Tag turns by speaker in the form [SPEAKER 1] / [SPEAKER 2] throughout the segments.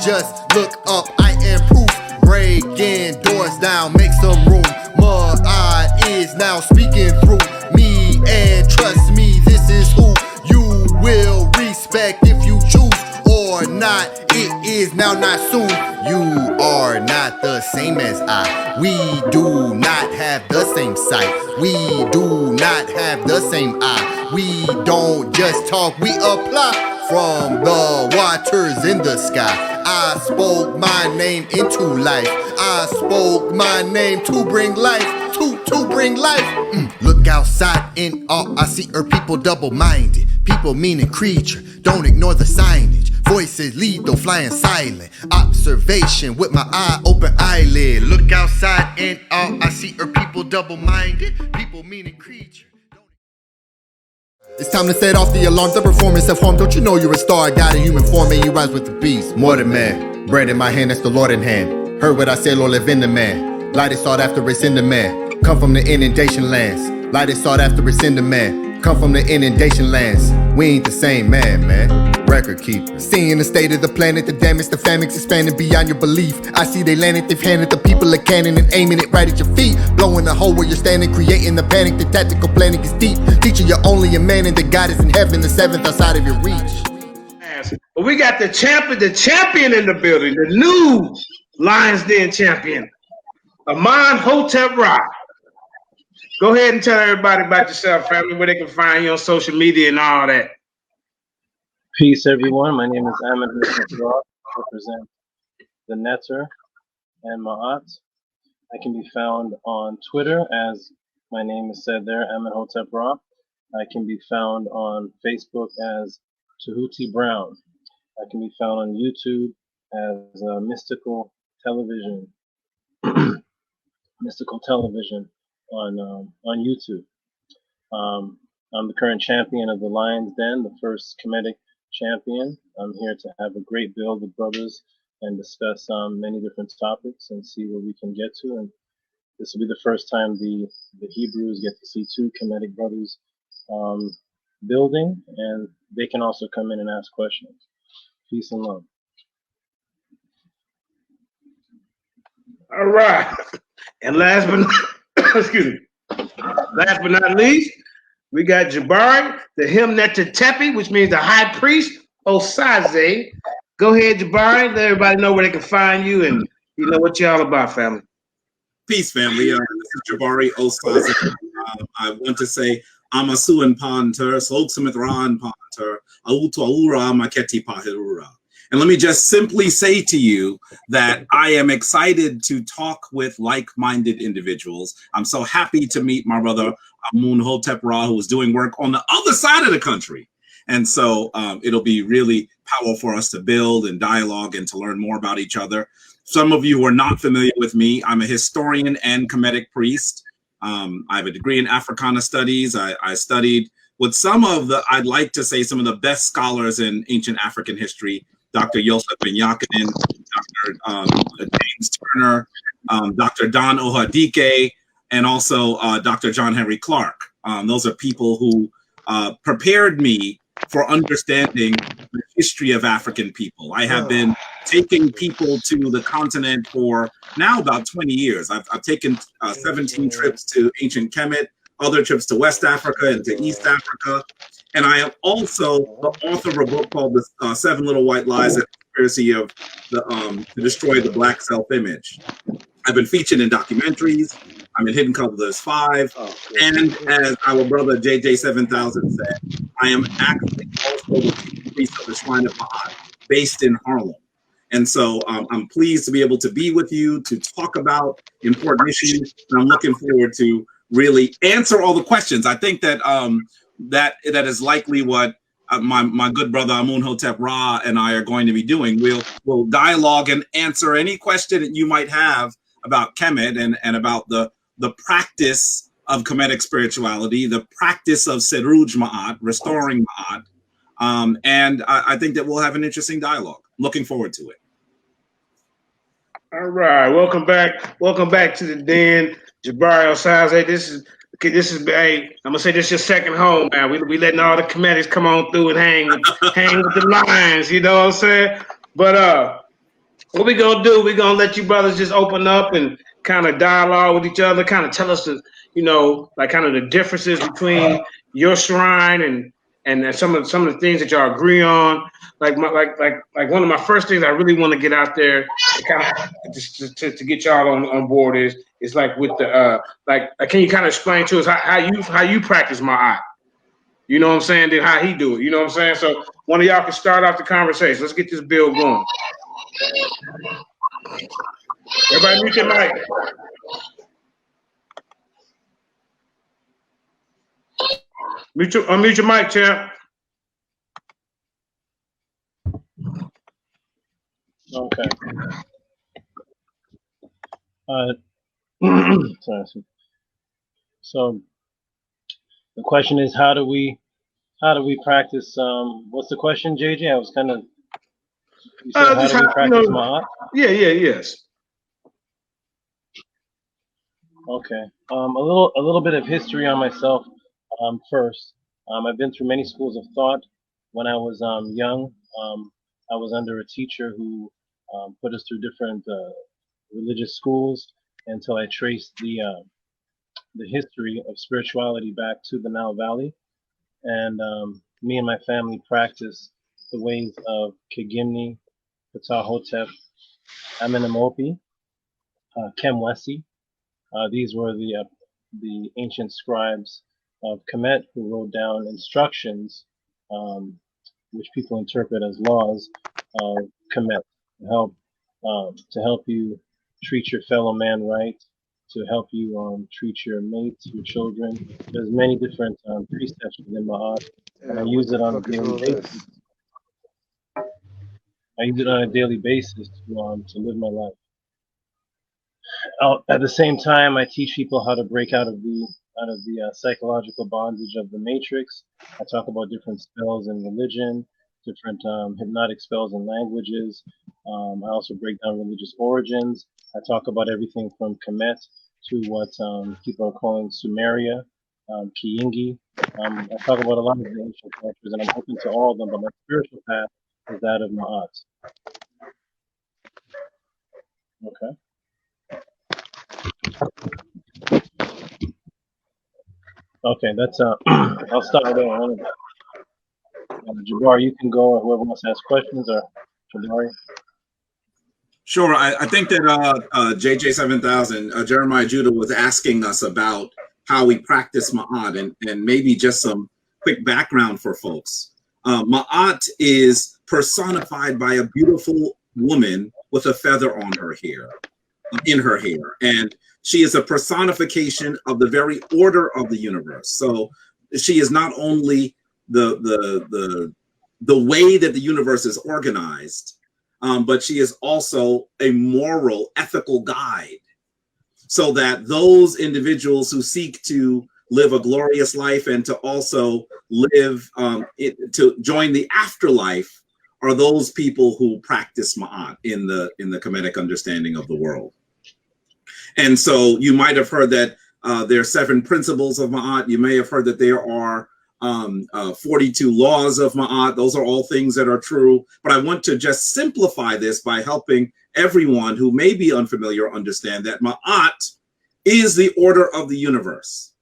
[SPEAKER 1] just look up, I am proof. Breaking doors down, make some room. Maat is now speaking through me, and trust me, this is who you will respect if you choose or not. It is now, not soon. You are not the same as I. We do not have the same sight. We do not have the same eye. We don't just talk, we apply. From the waters in the sky, I spoke my name into life. I spoke my name to bring life, to bring life. Look outside, in all I see are people double-minded. People meaning creature, don't ignore the signage. Voices lead though flying silent. Observation with my eye open eyelid. Look outside, and all I see are people double-minded. People meaning creature. It's time to set off the alarms. The performance of harm. Don't you know you're a star? God in human form, and you rise with the beast. More than man. Bread in my hand, that's the Lord in hand. Heard what I said, Lord, live in the man. Light is sought after, it's in the man. Come from the inundation lands. Light is sought after, it's in the man. Come from the inundation lands. We ain't the same man. Record keeper. Seeing the state of the planet, the damage, the famines expanding beyond your belief. I see they landed, they've handed the people a cannon and aiming it right at your feet. Blowing a hole where you're standing, creating the panic. The tactical planning is deep. Teaching you're only a man and that God is in heaven, the seventh outside of your reach.
[SPEAKER 2] But we got the champion in the building, the new Lions Den champion, Amenhotep Ra. Go ahead and tell everybody about yourself, family, where they can find you on social media and all that.
[SPEAKER 3] Peace, everyone. My name is Amenhotep Ra. I represent the Neteru and Maat. I can be found on Twitter as my name is said there, Amenhotep Ra. I can be found on Facebook as Tehuti Brown. I can be found on YouTube as Mystical Television. Mystical Television on YouTube. I'm the current champion of the Lions Den, the first Kemetic champion. I'm here to have a great build with brothers and discuss many different topics and see where we can get to. And this will be the first time the Hebrews get to see two Kemetic brothers building, and they can also come in and ask questions. Peace and love.
[SPEAKER 2] All right. And last but not, excuse me. Last but not least, we got Jabari, the Him Neteru, which means the high priest, Osaze. Go ahead, Jabari. Let everybody know where they can find you and you know what you're all about, family.
[SPEAKER 4] Peace, family. This is Jabari Osaze. I want to say Amasuan Panter, Soksumithran Panter, Autuaura Maketi Pahirura. And let me just simply say to you that I am excited to talk with like-minded individuals. I'm so happy to meet my brother Amenhotep Ra, who is doing work on the other side of the country. And so it'll be really powerful for us to build and dialogue and to learn more about each other. Some of you who are not familiar with me, I'm a historian and Kemetic priest. I have a degree in Africana studies. I studied with some of the, I'd like to say, some of the best scholars in ancient African history. Dr. Yosef Ben Yakinen, Dr. James Turner, Dr. Don Ohadike, and also Dr. John Henry Clark. Those are people who prepared me for understanding the history of African people. I have been taking people to the continent for now about 20 years. I've taken 17 trips to ancient Kemet, other trips to West Africa and to East Africa. And I am also the author of a book called The Seven Little White Lies, The Conspiracy of to Destroy the Black Self-Image. I've been featured in documentaries. I'm in Hidden Colors 5. And as our brother JJ7000 said, I am actually also the chief priest of the Shrine of Maat, based in Harlem. And so I'm pleased to be able to be with you to talk about important issues. And I'm looking forward to really answer all the questions. I think that that is likely what my good brother Amenhotep Ra and I are going to be doing. We'll dialogue and answer any question that you might have about Kemet and about the practice of Kemetic spirituality, the practice of Seruj Maat, restoring Maat. And I think that we'll have an interesting dialogue. Looking forward to it.
[SPEAKER 2] All right, welcome back. Welcome back to the den, Jabari Osaze. This is hey, I'm gonna say this is your second home, man. We letting all the Kemetics come on through and hang with the Lions. You know what I'm saying? But what we gonna do? We're gonna let you brothers just open up and kind of dialogue with each other, kind of tell us the, you know, like kind of the differences between your shrine and some of the things that y'all agree on. Like one of my first things I really want to get out there to kind of to get y'all on board is like with the like can you kind of explain to us how you practice Maat? You know what I'm saying? Then how he do it. You know what I'm saying? So one of y'all can start off the conversation. Let's get this bill going. Everybody mute your mic. Unmute your mic, champ.
[SPEAKER 3] Okay. Sorry. So the question is, how do we practice? What's the question, JJ? I was kind of. You said, how do we practice Maat?
[SPEAKER 2] Yeah, yes.
[SPEAKER 3] Okay. A little bit of history on myself. First, I've been through many schools of thought. When I was young, I was under a teacher who put us through different religious schools until I traced the history of spirituality back to the Nile Valley. And me and my family practice the ways of Kigimni, Ptah, Amenemopi, Kemwesi. These were the ancient scribes of Kemet who wrote down instructions, which people interpret as laws of Kemet to help you treat your fellow man right, to help you treat your mates, your children. There's many different precepts within Maat, and I use it on a daily basis. I use it on a daily basis to live my life. At the same time, I teach people how to break out of the psychological bondage of the matrix. I talk about different spells in religion, different hypnotic spells in languages. I also break down religious origins. I talk about everything from Kemet to what people are calling Sumeria, Kiingi. I talk about a lot of the ancient cultures, and I'm open to all of them, but my spiritual path is that of Maat. Okay. Okay, that's I'll start there. Jabari, you can go, or whoever wants to ask questions, or Jabari.
[SPEAKER 4] Sure. I think that JJ 7000, Jeremiah Judah was asking us about how we practice Maat, and maybe just some quick background for folks. Maat is personified by a beautiful woman with a feather on her hair, in her hair, and she is a personification of the very order of the universe. So she is not only the way that the universe is organized, but she is also a moral, ethical guide, so that those individuals who seek to live a glorious life and to also live to join the afterlife are those people who practice Maat in the Kemetic understanding of the world. And so you might have heard that there are 7 principles of Maat. You may have heard that there are 42 laws of Maat. Those are all things that are true. But I want to just simplify this by helping everyone who may be unfamiliar understand that Maat is the order of the universe.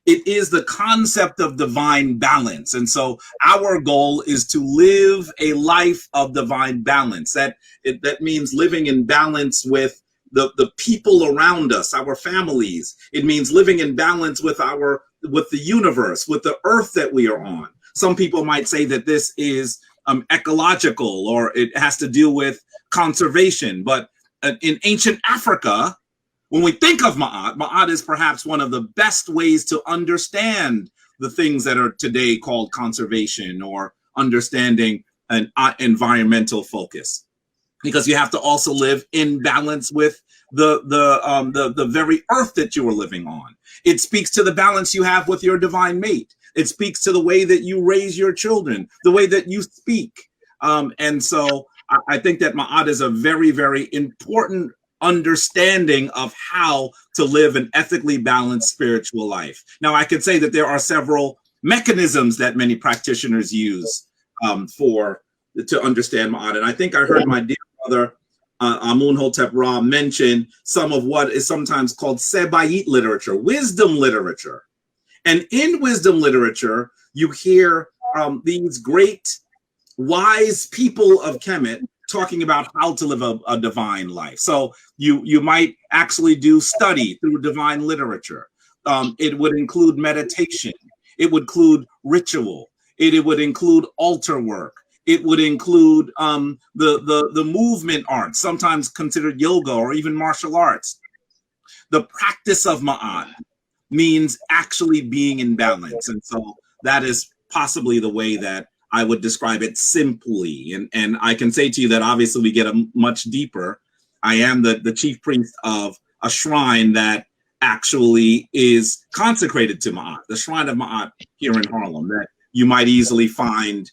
[SPEAKER 4] It is the concept of divine balance. And so our goal is to live a life of divine balance. That means living in balance with the people around us, our families. It means living in balance with the universe, with the earth that we are on. Some people might say that this is ecological, or it has to do with conservation. But in ancient Africa, when we think of Maat is perhaps one of the best ways to understand the things that are today called conservation, or understanding an environmental focus, because you have to also live in balance with the very earth that you are living on. It speaks to the balance you have with your divine mate. It speaks to the way that you raise your children, the way that you speak. And so I think that Maat is a very, very important understanding of how to live an ethically balanced spiritual life. Now, I could say that there are several mechanisms that many practitioners use to understand Maat. And I think I heard my dear brother Amunhotep Ra mentioned some of what is sometimes called Seba'it literature, wisdom literature. And in wisdom literature, you hear these great wise people of Kemet talking about how to live a divine life. So you might actually do study through divine literature. It would include meditation. It would include ritual. It would include altar work. It would include the movement arts, sometimes considered yoga or even martial arts. The practice of Ma'at means actually being in balance. And so that is possibly the way that I would describe it simply. And I can say to you that obviously we get a much deeper. I am the chief priest of a shrine that actually is consecrated to Ma'at, the Shrine of Ma'at here in Harlem, that you might easily find.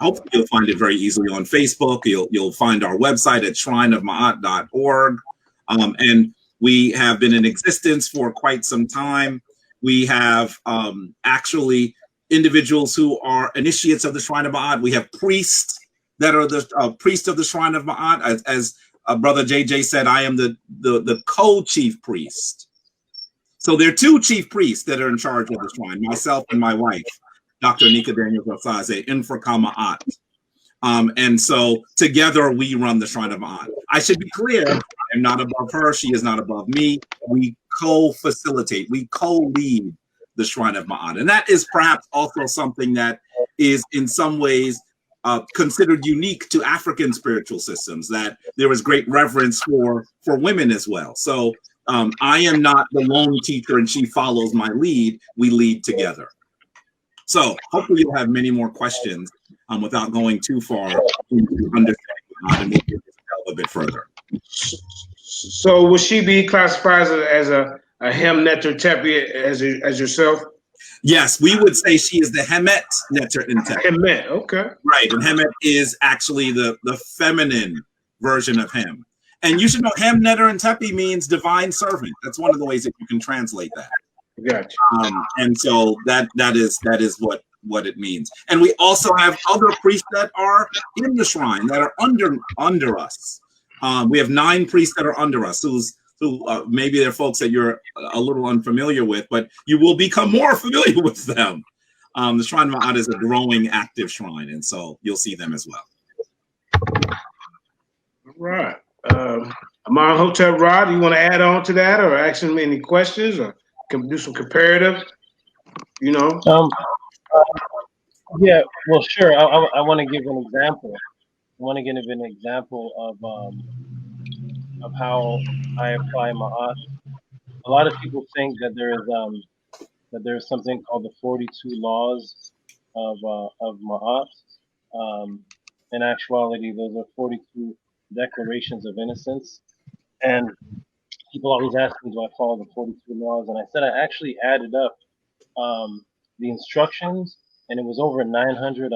[SPEAKER 4] Hopefully you'll find it very easily on Facebook. You'll find our website at shrineofmaat.org. And we have been in existence for quite some time. We have actually individuals who are initiates of the Shrine of Ma'at. We have priests that are the priests of the Shrine of Ma'at. As Brother JJ said, I am the co-chief priest. So there are two chief priests that are in charge of the shrine, myself and my wife, Dr. Nika Daniels Osaze, Infraka Ma'at. And so together we run the Shrine of Ma'at. I should be clear, I am not above her, she is not above me. We co-facilitate, we co-lead the Shrine of Ma'at. And that is perhaps also something that is in some ways considered unique to African spiritual systems, that there is great reverence for women as well. So I am not the lone teacher and she follows my lead, we lead together. So hopefully you'll have many more questions without going too far into understanding how to make it a bit further.
[SPEAKER 2] So will she be classified as a Neteru Tepi as yourself?
[SPEAKER 4] Yes, we would say she is the Hemet Neteru Tepi.
[SPEAKER 2] Hemet, okay.
[SPEAKER 4] Right, and Hemet is actually the feminine version of Hem. And you should know Hem Neteru Tepi means divine servant. That's one of the ways that you can translate that.
[SPEAKER 2] Gotcha.
[SPEAKER 4] And so that is what it means. And we also have other priests that are in the shrine that are under us. We have 9 priests that are under us, who maybe they're folks that you're a little unfamiliar with, but you will become more familiar with them. The Shrine of Maat is a growing, active shrine, and so you'll see them as well.
[SPEAKER 2] All right. Amunhotep Ra, do you want to add on to that, or ask him any questions, or do some comparative? You know.
[SPEAKER 3] Yeah. Well, sure. I want to give an example. I want to give an example of how I apply Ma'at. A lot of people think that there is something called the 42 laws of Ma'at. In actuality, those are 42 declarations of innocence. And people always ask me, do I follow the 42 laws? And I said I actually added up the instructions, and it was over 900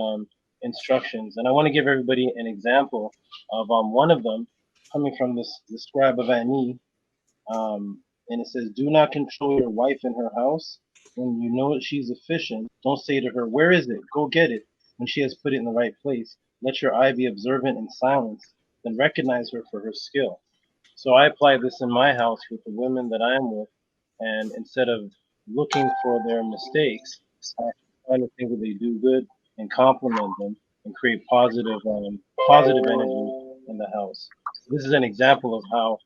[SPEAKER 3] instructions. And I want to give everybody an example of one of them coming from the scribe of Ani. And it says, do not control your wife in her house. When you know she's efficient, don't say to her, where is it? Go get it. When she has put it in the right place, let your eye be observant in silence, then recognize her for her skill. So I apply this in my house with the women that I'm with, and instead of looking for their mistakes, I find the things that they do good and compliment them and create positive energy in the house. So this is an example of how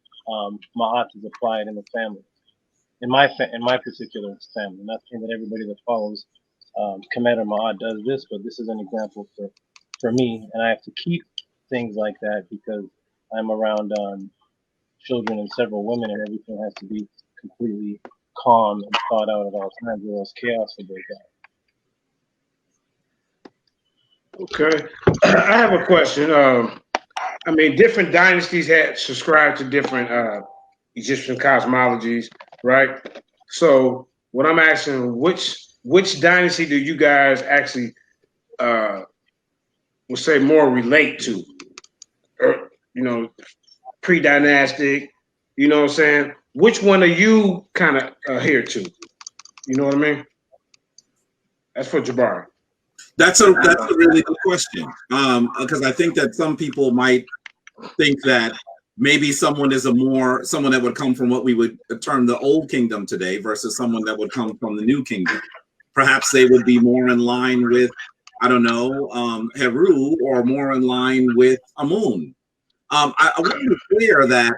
[SPEAKER 3] Ma'at is applied in the family, in my particular family. I'm not saying that everybody that follows Kemet or Ma'at does this, but this is an example for me, and I have to keep things like that because I'm around children and several women, and everything has to be completely calm and thought out at all times, or else chaos will break out.
[SPEAKER 2] Okay, I have a question. I mean, different dynasties had subscribed to different Egyptian cosmologies, right? So what I'm asking, which dynasty do you guys actually would say more relate to? Or, you know, pre-dynastic, you know what I'm saying? Which one are you kind of adhere to? You know what I mean? That's for Jabari.
[SPEAKER 4] That's a really good question, because I think that some people might think that maybe someone that would come from what we would term the old kingdom today versus someone that would come from the new kingdom. Perhaps they would be more in line with, I don't know, Heru, or more in line with Amun. I want to be clear that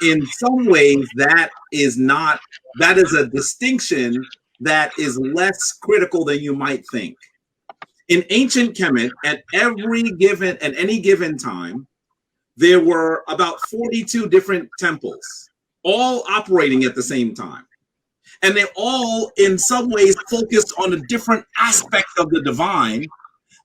[SPEAKER 4] in some ways that is a distinction that is less critical than you might think. In ancient Kemet, at any given time, there were about 42 different temples, all operating at the same time. And they all, in some ways, focused on a different aspect of the divine,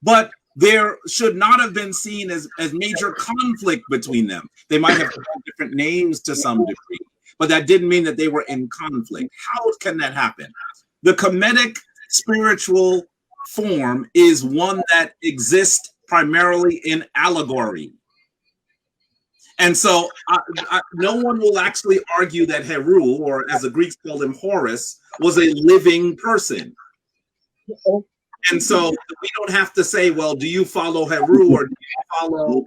[SPEAKER 4] but there should not have been seen as major conflict between them. They might have different names to some degree, but that didn't mean that they were in conflict. How can that happen? The Kemetic spiritual form is one that exists primarily in allegory. And so no one will actually argue that Heru, or as the Greeks called him, Horus, was a living person. And so we don't have to say, well, do you follow Heru or do you follow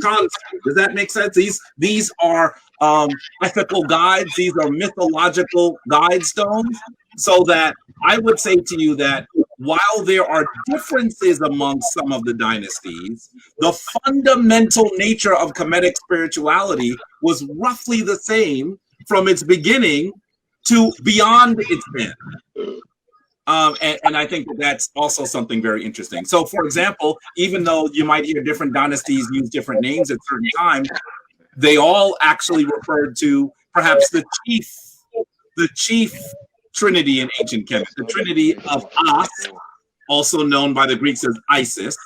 [SPEAKER 4] Constance? Does that make sense? These are ethical guides. These are mythological guide stones. So that I would say to you that while there are differences among some of the dynasties, the fundamental nature of Kemetic spirituality was roughly the same from its beginning to beyond its end. And I think that's also something very interesting. So, for example, even though you might hear different dynasties use different names at certain times, they all actually referred to perhaps the chief trinity in ancient Kemet, the trinity of As, also known by the Greeks as Isis,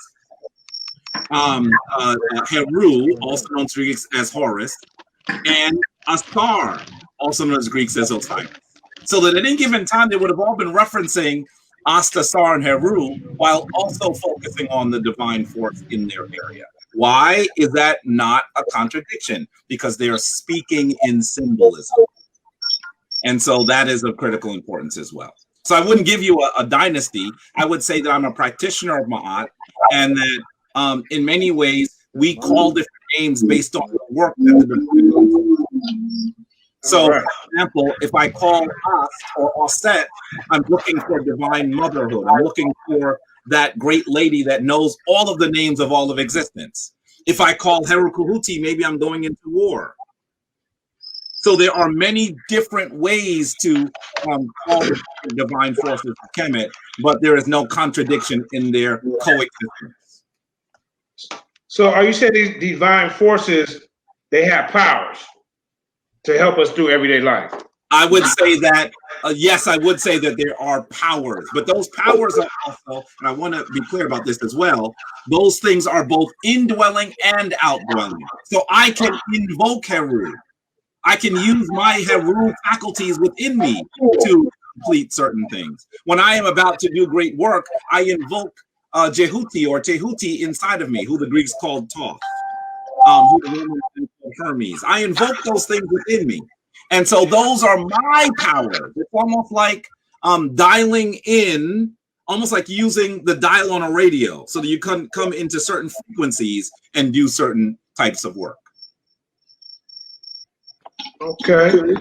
[SPEAKER 4] Heru, also known to Greeks as Horus, and Astar, also known as Greeks as Osiris. So that at any given time, they would have all been referencing Astar and Heru while also focusing on the divine force in their area. Why is that not a contradiction? Because they are speaking in symbolism. And so that is of critical importance as well. So I wouldn't give you a dynasty. I would say that I'm a practitioner of Ma'at, and that in many ways, we call different names based on the work that the divine. So, for example, if I call Ast or Osset, I'm looking for divine motherhood. I'm looking for that great lady that knows all of the names of all of existence. If I call Heru Tehuti, maybe I'm going into war. So there are many different ways to call the divine forces of Kemet, but there is no contradiction in their coexistence.
[SPEAKER 2] So are you saying these divine forces, they have powers to help us through everyday life?
[SPEAKER 4] I would say that, yes, I would say that there are powers, but those powers are also, and I want to be clear about this as well, those things are both indwelling and outdwelling. So I can invoke Heru. I can use my Heru faculties within me to complete certain things. When I am about to do great work, I invoke Jehuti or Tehuti inside of me, who the Greeks called Ptah, who the Romans called Hermes. I invoke those things within me. And so those are my powers. It's almost like dialing in, almost like using the dial on a radio so that you can come into certain frequencies and do certain types of work.
[SPEAKER 2] Okay.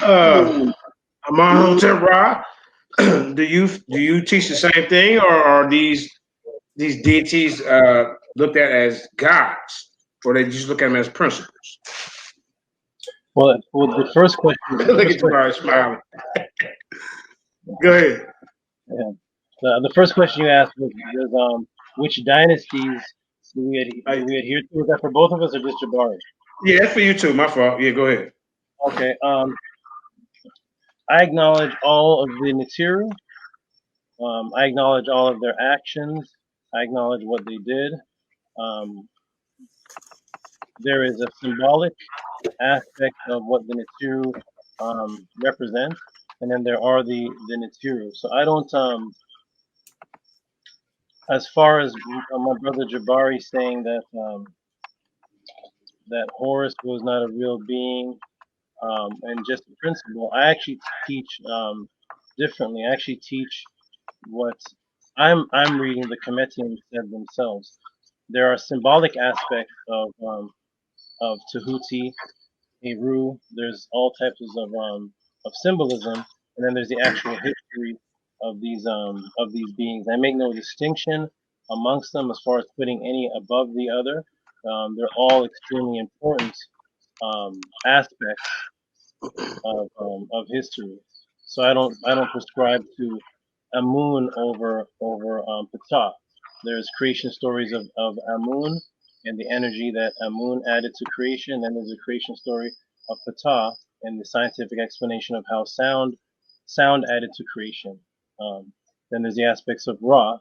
[SPEAKER 2] Amon Ra, do you teach the same thing, or are these deities looked at as gods, or they just look at them as principles?
[SPEAKER 3] Well, the first question.
[SPEAKER 2] Look at Jabari smiling. Go ahead.
[SPEAKER 3] Yeah. The first question you asked was which dynasties do we adhere to? Is that for both of us or just Jabari?
[SPEAKER 2] Yeah, that's for you too. My fault. Yeah, go ahead.
[SPEAKER 3] Okay. I acknowledge all of the Neteru. I acknowledge all of their actions. I acknowledge what they did. There is a symbolic aspect of what the Neteru represent, and then there are the Neteru. So I don't, as far as my brother Jabari saying that that Horus was not a real being and just a principle, I actually teach differently. I actually teach what I'm reading the Kemetians said themselves. there are symbolic aspects of Tehuti, Neteru. There's all types of symbolism, and then there's the actual history of these beings. I make no distinction amongst them as far as putting any above the other. They're all extremely important aspects of history. So I don't prescribe to Amun over Ptah. There's creation stories of Amun and the energy that Amun added to creation. Then there's a creation story of Ptah and the scientific explanation of how sound added to creation. Then there's the aspects of Ra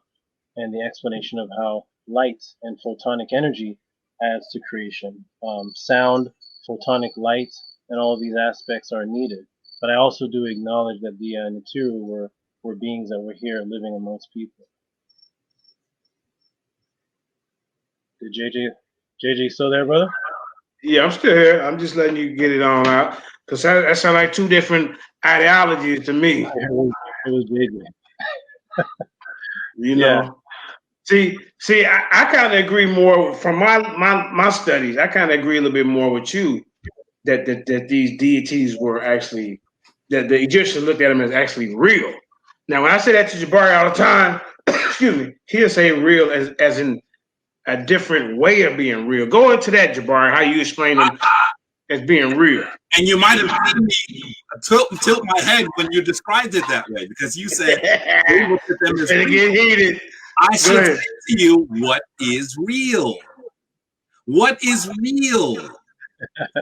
[SPEAKER 3] and the explanation of how light and photonic energy adds to creation. Sound, photonic light, and all of these aspects are needed. But I also do acknowledge that the Neteru were beings that were here living amongst people. Did JJ still there, brother?
[SPEAKER 2] Yeah, I'm still here. I'm just letting you get it on out because that sounds like two different ideologies to me.
[SPEAKER 3] It was JJ.
[SPEAKER 2] You know, see, I kind of agree more from my studies. I kind of agree a little bit more with you that these deities were actually, that the Egyptians looked at them as actually real. Now, when I say that to Jabari all the time, excuse me, he'll say real as in a different way of being real. Go into that, Jabari, how you explain them as being real.
[SPEAKER 4] And you might have seen me tilt my head when you described it that way, because you said they looked at them as real.
[SPEAKER 2] Get heated.
[SPEAKER 4] I should say to you, what is real? What is real?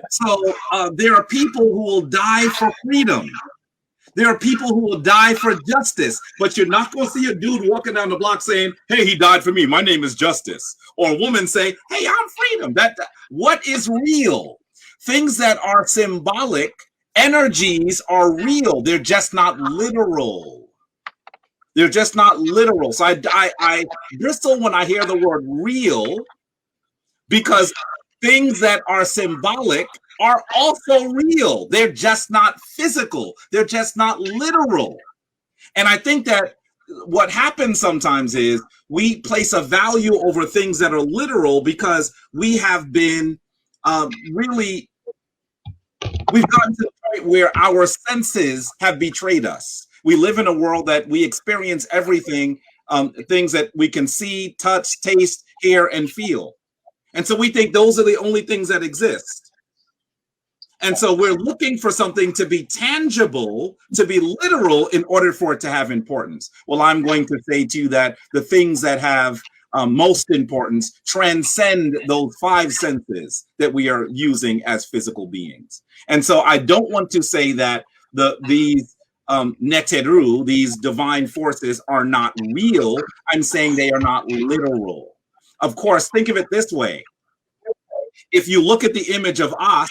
[SPEAKER 4] So there are people who will die for freedom. There are people who will die for justice, but you're not going to see a dude walking down the block saying, hey, he died for me. My name is justice. Or a woman say, hey, I'm freedom. What is real? Things that are symbolic, energies are real. They're just not literal. They're just not literal. So I bristle when I hear the word real, because things that are symbolic are also real. They're just not physical. They're just not literal. And I think that what happens sometimes is we place a value over things that are literal because we have been we've gotten to the point where our senses have betrayed us. We live in a world that we experience everything, things that we can see, touch, taste, hear, and feel. And so we think those are the only things that exist. And so we're looking for something to be tangible, to be literal, in order for it to have importance. Well, I'm going to say to you that the things that have most importance transcend those five senses that we are using as physical beings. And so I don't want to say that these Neteru, these divine forces, are not real. I'm saying they are not literal. Of course, think of it this way. If you look at the image of As,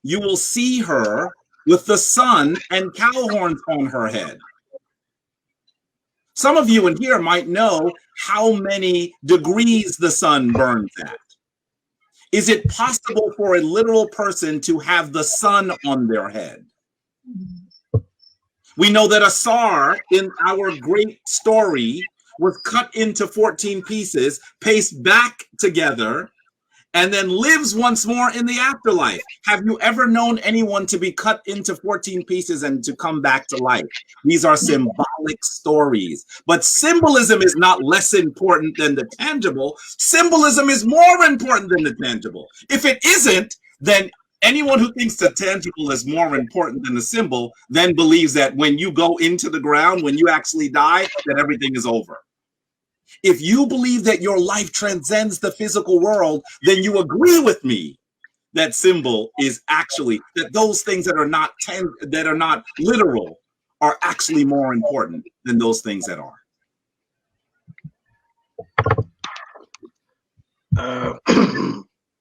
[SPEAKER 4] you will see her with the sun and cow horns on her head. Some of you in here might know how many degrees the sun burns at. Is it possible for a literal person to have the sun on their head? We know that Asar in our great story was cut into 14 pieces, pasted back together, and then lives once more in the afterlife. Have you ever known anyone to be cut into 14 pieces and to come back to life? These are symbolic stories. But symbolism is not less important than the tangible. Symbolism is more important than the tangible. If it isn't, then anyone who thinks the tangible is more important than the symbol then believes that when you go into the ground, when you actually die, that everything is over. If you believe that your life transcends the physical world, then you agree with me that symbol is actually, that those things that are not literal are actually more important than those things that are.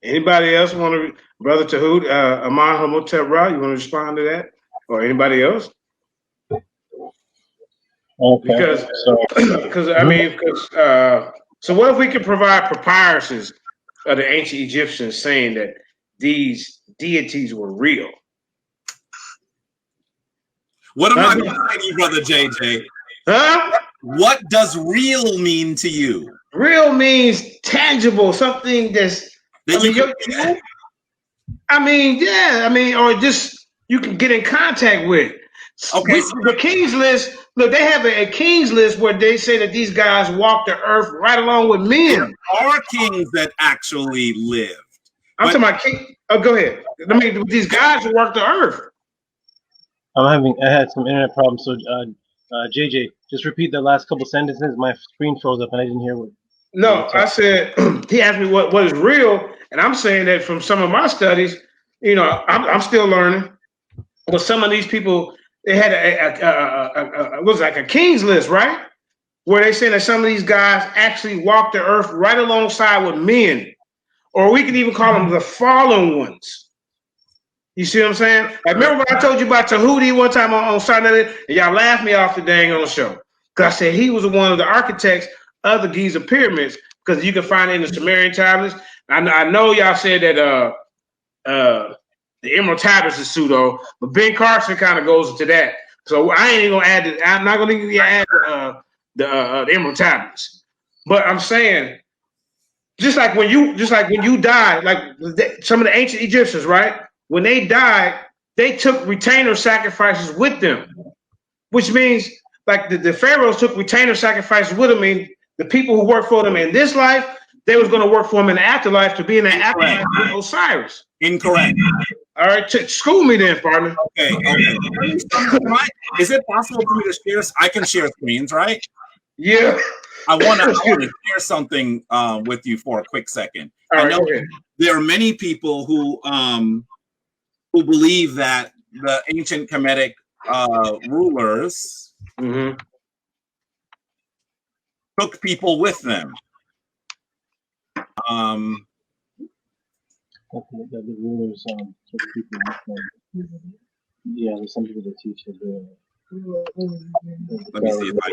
[SPEAKER 2] Anybody else want to, Brother Tehuti, Aman Hamotep Ra, you want to respond to that? Or anybody else?
[SPEAKER 3] Okay.
[SPEAKER 2] So what if we could provide papyruses of the ancient Egyptians saying that these deities were real?
[SPEAKER 4] What am I going to say to you, Brother JJ?
[SPEAKER 2] Huh?
[SPEAKER 4] What does real mean to you?
[SPEAKER 2] Real means tangible, something that's.
[SPEAKER 4] That
[SPEAKER 2] or just you can get in contact with.
[SPEAKER 4] Okay.
[SPEAKER 2] The King's List. Look, they have a King's List where they say that these guys walk the earth right along with men.
[SPEAKER 4] There are kings that actually lived.
[SPEAKER 2] I'm talking about king. Oh, go ahead. I mean, these guys who walk the earth.
[SPEAKER 3] I had some internet problems, so JJ, just repeat the last couple sentences. My screen froze up and I didn't hear what.
[SPEAKER 2] No, I said he asked me what is real, and I'm saying that from some of my studies, I'm still learning. But some of these people, they had a King's List, right? Where they say that some of these guys actually walk the earth right alongside with men, or we can even call them the fallen ones. You see what I'm saying? I remember when I told you about Tehuti one time on Saturday, and y'all laughed me off the dang on show because I said he was one of the architects of the Giza pyramids, because you can find it in the Sumerian tablets. I know y'all said that the Emerald tablets is pseudo, but Ben Carson kind of goes into that. So I ain't even gonna add it. I'm not gonna even add the Emerald tablets. But I'm saying, just like when you die, like some of the ancient Egyptians, right? When they died, they took retainer sacrifices with them, which means like the pharaohs took retainer sacrifices with them. I mean, the people who work for them in this life, they was going to work for them in the afterlife to be in the afterlife with Osiris.
[SPEAKER 4] Incorrect.
[SPEAKER 2] All right, school me then, partner.
[SPEAKER 4] Okay. Is it possible for me to share? I can share screens, right?
[SPEAKER 2] Yeah.
[SPEAKER 4] I want to share something with you for a quick second.
[SPEAKER 2] All right,
[SPEAKER 4] I know there are many people who believe that the ancient Kemetic rulers took people with them.
[SPEAKER 3] The rulers took people with them. Yeah, there's some people that teach it.
[SPEAKER 4] Let me see if I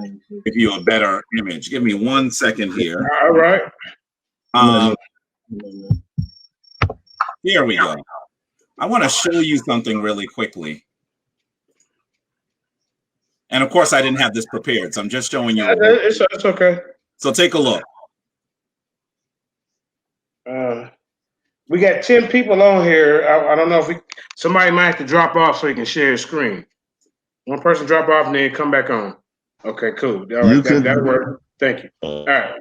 [SPEAKER 4] can give you a better image. Give me 1 second here.
[SPEAKER 2] All right.
[SPEAKER 4] Here we go. I want to show you something really quickly. And of course, I didn't have this prepared, so I'm just showing you.
[SPEAKER 2] It's okay.
[SPEAKER 4] So take a look.
[SPEAKER 2] We got 10 people on here. I don't know if somebody might have to drop off so he can share his screen. One person drop off and then come back on. Okay, cool. All right, that'll work. Thank you. All right.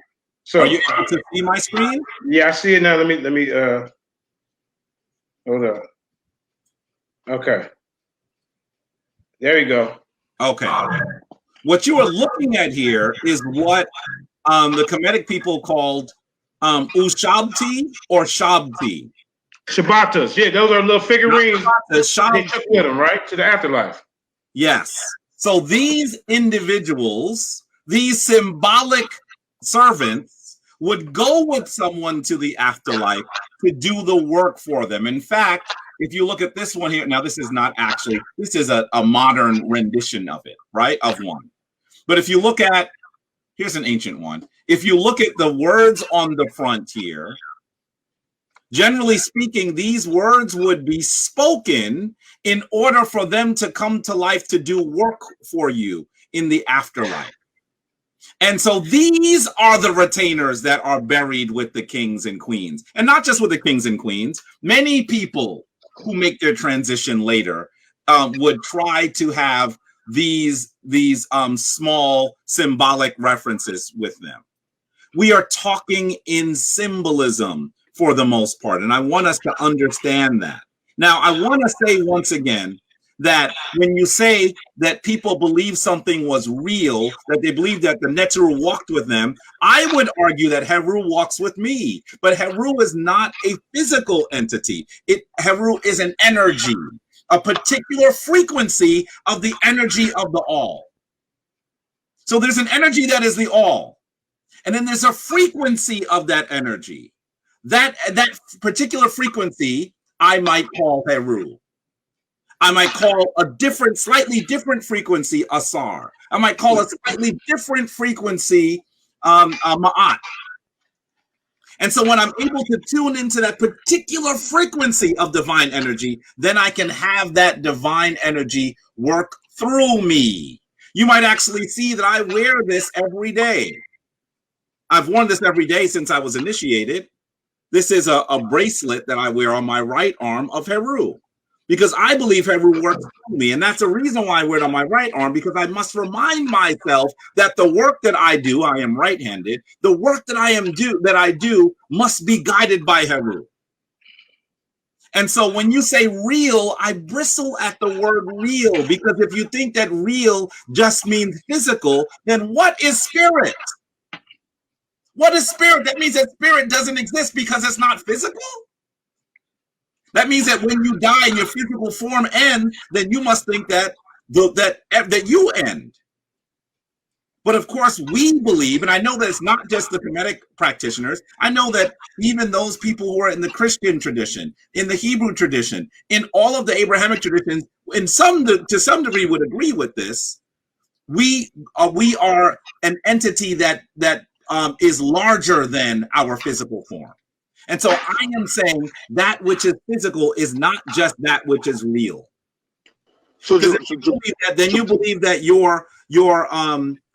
[SPEAKER 2] So
[SPEAKER 4] are you able to see my screen?
[SPEAKER 2] Yeah, I see it now. Let me hold up. Okay. There you go.
[SPEAKER 4] Okay. What you are looking at here is what the Kemetic people called Ushabti or Shabti.
[SPEAKER 2] Shabbatas. Yeah, those are little figurines they took with them, right? To the afterlife.
[SPEAKER 4] Yes. So these individuals, these symbolic servants, would go with someone to the afterlife to do the work for them. In fact, if you look at this one here, now this is not actually, this is a modern rendition of it, right? Of one. But if you look at, here's an ancient one. If you look at the words on the front here, generally speaking, these words would be spoken in order for them to come to life to do work for you in the afterlife. And so these are the retainers that are buried with the kings and queens. And not just with the kings and queens. Many people who make their transition later would try to have these small symbolic references with them. We are talking in symbolism for the most part, and I want us to understand that. Now, I want to say once again that when you say that people believe something was real, that they believe that the Neteru walked with them, I would argue that Heru walks with me. But Heru is not a physical entity. Heru is an energy, a particular frequency of the energy of the all. So there's an energy that is the all. And then there's a frequency of that energy. That particular frequency, I might call Heru. I might call a different, slightly different frequency Asar. I might call a slightly different frequency Maat. And so when I'm able to tune into that particular frequency of divine energy, then I can have that divine energy work through me. You might actually see that I wear this every day. I've worn this every day since I was initiated. This is a bracelet that I wear on my right arm of Heru, because I believe Heru works through me. And that's the reason why I wear it on my right arm, because I must remind myself that the work that I do, I am right-handed, the work that I do must be guided by Heru. And so when you say real, I bristle at the word real, because if you think that real just means physical, then what is spirit? What is spirit? That means that spirit doesn't exist because it's not physical? That means that when you die and your physical form ends, then you must think that that you end. But of course, we believe, and I know that it's not just the Kemetic practitioners. I know that even those people who are in the Christian tradition, in the Hebrew tradition, in all of the Abrahamic traditions, to some degree would agree with this. We are an entity that is larger than our physical form. And so I am saying that which is physical is not just that which is real. So then you believe that your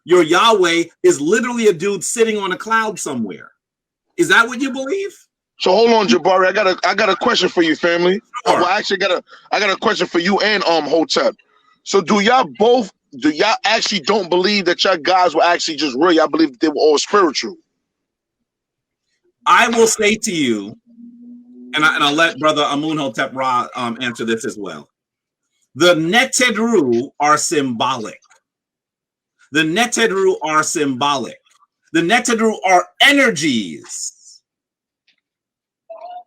[SPEAKER 4] Yahweh is literally a dude sitting on a cloud somewhere. Is that what you believe?
[SPEAKER 5] So hold on, Jabari. I got a question for you, family.
[SPEAKER 4] Sure.
[SPEAKER 5] Well, actually, I got a question for you and Hotep. So do y'all actually don't believe that y'all guys were actually just real? Y'all believe that they were all spiritual?
[SPEAKER 4] I will say to you, and I'll let Brother Amun-Hotep Ra answer this as well. The Neteru are symbolic. The Neteru are symbolic. The Neteru are energies.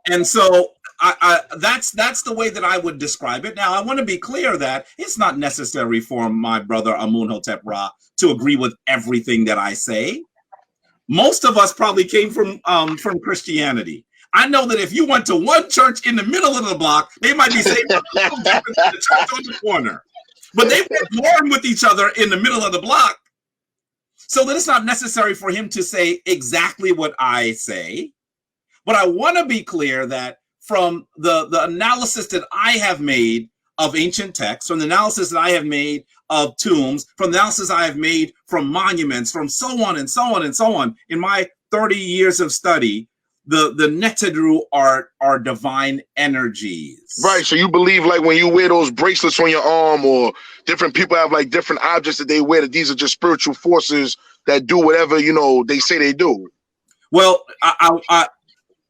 [SPEAKER 4] And so that's the way that I would describe it. Now, I want to be clear that it's not necessary for my brother Amun-Hotep Ra to agree with everything that I say. Most of us probably came from Christianity. I know that if you went to one church in the middle of the block, they might be saying the church on the corner. But they were born with each other in the middle of the block. So that it's not necessary for him to say exactly what I say. But I want to be clear that from the analysis that I have made of ancient texts, from the analysis that I have made of tombs, from the analysis I have made from monuments, from so on and so on and so on, in my 30 years of study, the Neteru are divine energies.
[SPEAKER 5] Right. So you believe, like, when you wear those bracelets on your arm, or different people have like different objects that they wear, that these are just spiritual forces that do whatever, they say they do.
[SPEAKER 4] Well, I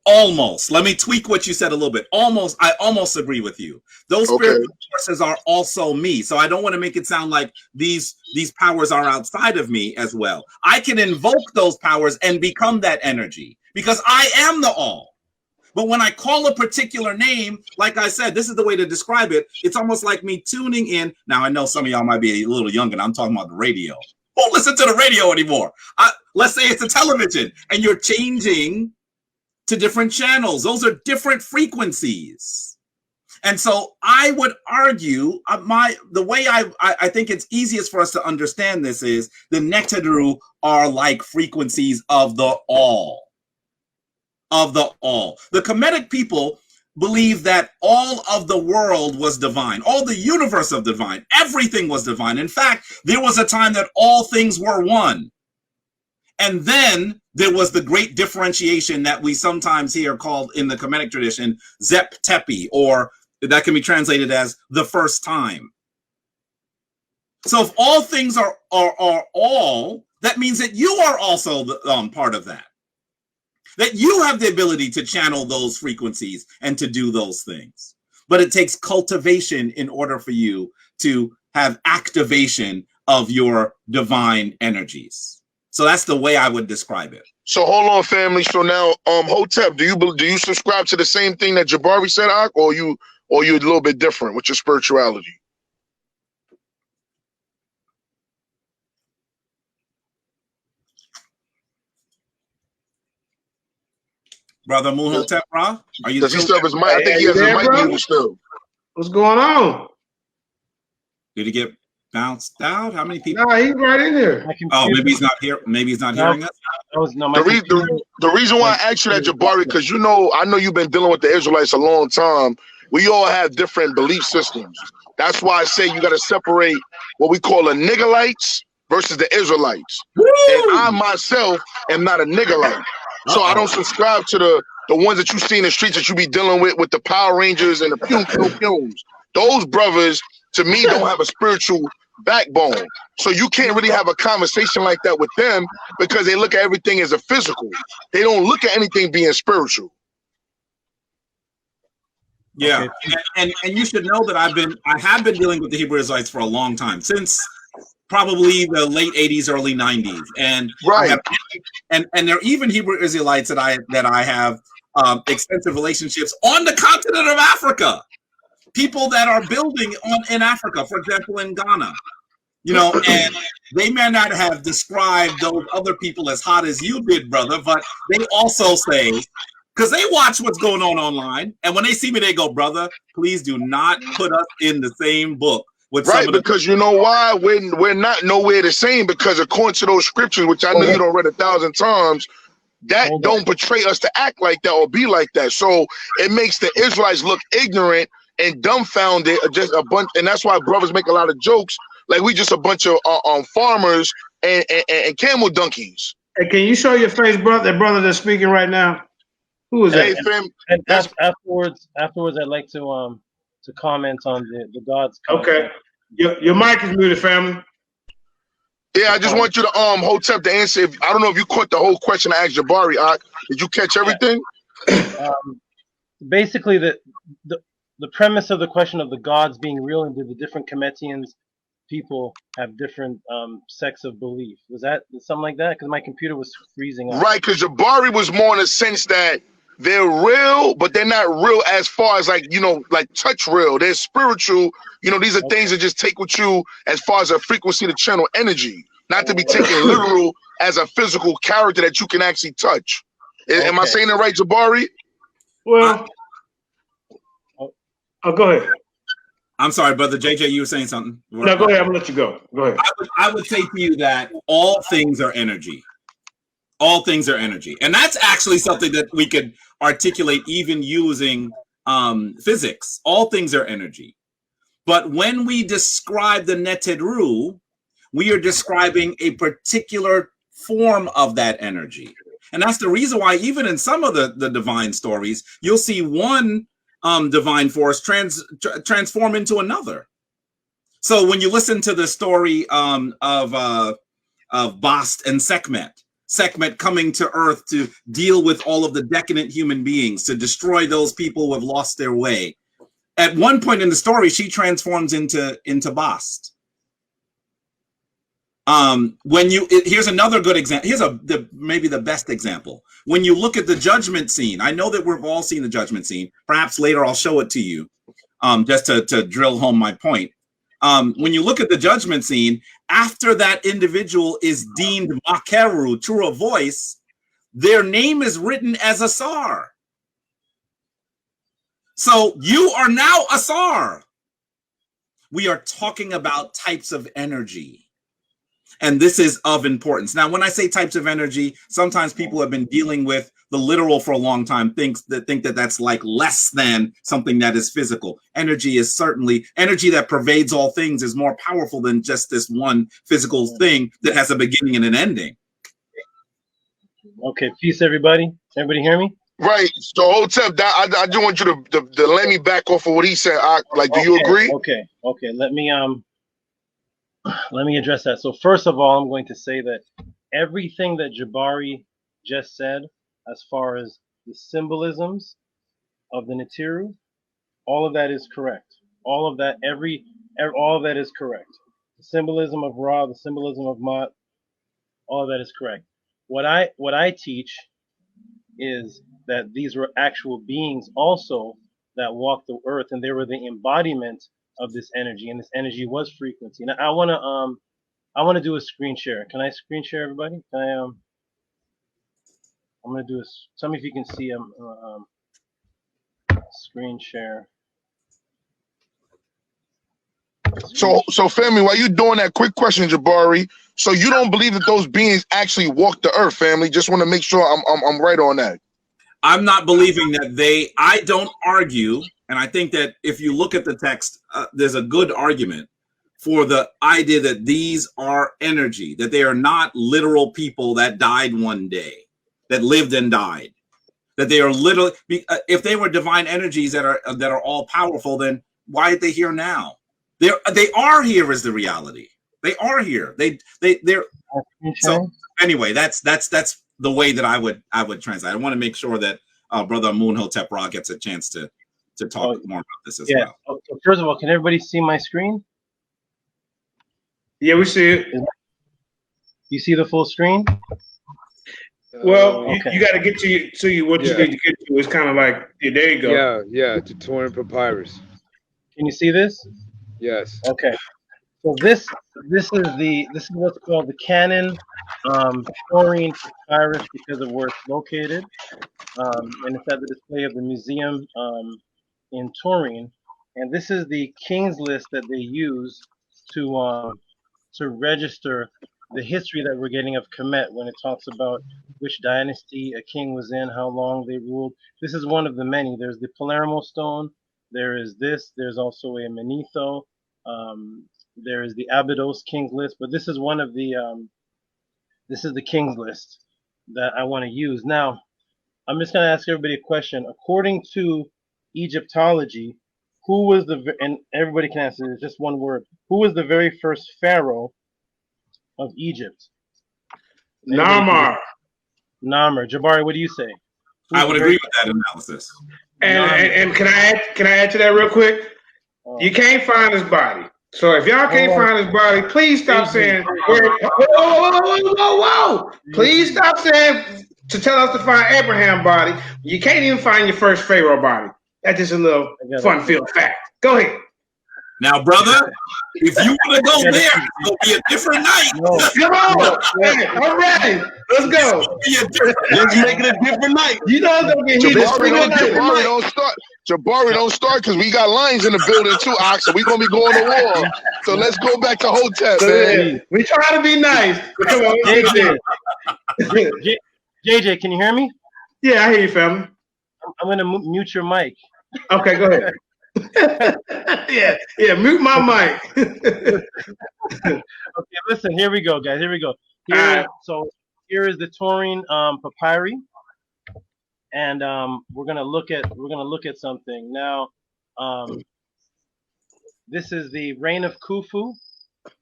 [SPEAKER 4] almost, let me tweak what you said a little bit. I almost agree with you. Those spiritual forces are also me. So I don't want to make it sound like these powers are outside of me as well. I can invoke those powers and become that energy, because I am the all. But when I call a particular name, like I said, this is the way to describe it. It's almost like me tuning in. Now, I know some of y'all might be a little younger, and I'm talking about the radio. Don't listen to the radio anymore. Let's say it's a television, and you're changing to different channels. Those are different frequencies. And so I would argue, the way I think it's easiest for us to understand this is the Neteru are like frequencies of the all. Of the all. The Kemetic people believe that all of the world was divine, all the universe of divine, everything was divine. In fact, there was a time that all things were one. And then there was the great differentiation that we sometimes hear called in the Kemetic tradition, Zep Tepi, or that can be translated as the first time. So if all things are all, that means that you are also part of that. That you have the ability to channel those frequencies and to do those things. But it takes cultivation in order for you to have activation of your divine energies. So that's the way I would describe it.
[SPEAKER 5] So hold on, family. So now, Hotep, do you subscribe to the same thing that Jabari said, Ak, or you a little bit different with your spirituality?
[SPEAKER 4] Brother Amun-Hotep Ra, are you?
[SPEAKER 5] Does he still have his mic? I think he has his mic muted still.
[SPEAKER 2] What's going on?
[SPEAKER 4] Did he get bounced out? How many people?
[SPEAKER 2] Nah, he's right in here.
[SPEAKER 4] Oh, maybe he's not here. Maybe he's not hearing us.
[SPEAKER 5] The reason why I asked you that, Jabari, because I know you've been dealing with the Israelites a long time. We all have different belief systems. That's why I say you got to separate what we call the Niggerites versus the Israelites.
[SPEAKER 4] Woo!
[SPEAKER 5] And I myself am not a niggerite. So I don't subscribe to the ones that you see in the streets that you be dealing with the Power Rangers and the fumes. Those brothers, to me, don't have a spiritual backbone. So you can't really have a conversation like that with them because they look at everything as a physical. They don't look at anything being spiritual.
[SPEAKER 4] Yeah, okay. and you should know that I have been dealing with the Hebrew Israelites for a long time, since probably the late 80s, early 90s, and
[SPEAKER 5] right.
[SPEAKER 4] And there are even Hebrew Israelites that I have extensive relationships on the continent of Africa. People that are building in Africa, for example, in Ghana, you know, and they may not have described those other people as hot as you did, brother, but they also say, because they watch what's going on online, and when they see me, they go, brother, please do not put us in the same book with
[SPEAKER 5] right,
[SPEAKER 4] some of the
[SPEAKER 5] because you know why? We're not nowhere the same, because according to those scriptures, which I know you don't read 1,000 times, that don't portray us to act like that or be like that. So it makes the Israelites look ignorant and dumbfounded, just a bunch, and that's why brothers make a lot of jokes, like we just a bunch of farmers and camel donkeys.
[SPEAKER 2] Hey, can you show your face, brother? That brother that's speaking right now. Who is that?
[SPEAKER 5] Fam,
[SPEAKER 3] and afterwards, I'd like to comment on the gods.
[SPEAKER 2] Okay, your mic is muted, family.
[SPEAKER 5] Yeah, I just want you to Hotep to answer. I don't know if you caught the whole question I asked Jabari. Did you catch everything?
[SPEAKER 3] Basically, the premise of the question of the gods being real, and did the different Kemetians people have different sects of belief? Was that something like that? Because my computer was freezing up.
[SPEAKER 5] Right, because Jabari was more in the sense that they're real, but they're not real as far as like, you know, like touch real. They're spiritual. You know, these are things that just take with you as far as a frequency to channel energy, not to be taken literal as a physical character that you can actually touch. Am I saying it right, Jabari?
[SPEAKER 2] Well, go ahead.
[SPEAKER 4] I'm sorry, brother JJ, you were saying something.
[SPEAKER 2] No, go ahead. I'm gonna let you go. Go ahead.
[SPEAKER 4] I would say to you that all things are energy. All things are energy. And that's actually something that we could articulate even using physics. All things are energy. But when we describe the Neteru, we are describing a particular form of that energy. And that's the reason why even in some of the divine stories, you'll see one divine force transform into another. So when you listen to the story of Bast and Sekhmet coming to Earth to deal with all of the decadent human beings, to destroy those people who have lost their way. At one point in the story, she transforms into Bast. Here's another good example. Here's maybe the best example. When you look at the judgment scene, I know that we've all seen the judgment scene. Perhaps later I'll show it to you, just to drill home my point. When you look at the judgment scene, after that individual is deemed Makeru, true of voice, their name is written as Asar. So you are now Asar. We are talking about types of energy. And this is of importance. Now, when I say types of energy, sometimes people have been dealing with the literal for a long time, think that that's like less than something that is physical. Energy is certainly, energy that pervades all things is more powerful than just this one physical thing that has a beginning and an ending.
[SPEAKER 3] Okay, peace, everybody. Everybody hear me?
[SPEAKER 5] Right. So, Hotep, I just want you to let me back off of what he said. Do you agree?
[SPEAKER 3] Okay. Let me address that. So first of all, I'm going to say that everything that Jabari just said, as far as the symbolisms of the Neteru, all of that is correct. All of that, all of that is correct. The symbolism of Ra, the symbolism of Maat, all of that is correct. What I teach is that these were actual beings also that walked the earth, and they were the embodiment of this energy, and this energy was frequency. Now I want to do a screen share. Can I screen share, everybody? Can I I'm gonna do a. Tell me if you can see screen share.
[SPEAKER 5] So family, while you doing that, quick question, Jabari. So you don't believe that those beings actually walk the earth, family? Just want to make sure I'm right on that.
[SPEAKER 4] I'm not believing that I don't argue, and I think that if you look at the text, there's a good argument for the idea that these are energy, that they are not literal people that died one day, that lived and died, that they are literally. If they were divine energies that are all powerful, then why are they here now? They are here is the reality. They are here. They're. So anyway, that's the way that I would translate. I want to make sure that Brother Amunhotep Ra gets a chance to talk more about this as well.
[SPEAKER 3] So first of all, can everybody see my screen?
[SPEAKER 2] Yeah, we see it.
[SPEAKER 3] You see the full screen?
[SPEAKER 2] Well, you got to get to what you need to get to. It's kind of like, there you go.
[SPEAKER 6] Yeah, the torn papyrus.
[SPEAKER 3] Can you see this?
[SPEAKER 6] Yes.
[SPEAKER 3] Okay. So this is what's called the Canon Taurine Papyrus because of where it's located, and it's at the display of the museum in Turin. And this is the king's list that they use to register the history that we're getting of Kemet when it talks about which dynasty a king was in, how long they ruled. This is one of the many. There's the Palermo stone. There is this. There's also a Manetho. There is the Abydos King's List, but this is one of the this is the King's List that I want to use. Now, I'm just going to ask everybody a question. According to Egyptology, who was and everybody can answer this, just one word. Who was the very first pharaoh of Egypt?
[SPEAKER 2] Narmer.
[SPEAKER 3] Narmer. Jabari, what do you say?
[SPEAKER 4] I would agree with that analysis.
[SPEAKER 2] And can I add to that real quick? You can't find his body. So if y'all can't find his body, please stop saying, whoa. Please stop saying to tell us to find Abraham's body. You can't even find your first Pharaoh body. That's just a little fun-filled fact. Go ahead.
[SPEAKER 4] Now, brother, if you want to go there, it'll be a different night.
[SPEAKER 2] Come on. Hey, I'm ready. Let's go.
[SPEAKER 5] Let's make it a different night.
[SPEAKER 2] You know it's going to get heated.
[SPEAKER 5] Jabari don't start because we got lions in the building too, Ox. So we're going to be going to war. So let's go back to Hotep, man.
[SPEAKER 2] We try to be nice. But come on,
[SPEAKER 3] JJ, can you hear me?
[SPEAKER 2] Yeah, I hear you, family.
[SPEAKER 3] I'm going to mute your mic.
[SPEAKER 2] Okay, go ahead. yeah, mute my mic.
[SPEAKER 3] Okay, listen, here we go, guys. Here we go. So here is the Taurine papyri, and we're gonna look at something now. This is the reign of Khufu,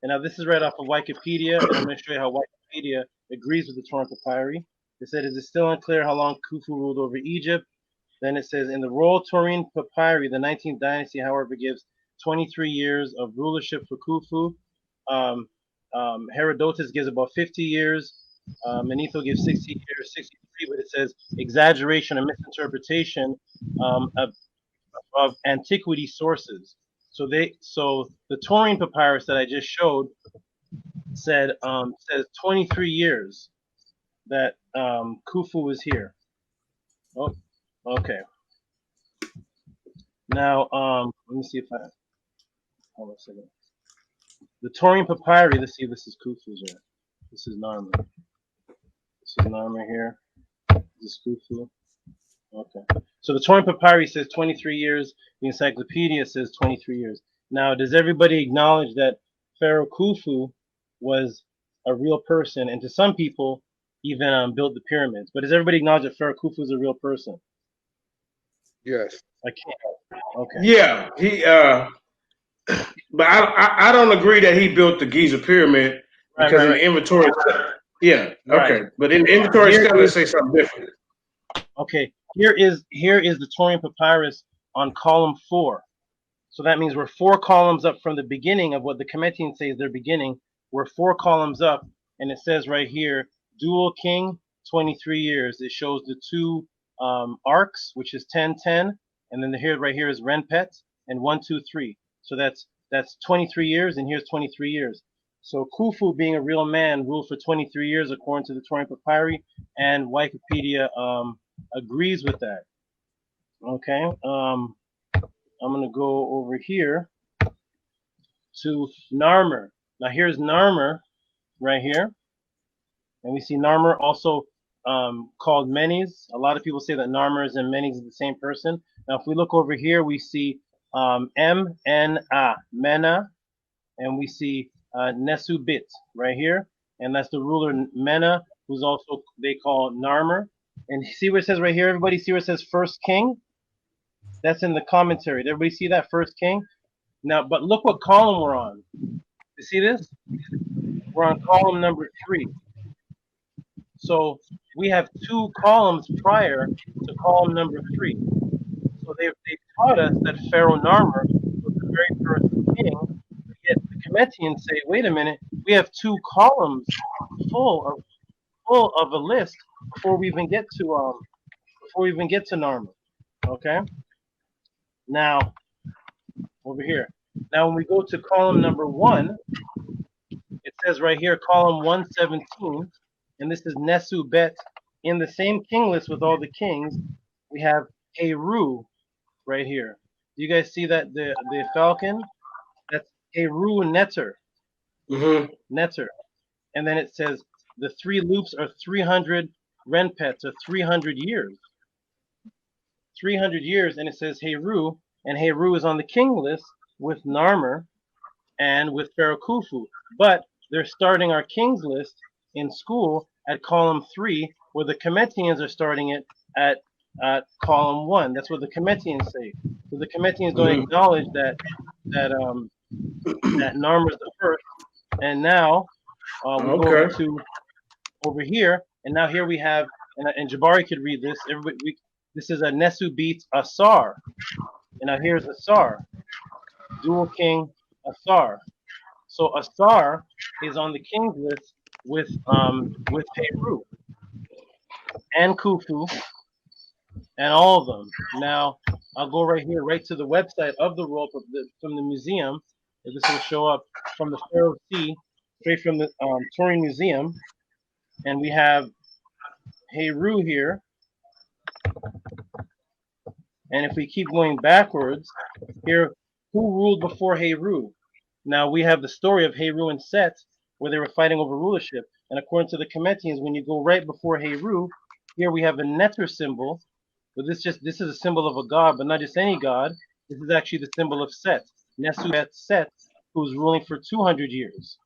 [SPEAKER 3] and now this is right off of Wikipedia, and I'm gonna show you how Wikipedia agrees with the Taurine papyri. It said, "Is it still unclear how long Khufu ruled over Egypt?" Then it says, in the Royal Taurine Papyri, the 19th dynasty, however, gives 23 years of rulership for Khufu. Herodotus gives about 50 years. Manetho gives 60 years, 63, but it says exaggeration and misinterpretation of antiquity sources. So the Taurine Papyrus that I just showed says 23 years that Khufu was here. Oh. Okay. Now, let me see if hold on a second. The Taurine Papyri, let's see if this is Khufu's here. This is Narmer. This is Narmer here. This is Khufu. Okay. So the Taurine Papyri says 23 years. The encyclopedia says 23 years. Now, does everybody acknowledge that Pharaoh Khufu was a real person, and to some people, even built the pyramids? But does everybody acknowledge that Pharaoh Khufu is a real person?
[SPEAKER 6] Yes.
[SPEAKER 3] I can't. Okay.
[SPEAKER 2] Yeah, he. But I don't agree that he built the Giza pyramid because in the inventory. Yeah. Okay. But in the inventory study, say something different.
[SPEAKER 3] Okay. Here is the Taurine Papyrus on column 4. So that means we're 4 columns up from the beginning of what the Kemetians say is their beginning. We're 4 columns up, and it says right here, dual king, 23 years. It shows the 2 arcs, which is 10-10, and then right here is Renpet, and 1-2-3. So that's 23 years, and here's 23 years. So Khufu, being a real man, ruled for 23 years according to the Taurine Papyri, and Wikipedia agrees with that. Okay, I'm gonna go over here to Narmer. Now here's Narmer right here, and we see Narmer also called Menes. A lot of people say that Narmer and Menes is the same person. Now, if we look over here, we see M-N-A, Mena, and we see Nesubit right here, and that's the ruler Mena, who's also they call Narmer. And see what it says right here, everybody? See where it says first king? That's in the commentary. Did everybody see that first king? Now, but look what column we're on. You see this? We're on column number 3. So we have 2 columns prior to column number 3. So they taught us that Pharaoh Narmer was the very first king. Yet the Cometians say, wait a minute, we have 2 columns full of a list before we even get to Narmer. Okay. Now over here. Now when we go to column number 1, it says right here, column 117, and this is Nesubet. In the same king list with all the kings, we have Heru right here. Do you guys see that the falcon? That's Heru Neter. Neter. And then it says the 3 loops are 300 renpets, or 300 years. 300 years, and it says Heru, and Heru is on the king list with Narmer and with Pharaoh Khufu. But they're starting our kings list in school at column 3, where the Cometians are starting it at column 1. That's what the Cometians say. So the Cometians don't acknowledge that Narmer is the first. And now we go over to over here, and now here we have, and Jabari could read this. Everybody, this is a Nesubit Asar, and now here's Asar, dual king Asar. So Asar is on the king's list with Heru and Khufu and all of them. Now I'll go right here, right to the website of the rope from the museum. This will show up from the Pharaoh Sea, straight from the Turin Museum, and we have Heru here. And if we keep going backwards, here, who ruled before Heru? Now we have the story of Heru and Set, where they were fighting over rulership. And according to the Cometians, when you go right before Heru, here we have a Neter symbol. But this is a symbol of a god, but not just any god. This is actually the symbol of Set, Nesubet Set, who's ruling for 200 years.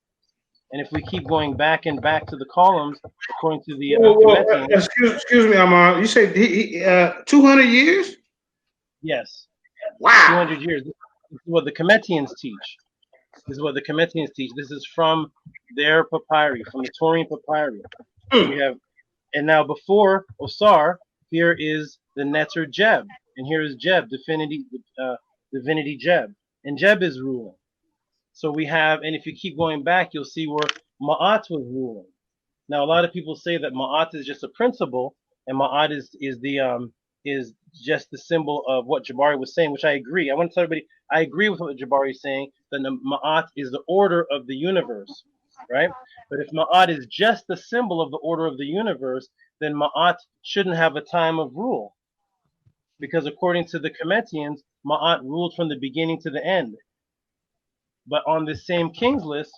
[SPEAKER 3] And if we keep going back and back to the columns, according to the Cometians,
[SPEAKER 2] excuse me, Amon. You said 200 years?
[SPEAKER 3] Yes.
[SPEAKER 2] Wow.
[SPEAKER 3] 200 years. This is what the Cometians teach. This is what the Cometians teach. This is from their papyri, from the Taurian papyri. We have, and now before Osar, here is the Neter Jeb, and here is Jeb, divinity Jeb, and Jeb is ruling. So we have, and if you keep going back, you'll see where Maat was ruling. Now a lot of people say that Maat is just a principle, and Maat is just the symbol of what Jabari was saying, which I agree. I want to tell everybody, I agree with what Jabari is saying, that the Ma'at is the order of the universe, right? But if Ma'at is just the symbol of the order of the universe, then Ma'at shouldn't have a time of rule. Because according to the Cometians, Ma'at ruled from the beginning to the end. But on the same king's list,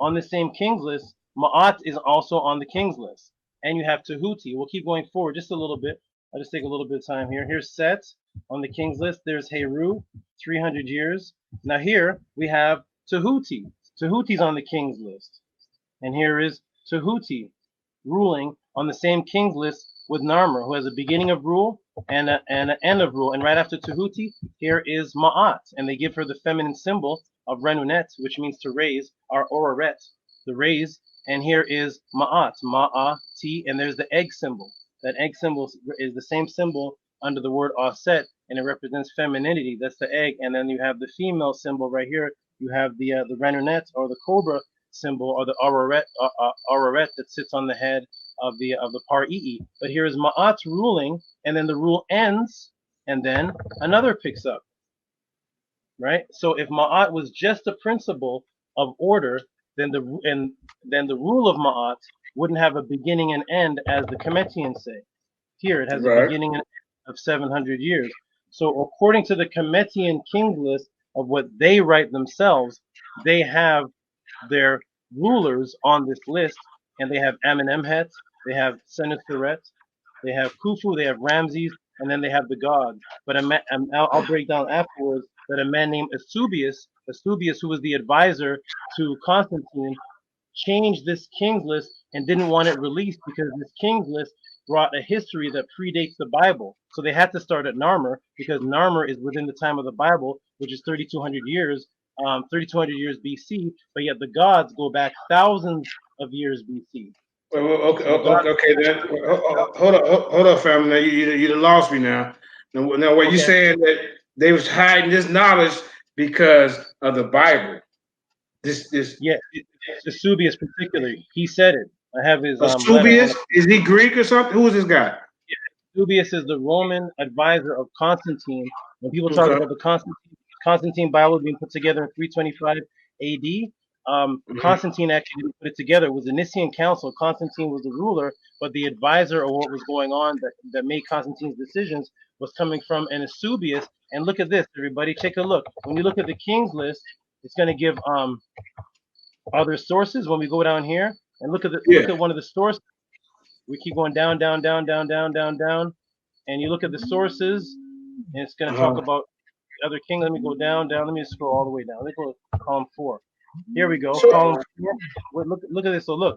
[SPEAKER 3] Ma'at is also on the king's list. And you have Tehuti. We'll keep going forward just a little bit. I'll just take a little bit of time here. Here's Set on the king's list. There's Heru, 300 years. Now here we have Tehuti. Tehuti's on the king's list. And here is Tehuti ruling on the same king's list with Narmer, who has a beginning of rule and an end of rule. And right after Tehuti, here is Ma'at. And they give her the feminine symbol of Renunet, which means to raise, or Oraret, the raise. And here is Ma'at, Ma'ati, and there's the egg symbol. That egg symbol is the same symbol under the word Aset, and it represents femininity. That's the egg. And then you have the female symbol right here. You have the Renunet, or the cobra symbol, or the Araret that sits on the head of the Par'i'i. But here is Ma'at ruling, and then the rule ends, and then another picks up. Right? So if Ma'at was just a principle of order, then the rule of Ma'at wouldn't have a beginning and end, as the Cometians say. Here it has a beginning and end of 700 years. So according to the Cometian king list of what they write themselves, they have their rulers on this list, and they have Amenemhet, they have Senuseret, they have Khufu, they have Ramses, and then they have the gods. But I'll break down afterwards that a man named Eusebius Eusebius, who was the advisor to Constantine, changed this king's list and didn't want it released because this king's list brought a history that predates the Bible. So they had to start at Narmer because Narmer is within the time of the Bible, which is 3,200 years, 3,200 years BC. But yet the gods go back thousands of years BC.
[SPEAKER 2] Okay. Then hold up, family. Now you done lost me now. Now, what you saying that they was hiding this knowledge because of the Bible? This
[SPEAKER 3] yeah, Eusebius particularly, he said it. I have his
[SPEAKER 2] Eusebius. Is he Greek or something? Who is this guy?
[SPEAKER 3] Eusebius is the Roman advisor of Constantine. When people talk about the Constantine Bible being put together in 325 AD, Constantine actually didn't put it together. It was the Nicene Council. Constantine was the ruler, but the advisor of what was going on that made Constantine's decisions was coming from an Eusebius. And look at this, everybody. Take a look. When you look at the king's list, it's going to give other sources. When we go down here and look at one of the sources, we keep going down, and you look at the sources, and it's going to talk about the other king. Let me go down. Let me scroll all the way down. Let's go to column 4. Here we go. Column 4. Look at this. So look.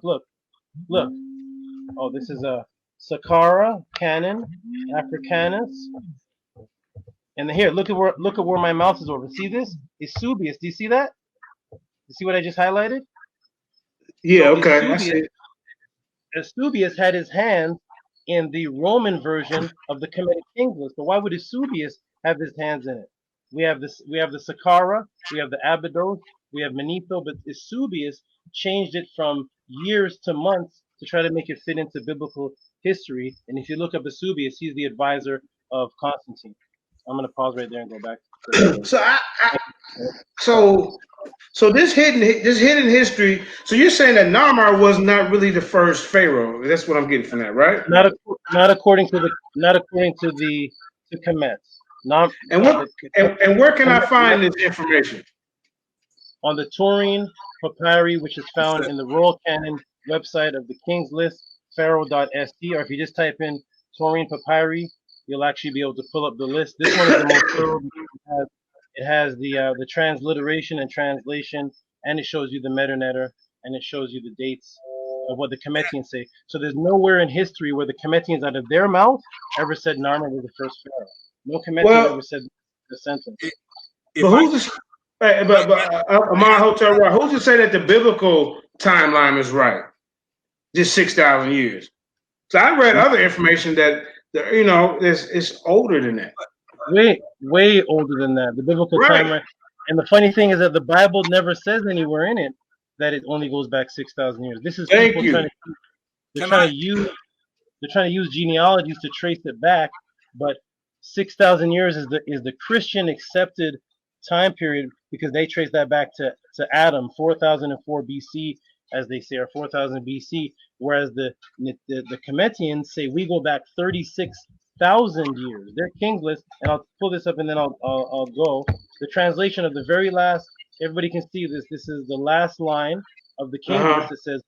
[SPEAKER 3] Oh, this is a Saqqara canon, Africanus. And here, look at where my mouse is over. See this? Eusebius. Do you see that? You see what I just highlighted?
[SPEAKER 2] Yeah.
[SPEAKER 3] So
[SPEAKER 2] Okay.
[SPEAKER 3] Eusebius had his hands in the Roman version of the Kemetic Kings list. But why would Eusebius have his hands in it? We have the Saqqara, we have the Abydos, we have Manetho, but Eusebius changed it from years to months to try to make it fit into biblical history. And if you look up Eusebius, he's the advisor of Constantine. I'm going to pause right there and go back.
[SPEAKER 2] So this hidden history. So you're saying that Narmer was not really the first pharaoh. That's what I'm getting from that, right?
[SPEAKER 3] Not according to the Kemet.
[SPEAKER 2] And where can I find this information?
[SPEAKER 3] On the Turin Papyri, which is found in the Royal Canon website of the King's List, pharaoh.sc, or if you just type in Turin Papyri, you'll actually be able to pull up the list. This one is the most thorough because it has the transliteration and translation, and it shows you the meta-netter, and it shows you the dates of what the Kemetians say. So there's nowhere in history where the Kemetians, out of their mouth, ever said Narmer was the first pharaoh. No Kemetian ever said the sentence.
[SPEAKER 2] Who's to say that the biblical timeline is right? Just 6,000 years. So I read other information that it's older than that.
[SPEAKER 3] Way older than that. The biblical timeline. And the funny thing is that the Bible never says anywhere in it that it only goes back 6,000 years. This is people trying to use genealogies to trace it back, but 6,000 years is the Christian accepted time period because they trace that back to Adam, 4004 BC, as they say, or 4000 BC, whereas the Kemetians say we go back 36,000 years. Their king's list, and I'll pull this up and then I'll go. The translation of the very last, everybody can see this. This is the last line of the king's list. It says,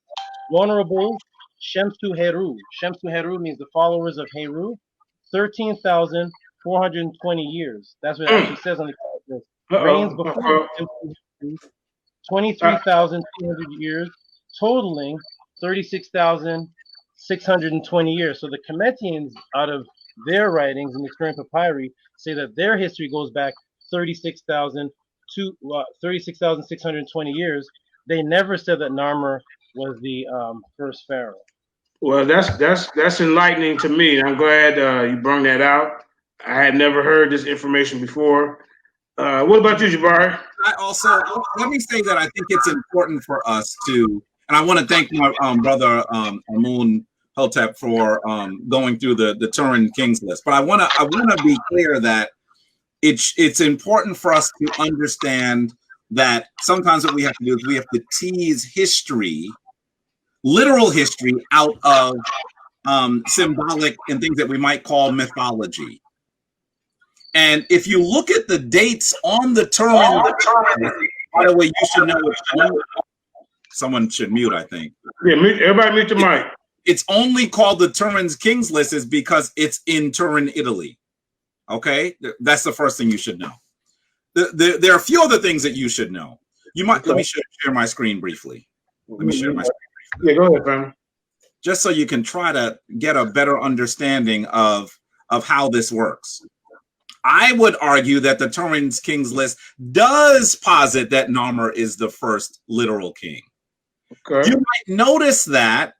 [SPEAKER 3] "Honorable Shemsu Heru." Shemsu Heru means the followers of Heru. 13,420 years. That's what it actually says on the list. Reigns before 23,200 years, totaling 36,620 years. So the Kemetians, out of their writings in the Turin Papyri, say that their history goes back 36,620 years. They never said that Narmer was the first pharaoh.
[SPEAKER 2] Well, that's enlightening to me. I'm glad you brought that out. I had never heard this information before. What about you, Jabari?
[SPEAKER 4] I also, let me say that I think it's important for us to, and I want to thank my brother Amun Hotep for going through the Turin Kings list. But I want to be clear that it's important for us to understand that sometimes what we have to do is we have to tease history, literal history, out of symbolic and things that we might call mythology. And if you look at the dates on the Turin, by the way, you should know it's someone should mute, I think.
[SPEAKER 2] Yeah, everybody mute the mic.
[SPEAKER 4] It's only called the Turin's Kings list is because it's in Turin, Italy. Okay, that's the first thing you should know. There are a few other things that you should know. You might let me share my screen briefly. Let me share my screen briefly.
[SPEAKER 2] Yeah, go ahead, fam.
[SPEAKER 4] Just so you can try to get a better understanding of how this works. I would argue that the Turin Kings list does posit that Narmer is the first literal king.
[SPEAKER 2] Okay.
[SPEAKER 4] You might notice that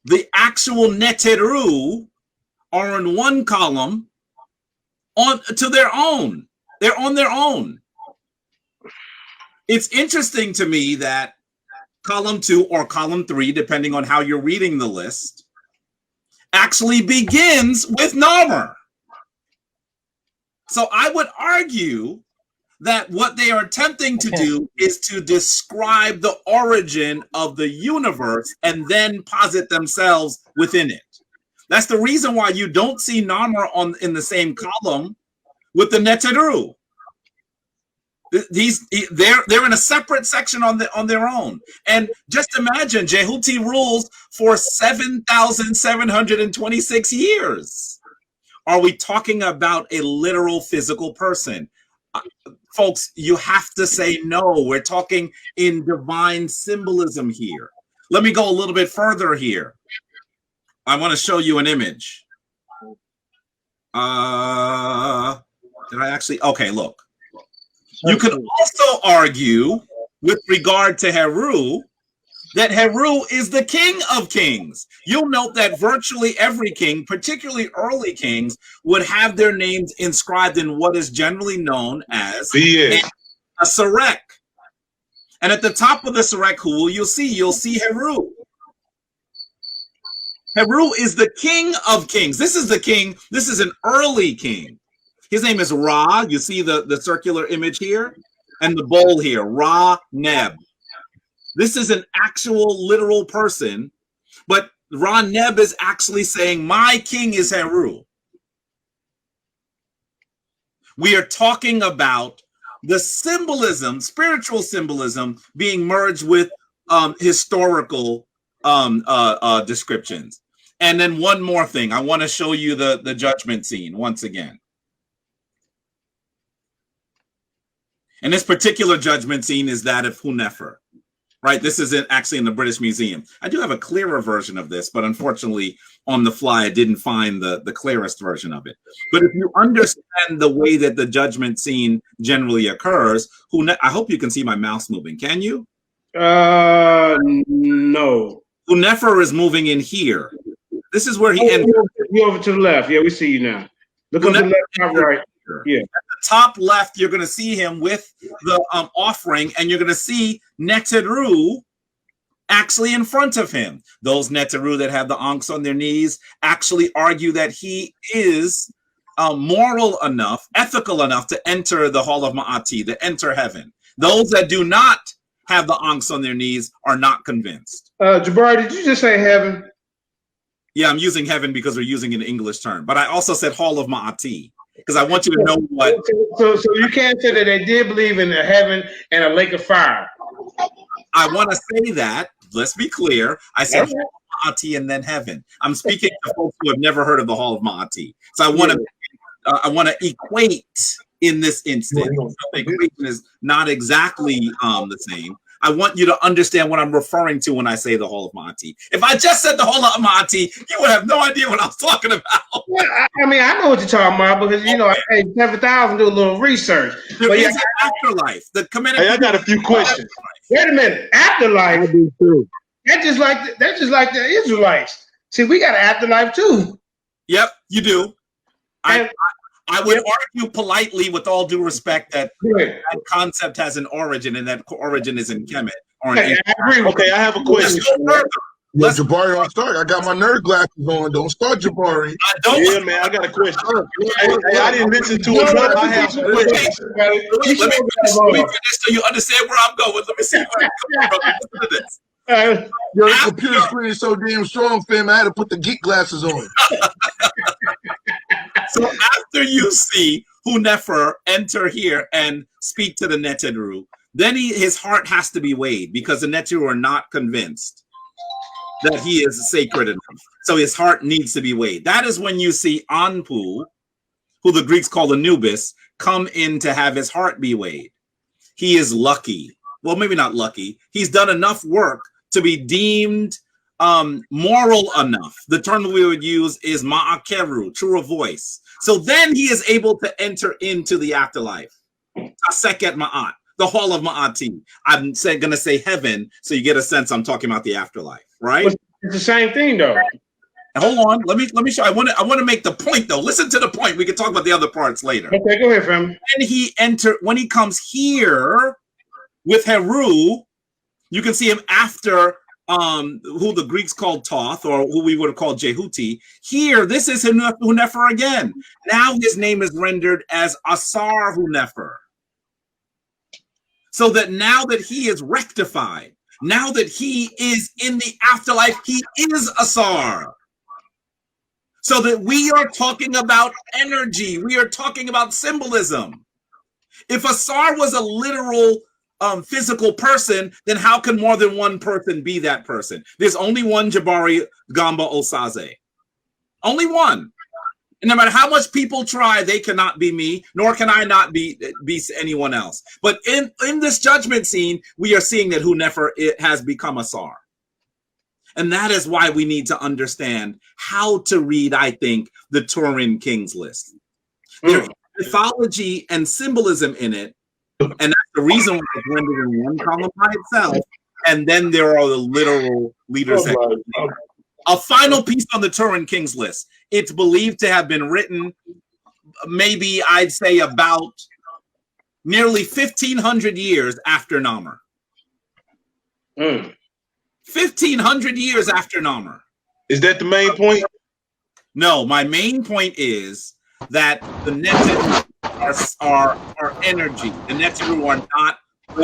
[SPEAKER 4] the actual Neteru are in one column to their own. They're on their own. It's interesting to me that column 2 or column 3, depending on how you're reading the list, actually begins with Narmer. So I would argue that what they are attempting to do is to describe the origin of the universe and then posit themselves within it. That's the reason why you don't see Narmer in the same column with the Neteru. They're in a separate section on their own. And just imagine, Tehuti rules for 7,726 years. Are we talking about a literal physical person? Folks, you have to say no. We're talking in divine symbolism here. Let me go a little bit further here. I want to show you an image. Did I actually? Okay, look. You could also argue with regard to Heru that Heru is the king of kings. You'll note that virtually every king, particularly early kings, would have their names inscribed in what is generally known as a Sarek. And at the top of the Sarek, who will you'll see Heru. Heru is the king of kings. This is the king. This is an early king. His name is Ra. You see the circular image here and the bowl here, Ra Neb. This is an actual literal person, but Ra Neb is actually saying, my king is Heru. We are talking about the symbolism, spiritual symbolism, being merged with historical descriptions. And then one more thing. I want to show you the judgment scene once again. And this particular judgment scene is that of Hunefer. Right, this isn't actually in the British Museum. I do have a clearer version of this, but unfortunately, on the fly, I didn't find the clearest version of it. But if you understand the way that the judgment scene generally occurs, I hope you can see my mouse moving. Can you?
[SPEAKER 2] No.
[SPEAKER 4] Hunefer is moving in here. This is where he enters.
[SPEAKER 2] You over to the left. Yeah, we see you now. Look up to the left, top right. Yeah.
[SPEAKER 4] At the top left, you're going to see him with the offering, and you're going to see Neteru actually in front of him. Those Neteru that have the ankhs on their knees actually argue that he is moral enough, ethical enough to enter the Hall of Maati, to enter heaven. Those that do not have the ankhs on their knees are not convinced.
[SPEAKER 2] Jabari, did you just say heaven?
[SPEAKER 4] Yeah, I'm using heaven because we're using an English term, but I also said Hall of Maati because I want you to know what.
[SPEAKER 2] So you can't say that they did believe in a heaven and a lake of fire.
[SPEAKER 4] I want to say that. Let's be clear. I said Hall of Maati and then heaven. I'm speaking to folks who have never heard of the Hall of Maati, so I want to equate in this instance. So the equation is not exactly the same. I want you to understand what I'm referring to when I say the Hall of Maati. If I just said the Hall of Maati, you would have no idea what I was talking about.
[SPEAKER 2] Yeah, I mean, I know what you're talking about because, you know, hey, 7,000 do a little research.
[SPEAKER 4] There is an afterlife. The comedic.
[SPEAKER 7] Hey, I got a few questions.
[SPEAKER 2] Wait a minute. Afterlife? I do too. That's just like the Israelites. See, we got an afterlife too.
[SPEAKER 4] Yep, you do. I would argue politely, with all due respect, that that concept has an origin, and that origin is in Kemet.
[SPEAKER 2] Okay,
[SPEAKER 7] I have a question.
[SPEAKER 5] Yeah, Jabari, I'm sorry. I got my nerd glasses on. Don't start, Jabari.
[SPEAKER 7] Yeah, man, I got a question. Hey, I didn't listen to it, but I have some questions.
[SPEAKER 4] Let me finish so you understand where I'm going. Let me see. Listen to this.
[SPEAKER 5] Your computer screen is so damn strong, fam. I had to put the geek glasses on.
[SPEAKER 4] So after you see Hunefer enter here and speak to the Neteru, then his heart has to be weighed because the Neteru are not convinced that he is sacred enough. So his heart needs to be weighed. That is when you see Anpu who the Greeks call Anubis, come in to have his heart be weighed. He is lucky. Well, maybe not lucky. He's done enough work to be deemed moral enough. The term we would use is ma'akeru, true of voice. So then he is able to enter into the afterlife. Taseket Maat, the hall of Ma'ati. I'm going to say heaven, so you get a sense I'm talking about the afterlife, right?
[SPEAKER 2] It's the same thing, though.
[SPEAKER 4] Hold on, let me show. I want to make the point though. Listen to the point. We can talk about the other parts later.
[SPEAKER 2] Okay, go ahead, fam.
[SPEAKER 4] When he comes here with Heru, you can see him after who the Greeks called Thoth, or who we would have called Tehuti. Here, this is Hunefer again. Now his name is rendered as Asar Hunefer. So that now that he is rectified, now that he is in the afterlife, he is Asar. So that we are talking about energy. We are talking about symbolism. If Asar was a literal physical person, then how can more than one person be that person? There's only one Jabari Gamba Osaze. Only one. And no matter how much people try, they cannot be me, nor can I not be anyone else. But in this judgment scene, we are seeing that Hunefer has become Asar. And that is why we need to understand how to read, I think, the Turin Kings list. There is mythology and symbolism in it, and that's the reason why it's rendered in one column by itself. And then there are the literal leaders. A final piece on the Turin Kings list. It's believed to have been written, maybe I'd say about nearly 1,500 years after Namer. 1,500 years after Namer.
[SPEAKER 7] Is that the main point?
[SPEAKER 4] No, my main point is that the Neteru are energy. The Neteru are not.
[SPEAKER 2] I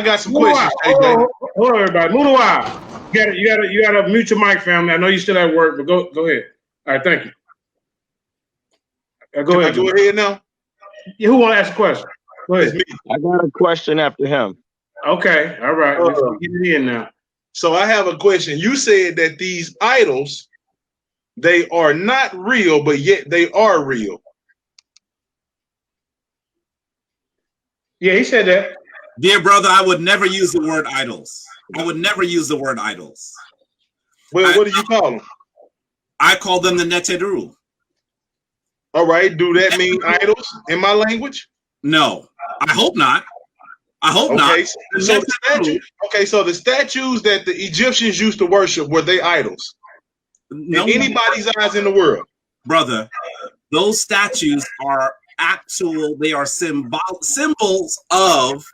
[SPEAKER 2] got some questions. Hold on, everybody. Mudawa. You gotta mute your mic, family. I know you're still at work, but go ahead. All right, thank you. Go ahead.
[SPEAKER 7] Go ahead now.
[SPEAKER 2] Who want to ask a question? Go ahead.
[SPEAKER 8] I got a question after him.
[SPEAKER 2] Okay, all right. Let's get it in now.
[SPEAKER 7] So I have a question. You said that these idols, they are not real, but yet they are real.
[SPEAKER 2] Yeah, he said that.
[SPEAKER 4] Dear brother, I would never use the word idols. I would never use the word idols.
[SPEAKER 7] Well, what do you call them?
[SPEAKER 4] I call them the Neteru.
[SPEAKER 7] All right. Do that mean idols in my language?
[SPEAKER 4] No, I hope not. I hope not.
[SPEAKER 7] So the statues that the Egyptians used to worship, were they idols?
[SPEAKER 4] No,
[SPEAKER 7] in anybody's eyes in the world?
[SPEAKER 4] Brother, those statues are actual, they are symbols of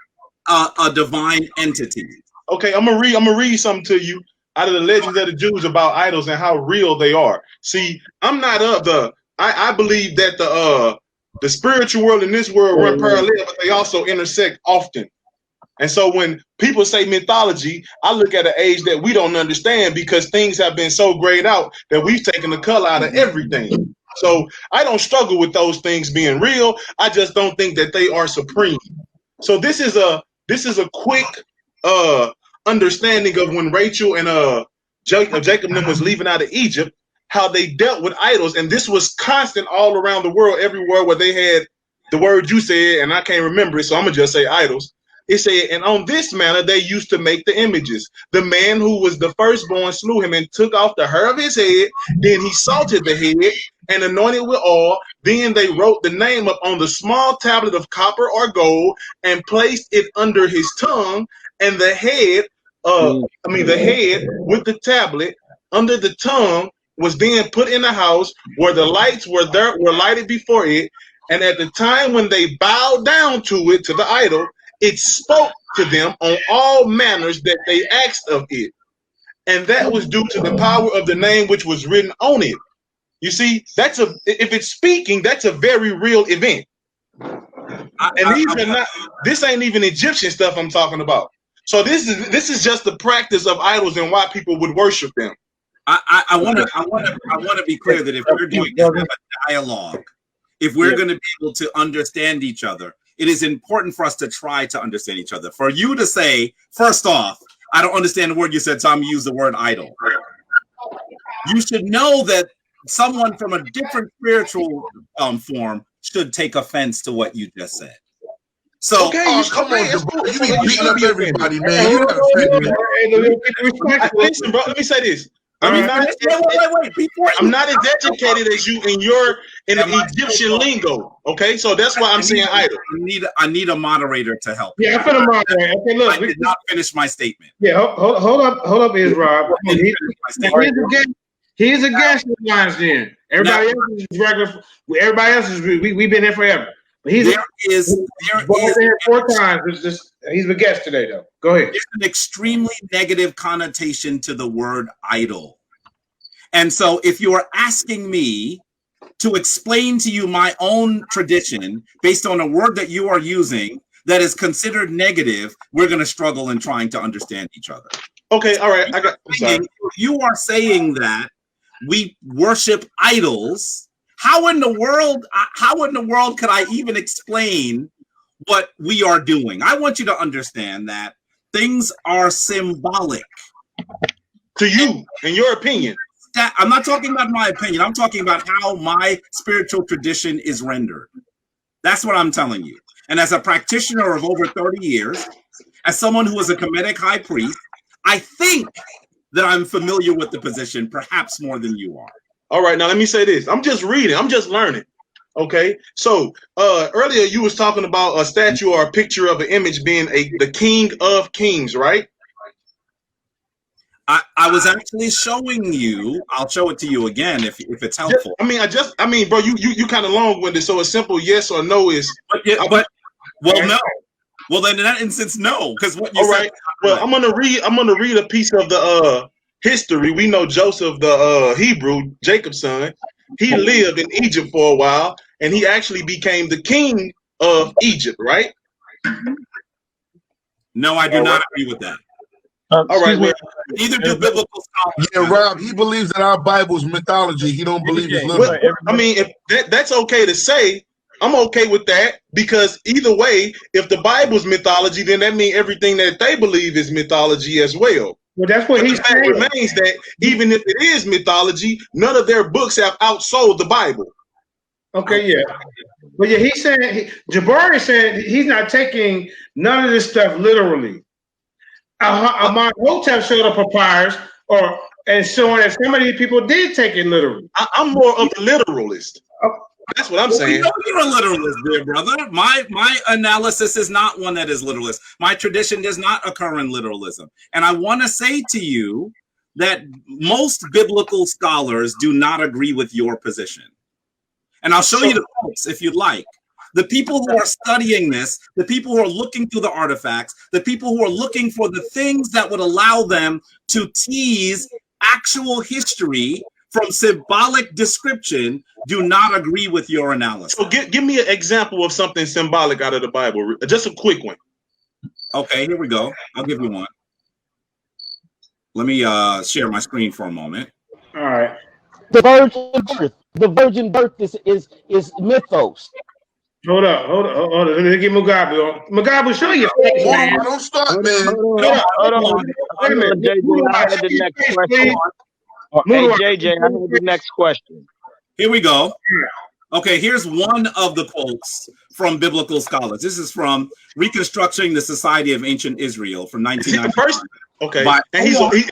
[SPEAKER 4] a divine entity.
[SPEAKER 7] Okay, I'm gonna read something to you out of the Legends of the Jews about idols and how real they are. See, I'm not I believe that the spiritual world and this world run parallel, but they also intersect often. And so when people say mythology, I look at an age that we don't understand because things have been so grayed out that we've taken the color out of everything. So I don't struggle with those things being real. I just don't think that they are supreme. So this is a quick understanding of when Rachel and Jacob was leaving out of Egypt, how they dealt with idols. And this was constant all around the world, everywhere where they had the word you said, and I can't remember it, so I'm gonna just say idols. It said, and on this manner they used to make the images. The man who was the firstborn slew him and took off the hair of his head. Then he salted the head and anointed with oil. Then they wrote the name up on the small tablet of copper or gold and placed it under his tongue. And the head, the head with the tablet under the tongue was then put in the house where the lights were lighted before it. And at the time when they bowed down to it, to the idol, it spoke to them on all manners that they asked of it. And that was due to the power of the name which was written on it. You see, if it's speaking, that's a very real event. This ain't even Egyptian stuff I'm talking about. So this is just the practice of idols and why people would worship them.
[SPEAKER 4] I want to be clear that if we're going to have a dialogue, if we're going to be able to understand each other, it is important for us to try to understand each other. For you to say, first off, I don't understand the word you said, so I'm going to use the word idol. You should know that someone from a different spiritual form should take offense to what you just said. So,
[SPEAKER 7] Okay,
[SPEAKER 5] Oh, come on, Jabari. You be beating up everybody, man. You not offending me.
[SPEAKER 7] Listen, bro. Let me say this. I'm not as educated as you in the Egyptian lingo. Okay, so that's why I'm saying idol.
[SPEAKER 4] I need a moderator to help.
[SPEAKER 2] Yeah, I'm finna moderate. Okay, look.
[SPEAKER 4] I did not finish my statement.
[SPEAKER 2] Yeah, hold up, Israel. He's a guest in lines then. Everybody else is regular. Everybody else is we've been here forever. But he's
[SPEAKER 4] there is
[SPEAKER 2] here 4 times. He's a guest today, though. Go ahead.
[SPEAKER 4] There's an extremely negative connotation to the word idol. And so if you are asking me to explain to you my own tradition based on a word that you are using that is considered negative, we're going to struggle in trying to understand each other.
[SPEAKER 7] Okay, all right.
[SPEAKER 4] You are saying that we worship idols. How in the world could I even explain what we are doing? I want you to understand that things are symbolic.
[SPEAKER 7] To you, in your opinion.
[SPEAKER 4] I'm not talking about my opinion. I'm talking about how my spiritual tradition is rendered. That's what I'm telling you. And as a practitioner of over 30 years, as someone who is a Kemetic high priest, I think that I'm familiar with the position, perhaps more than you are.
[SPEAKER 7] All right, now let me say this. I'm just reading. I'm just learning. Okay, so earlier you was talking about a statue or a picture of an image being the king of kings, right?
[SPEAKER 4] I was actually showing you. I'll show it to you again if it's helpful.
[SPEAKER 7] I mean, bro, you kind of long-winded. So a simple yes or no is.
[SPEAKER 4] No. Well, then in that instance, no, because what you
[SPEAKER 7] all
[SPEAKER 4] said.
[SPEAKER 7] Right. Well, I'm gonna read a piece of the history. We know Joseph, the Hebrew, Jacob's son. He lived in Egypt for a while, and he actually became the king of Egypt, right?
[SPEAKER 4] No, I do not agree with that.
[SPEAKER 7] All right. Well,
[SPEAKER 4] neither do biblical scholars.
[SPEAKER 5] Yeah, Rob, he believes that our Bible's mythology. He don't believe it's literal.
[SPEAKER 7] I mean, if that's okay to say, I'm okay with that, because either way, if the Bible's mythology, then that means everything that they believe is mythology as well.
[SPEAKER 2] Well, that's what he's saying.
[SPEAKER 7] Remains that even if it is mythology, none of their books have outsold the Bible.
[SPEAKER 2] Okay, yeah. But yeah, he said, Jabari said he's not taking none of this stuff literally. Among Hotep showed up papyrus and showing that some of these people did take it literally.
[SPEAKER 7] I'm more of a literalist. That's what I'm saying.
[SPEAKER 4] You're a literalist, dear brother. My analysis is not one that is literalist. My tradition does not occur in literalism. And I want to say to you that most biblical scholars do not agree with your position. And I'll show you the quotes if you'd like. The people who are studying this, the people who are looking through the artifacts, the people who are looking for the things that would allow them to tease actual history from symbolic description do not agree with your analysis.
[SPEAKER 7] So give me an example of something symbolic out of the Bible. Just a quick one.
[SPEAKER 4] Okay, here we go. I'll give you one. Let me share my screen for a moment.
[SPEAKER 2] All right.
[SPEAKER 9] The virgin birth is mythos.
[SPEAKER 2] Hold up. Let me get Mugabe on. Mugabe, show your face, man.
[SPEAKER 5] Don't start, man.
[SPEAKER 9] Hold on.
[SPEAKER 2] Wait a minute.
[SPEAKER 9] JJ, I had the next question. Hey, JJ, I have the next question.
[SPEAKER 4] Here we go. Okay, here's one of the quotes from biblical scholars. This is from Reconstructing the Society of Ancient Israel from 1990.
[SPEAKER 7] Okay. And is he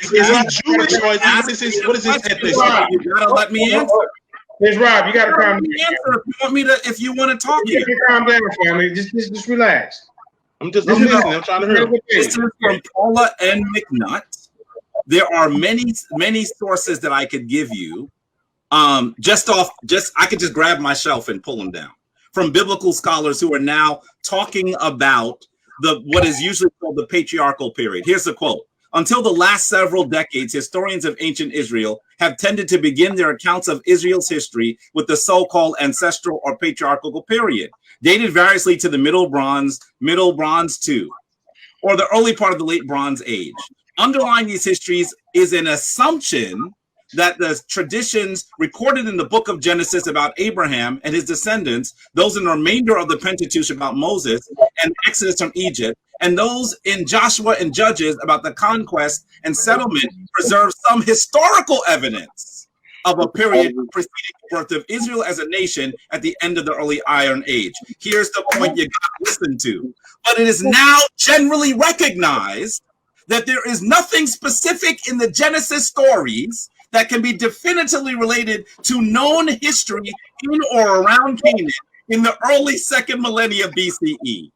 [SPEAKER 7] Jewish or is his ethnicity?
[SPEAKER 4] You gotta let me answer.
[SPEAKER 2] It's Rob. You gotta calm down.
[SPEAKER 4] If you want to talk
[SPEAKER 2] here. You gotta calm down, family. Just relax.
[SPEAKER 7] I'm listening. I'm trying to hear.
[SPEAKER 4] This is from Paula and McNutt. There are many sources that I could give you. I could just grab my shelf and pull them down from biblical scholars who are now talking about what is usually called the patriarchal period. Here's the quote. Until the last several decades, historians of ancient Israel have tended to begin their accounts of Israel's history with the so-called ancestral or patriarchal period, dated variously to the Middle Bronze II, or the early part of the Late Bronze Age. Underlying these histories is an assumption that the traditions recorded in the book of Genesis about Abraham and his descendants, those in the remainder of the Pentateuch about Moses and Exodus from Egypt, and those in Joshua and Judges about the conquest and settlement preserve some historical evidence of a period preceding the birth of Israel as a nation at the end of the early Iron Age. Here's the point you got to listen to. But it is now generally recognized that there is nothing specific in the Genesis stories that can be definitively related to known history in or around Canaan in the early second millennia BCE.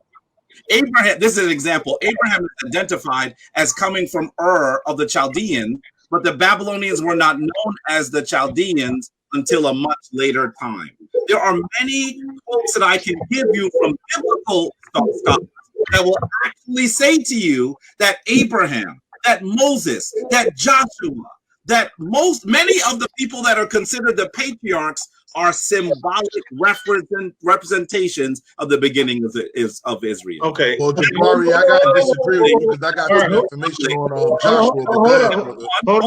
[SPEAKER 4] Abraham, this is an example. Abraham is identified as coming from Ur of the Chaldeans, but the Babylonians were not known as the Chaldeans until a much later time. There are many quotes that I can give you from biblical scholars that will actually say to you that Abraham, that Moses, that Joshua, that many of the people that are considered the patriarchs are symbolic representations of the beginning of Israel.
[SPEAKER 7] Okay.
[SPEAKER 1] Well, Jabari, I got to disagree with you because I got some information on Joshua.
[SPEAKER 2] Hold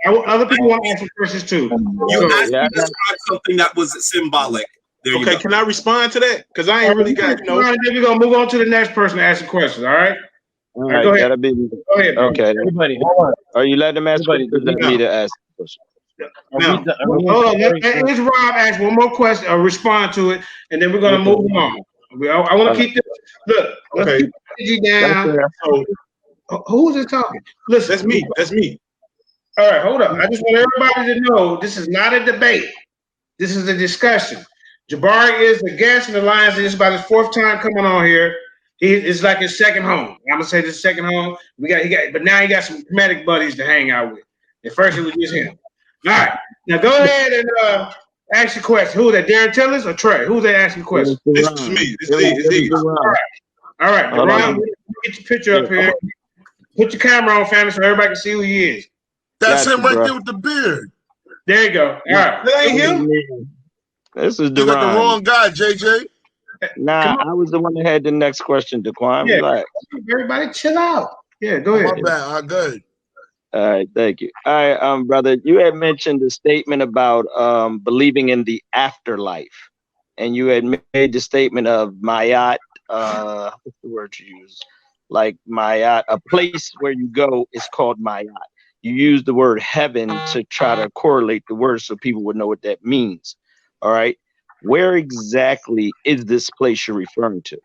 [SPEAKER 2] on. Other people want to answer questions too.
[SPEAKER 4] You asked me to describe something that was symbolic.
[SPEAKER 7] Okay, can I respond to that? Because I ain't really got,
[SPEAKER 2] Then we're going to move on to the next person to ask a question, all right?
[SPEAKER 9] All right,
[SPEAKER 2] go ahead.
[SPEAKER 9] that'll be
[SPEAKER 2] Go ahead, bro.
[SPEAKER 9] okay.
[SPEAKER 3] Everybody, hold on.
[SPEAKER 9] Are you letting them ask
[SPEAKER 3] Everybody,
[SPEAKER 9] questions? Let me to ask a question.
[SPEAKER 2] Now, hold on. Let's Rob ask one more question or respond to it, and then we're going to move on. I want to keep this. Look, let's keep the energy down. So, who is talking? Listen,
[SPEAKER 7] That's me.
[SPEAKER 2] All right, hold up. I just want everybody to know this is not a debate. This is a discussion. Jabari is the guest in the Lions. This is about his fourth time coming on here. It's like his second home. I'm gonna say this second home. But now he got some comedic buddies to hang out with. At first it was just him. All right, now go ahead and ask your question. Who is that? Darren Tillis or Trey? Who's that asking the question?
[SPEAKER 7] This is me. It's
[SPEAKER 2] All right, Ron, get your picture up here. Put your camera on, family, so everybody can see who he is.
[SPEAKER 1] That's him right there with the beard.
[SPEAKER 2] There you go. All right,
[SPEAKER 7] that ain't him.
[SPEAKER 9] This is
[SPEAKER 1] You got the wrong guy, JJ.
[SPEAKER 9] Nah, I was the one that had the next question, Daquan.
[SPEAKER 2] Yeah,
[SPEAKER 9] Relax.
[SPEAKER 2] everybody chill out. Yeah, go ahead.
[SPEAKER 1] My bad. All right, good.
[SPEAKER 9] All right, thank you. All right, brother, you had mentioned the statement about believing in the afterlife, and you had made the statement of Maat. What's the word you use? Like Maat, a place where you go is called Maat. You use the word heaven to try to correlate the words so people would know what that means. All right. Where exactly is this place you're referring to?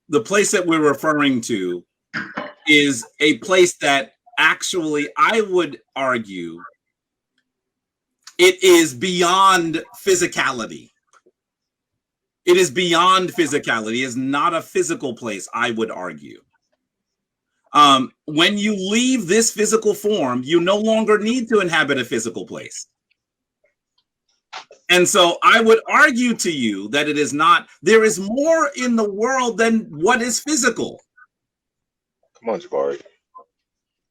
[SPEAKER 4] The place that we're referring to is a place that actually, I would argue, it is beyond physicality. It is beyond physicality. It is not a physical place, I would argue. When you leave this physical form, you no longer need to inhabit a physical place. And so I would argue to you that it is not, there is more in the world than what is physical.
[SPEAKER 5] Come on, Jabari.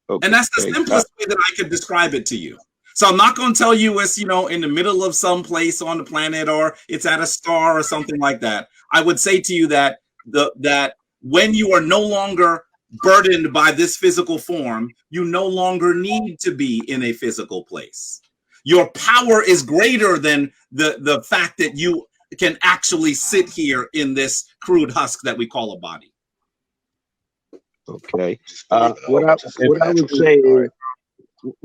[SPEAKER 9] Okay.
[SPEAKER 4] And that's the simplest way that I could describe it to you. So I'm not going to tell you it's, in the middle of some place on the planet or it's at a star or something like that. I would say to you that that when you are no longer burdened by this physical form, you no longer need to be in a physical place. Your power is greater than the fact that you can actually sit here in this crude husk that we call a body.
[SPEAKER 9] Okay. What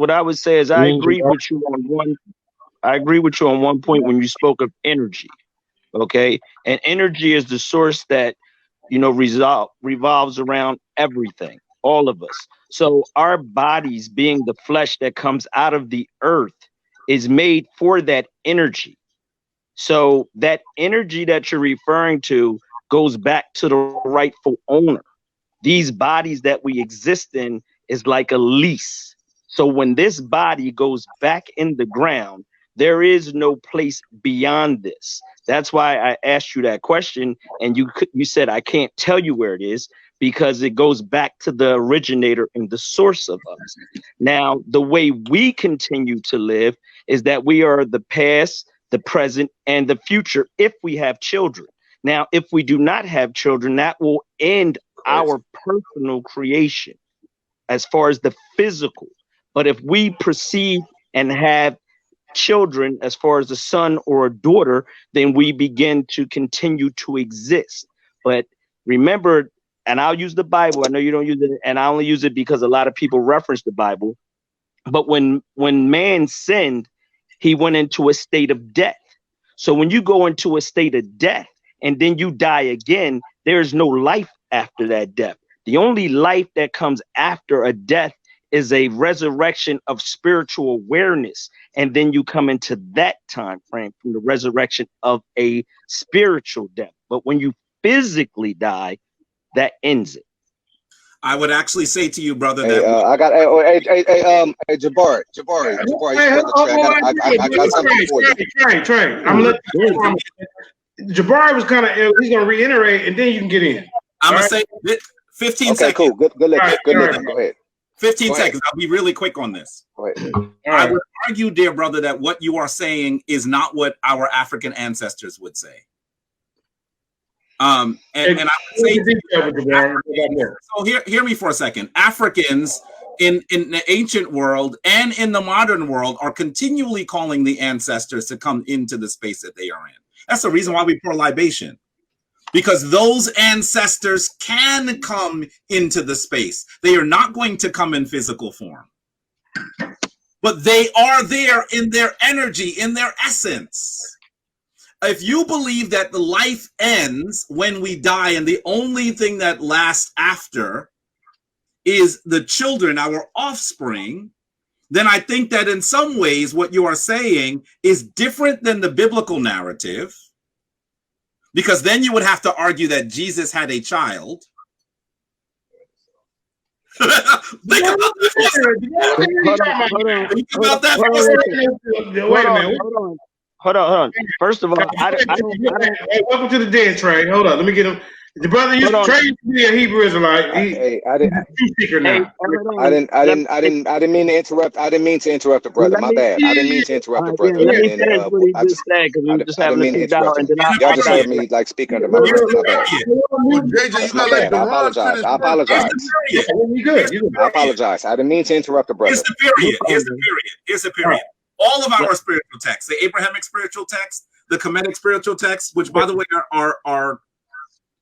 [SPEAKER 9] I would say is I agree with you on one point when you spoke of energy. Okay, and energy is the source that revolves around everything, all of us. So our bodies, being the flesh that comes out of the earth, is made for that energy. So that energy that you're referring to goes back to the rightful owner. These bodies that we exist in is like a lease. So when this body goes back in the ground, there is no place beyond this. That's why I asked you that question, and you said I can't tell you where it is because it goes back to the originator and the source of us. Now, the way we continue to live is that we are the past, the present, and the future if we have children. Now, if we do not have children, that will end our personal creation as far as the physical. But if we proceed and have children, as far as a son or a daughter, then we begin to continue to exist. But remember, and I'll use the Bible. I know you don't use it, and I only use it because a lot of people reference the Bible. But when man sinned, he went into a state of death. So when you go into a state of death and then you die again, there is no life after that death. The only life that comes after a death is a resurrection of spiritual awareness. And then you come into that time frame from the resurrection of a spiritual death. But when you physically die, that ends it.
[SPEAKER 4] I would actually say to you, brother,
[SPEAKER 10] Hey,
[SPEAKER 4] that
[SPEAKER 10] I got Jabari, you brother Trey, I got something for you.
[SPEAKER 2] Trey. I'm gonna let Jabari was kind of he's gonna reiterate, and then you can get in.
[SPEAKER 4] I'm gonna say 15
[SPEAKER 10] Okay,
[SPEAKER 4] seconds.
[SPEAKER 10] cool. Good looking.
[SPEAKER 2] Right,
[SPEAKER 10] Good
[SPEAKER 2] all
[SPEAKER 10] looking. Go ahead.
[SPEAKER 4] 15
[SPEAKER 10] Go ahead.
[SPEAKER 4] seconds. I'll be really quick on this.
[SPEAKER 10] Go ahead.
[SPEAKER 4] I would argue, dear brother, that what you are saying is not what our African ancestors would say. And I would say, so hear me for a second. Africans in the ancient world and in the modern world are continually calling the ancestors to come into the space that they are in. That's the reason why we pour libation, because those ancestors can come into the space. They are not going to come in physical form, but they are there in their energy, in their essence. If you believe that the life ends when we die and the only thing that lasts after is the children, our offspring, then I think that in some ways what you are saying is different than the biblical narrative, because then you would have to argue that Jesus had a child. Think about that.
[SPEAKER 9] Wait a minute. Hold on. First of all,
[SPEAKER 2] welcome to the dead, Trey. Hold on, let me get him. The brother used to Trey to be a Hebrew Israelite.
[SPEAKER 10] I didn't mean to interrupt. I didn't mean to interrupt the brother. My bad. I didn't mean to interrupt the brother.
[SPEAKER 9] Let me finish what he just said, because we were just having a sit down, and then
[SPEAKER 10] y'all just heard me like speak under my breath. My bad.
[SPEAKER 5] JJ, you got
[SPEAKER 10] I apologize. I apologize. I didn't mean to interrupt the brother.
[SPEAKER 4] Here's the period. All of our spiritual texts, the Abrahamic spiritual text, the Kemetic spiritual texts, which, by the way, are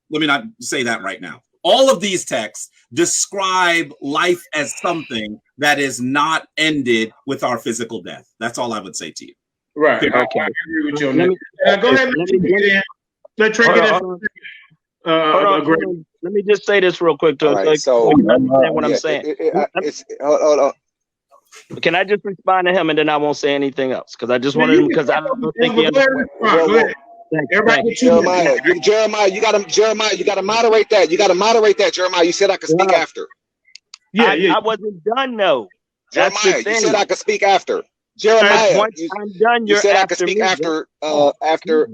[SPEAKER 4] let me not say that right now. All of these texts describe life as something that is not ended with our physical death. That's all I would say to you.
[SPEAKER 2] Right. Okay. I agree with you on that. Go ahead. Let Trey get in.
[SPEAKER 9] Let me just say this real quick to
[SPEAKER 10] so
[SPEAKER 9] you understand what I'm saying.
[SPEAKER 10] Hold on.
[SPEAKER 9] Can I just respond to him, and then I won't say anything else, because I just wanted him, because I don't think he understands.
[SPEAKER 10] Jeremiah, you gotta moderate that. You gotta moderate that, Jeremiah. You said I could speak after.
[SPEAKER 9] I wasn't done though.
[SPEAKER 10] Jeremiah, you said I could speak after. Jeremiah,
[SPEAKER 9] once I'm done,
[SPEAKER 10] you said I could speak after. After.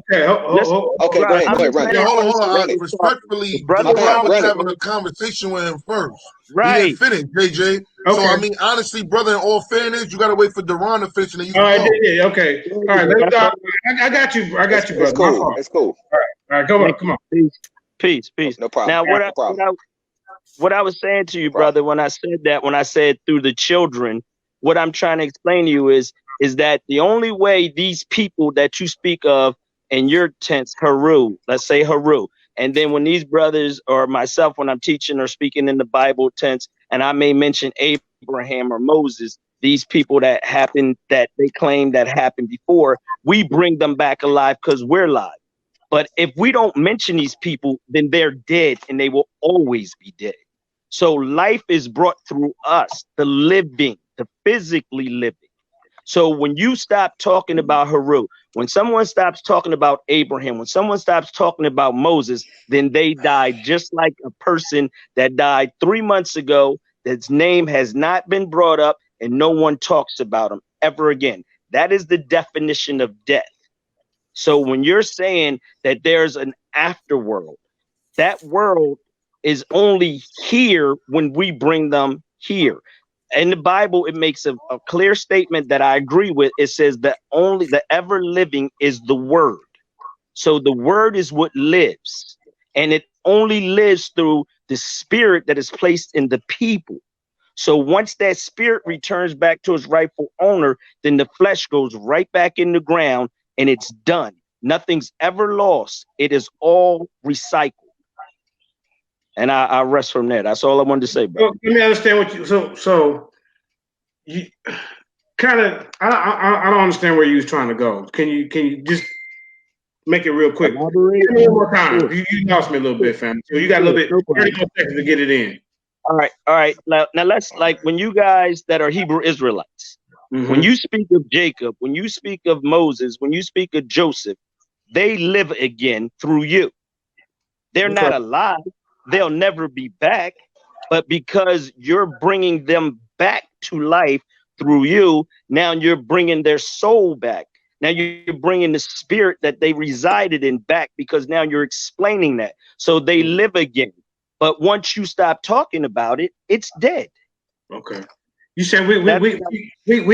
[SPEAKER 10] Okay, okay, go ahead, run.
[SPEAKER 5] Hold on. Respectfully, Jabari was having a conversation with him first.
[SPEAKER 9] Right.
[SPEAKER 5] He didn't finish, JJ. Okay. So I mean, honestly, brother, in all fairness, you gotta wait for Deron to finish, and then you can go.
[SPEAKER 2] Yeah, okay. All right, let's go. I got you, brother.
[SPEAKER 10] It's cool. It's cool.
[SPEAKER 2] All right, come on.
[SPEAKER 9] Peace.
[SPEAKER 10] No problem.
[SPEAKER 9] Now, what I was saying to you, brother, when I said through the children, what I'm trying to explain to you is that the only way these people that you speak of in your tense, Haru, let's say Haru, and then when these brothers or myself, when I'm teaching or speaking in the Bible tense, and I may mention Abraham or Moses, these people that happened, that they claim that happened before, we bring them back alive because we're alive. But if we don't mention these people, then they're dead, and they will always be dead. So life is brought through us, the living, the physically living. So when you stop talking about Haru, when someone stops talking about Abraham, when someone stops talking about Moses, then they die just like a person that died 3 months ago, that's name has not been brought up, and no one talks about him ever again. That is the definition of death. So when you're saying that there's an afterworld, that world is only here when we bring them here. In the Bible, it makes a clear statement that I agree with. It says that only the ever living is the word. So the word is what lives, and it only lives through the spirit that is placed in the people. So once that spirit returns back to its rightful owner, then the flesh goes right back in the ground, and it's done. Nothing's ever lost. It is all recycled. And I rest from there. That's all I wanted to say, bro.
[SPEAKER 2] Well, let me understand what you. So you kind of, I don't understand where you was trying to go. Can you just make it real quick?
[SPEAKER 9] Elaborate.
[SPEAKER 2] Give me one more time.
[SPEAKER 9] Sure.
[SPEAKER 2] You lost me a little bit, fam. So you got a little bit,
[SPEAKER 9] No problem.
[SPEAKER 2] 30 more seconds to get it in.
[SPEAKER 9] All right. Now let's, like, when you guys that are Hebrew Israelites, when you speak of Jacob, when you speak of Moses, when you speak of Joseph, they live again through you. They're not alive. They'll never be back. But because you're bringing them back to life through you, now you're bringing their soul back. Now you're bringing the spirit that they resided in back, because now you're explaining that. So they live again. But once you stop talking about it, it's dead.
[SPEAKER 2] Okay. You said we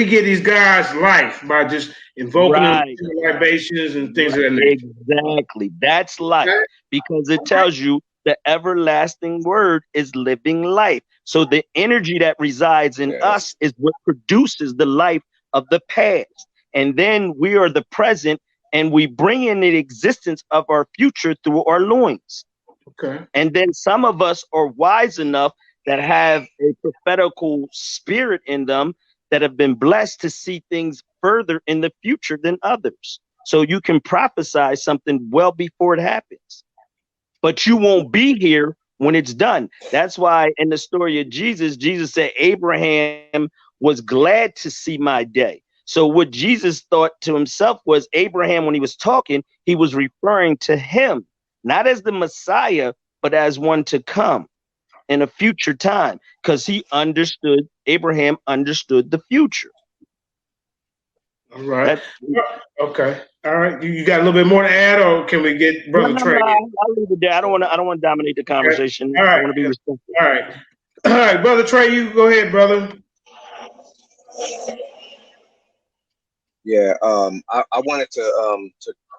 [SPEAKER 2] get these guys life by just invoking them libations and things of that nature.
[SPEAKER 9] Exactly. That's life, because it tells you the everlasting word is living life. So the energy that resides in us is what produces the life of the past. And then we are the present, and we bring in the existence of our future through our loins.
[SPEAKER 2] Okay.
[SPEAKER 9] And then some of us are wise enough that have a prophetical spirit in them that have been blessed to see things further in the future than others. So you can prophesy something well before it happens, but you won't be here when it's done. That's why in the story of Jesus, Jesus said, Abraham was glad to see my day. So what Jesus thought to himself was, Abraham, when he was talking, he was referring to him, not as the Messiah, but as one to come in a future time, because Abraham understood the future.
[SPEAKER 2] All right. Okay. All right. You got a little bit more to add, or can we get Brother Trey?
[SPEAKER 9] I'll leave it there. I don't want to dominate the conversation.
[SPEAKER 2] All right.
[SPEAKER 9] I want to be respectful.
[SPEAKER 2] All right, Brother Trey, you go ahead, brother.
[SPEAKER 10] Yeah, I wanted to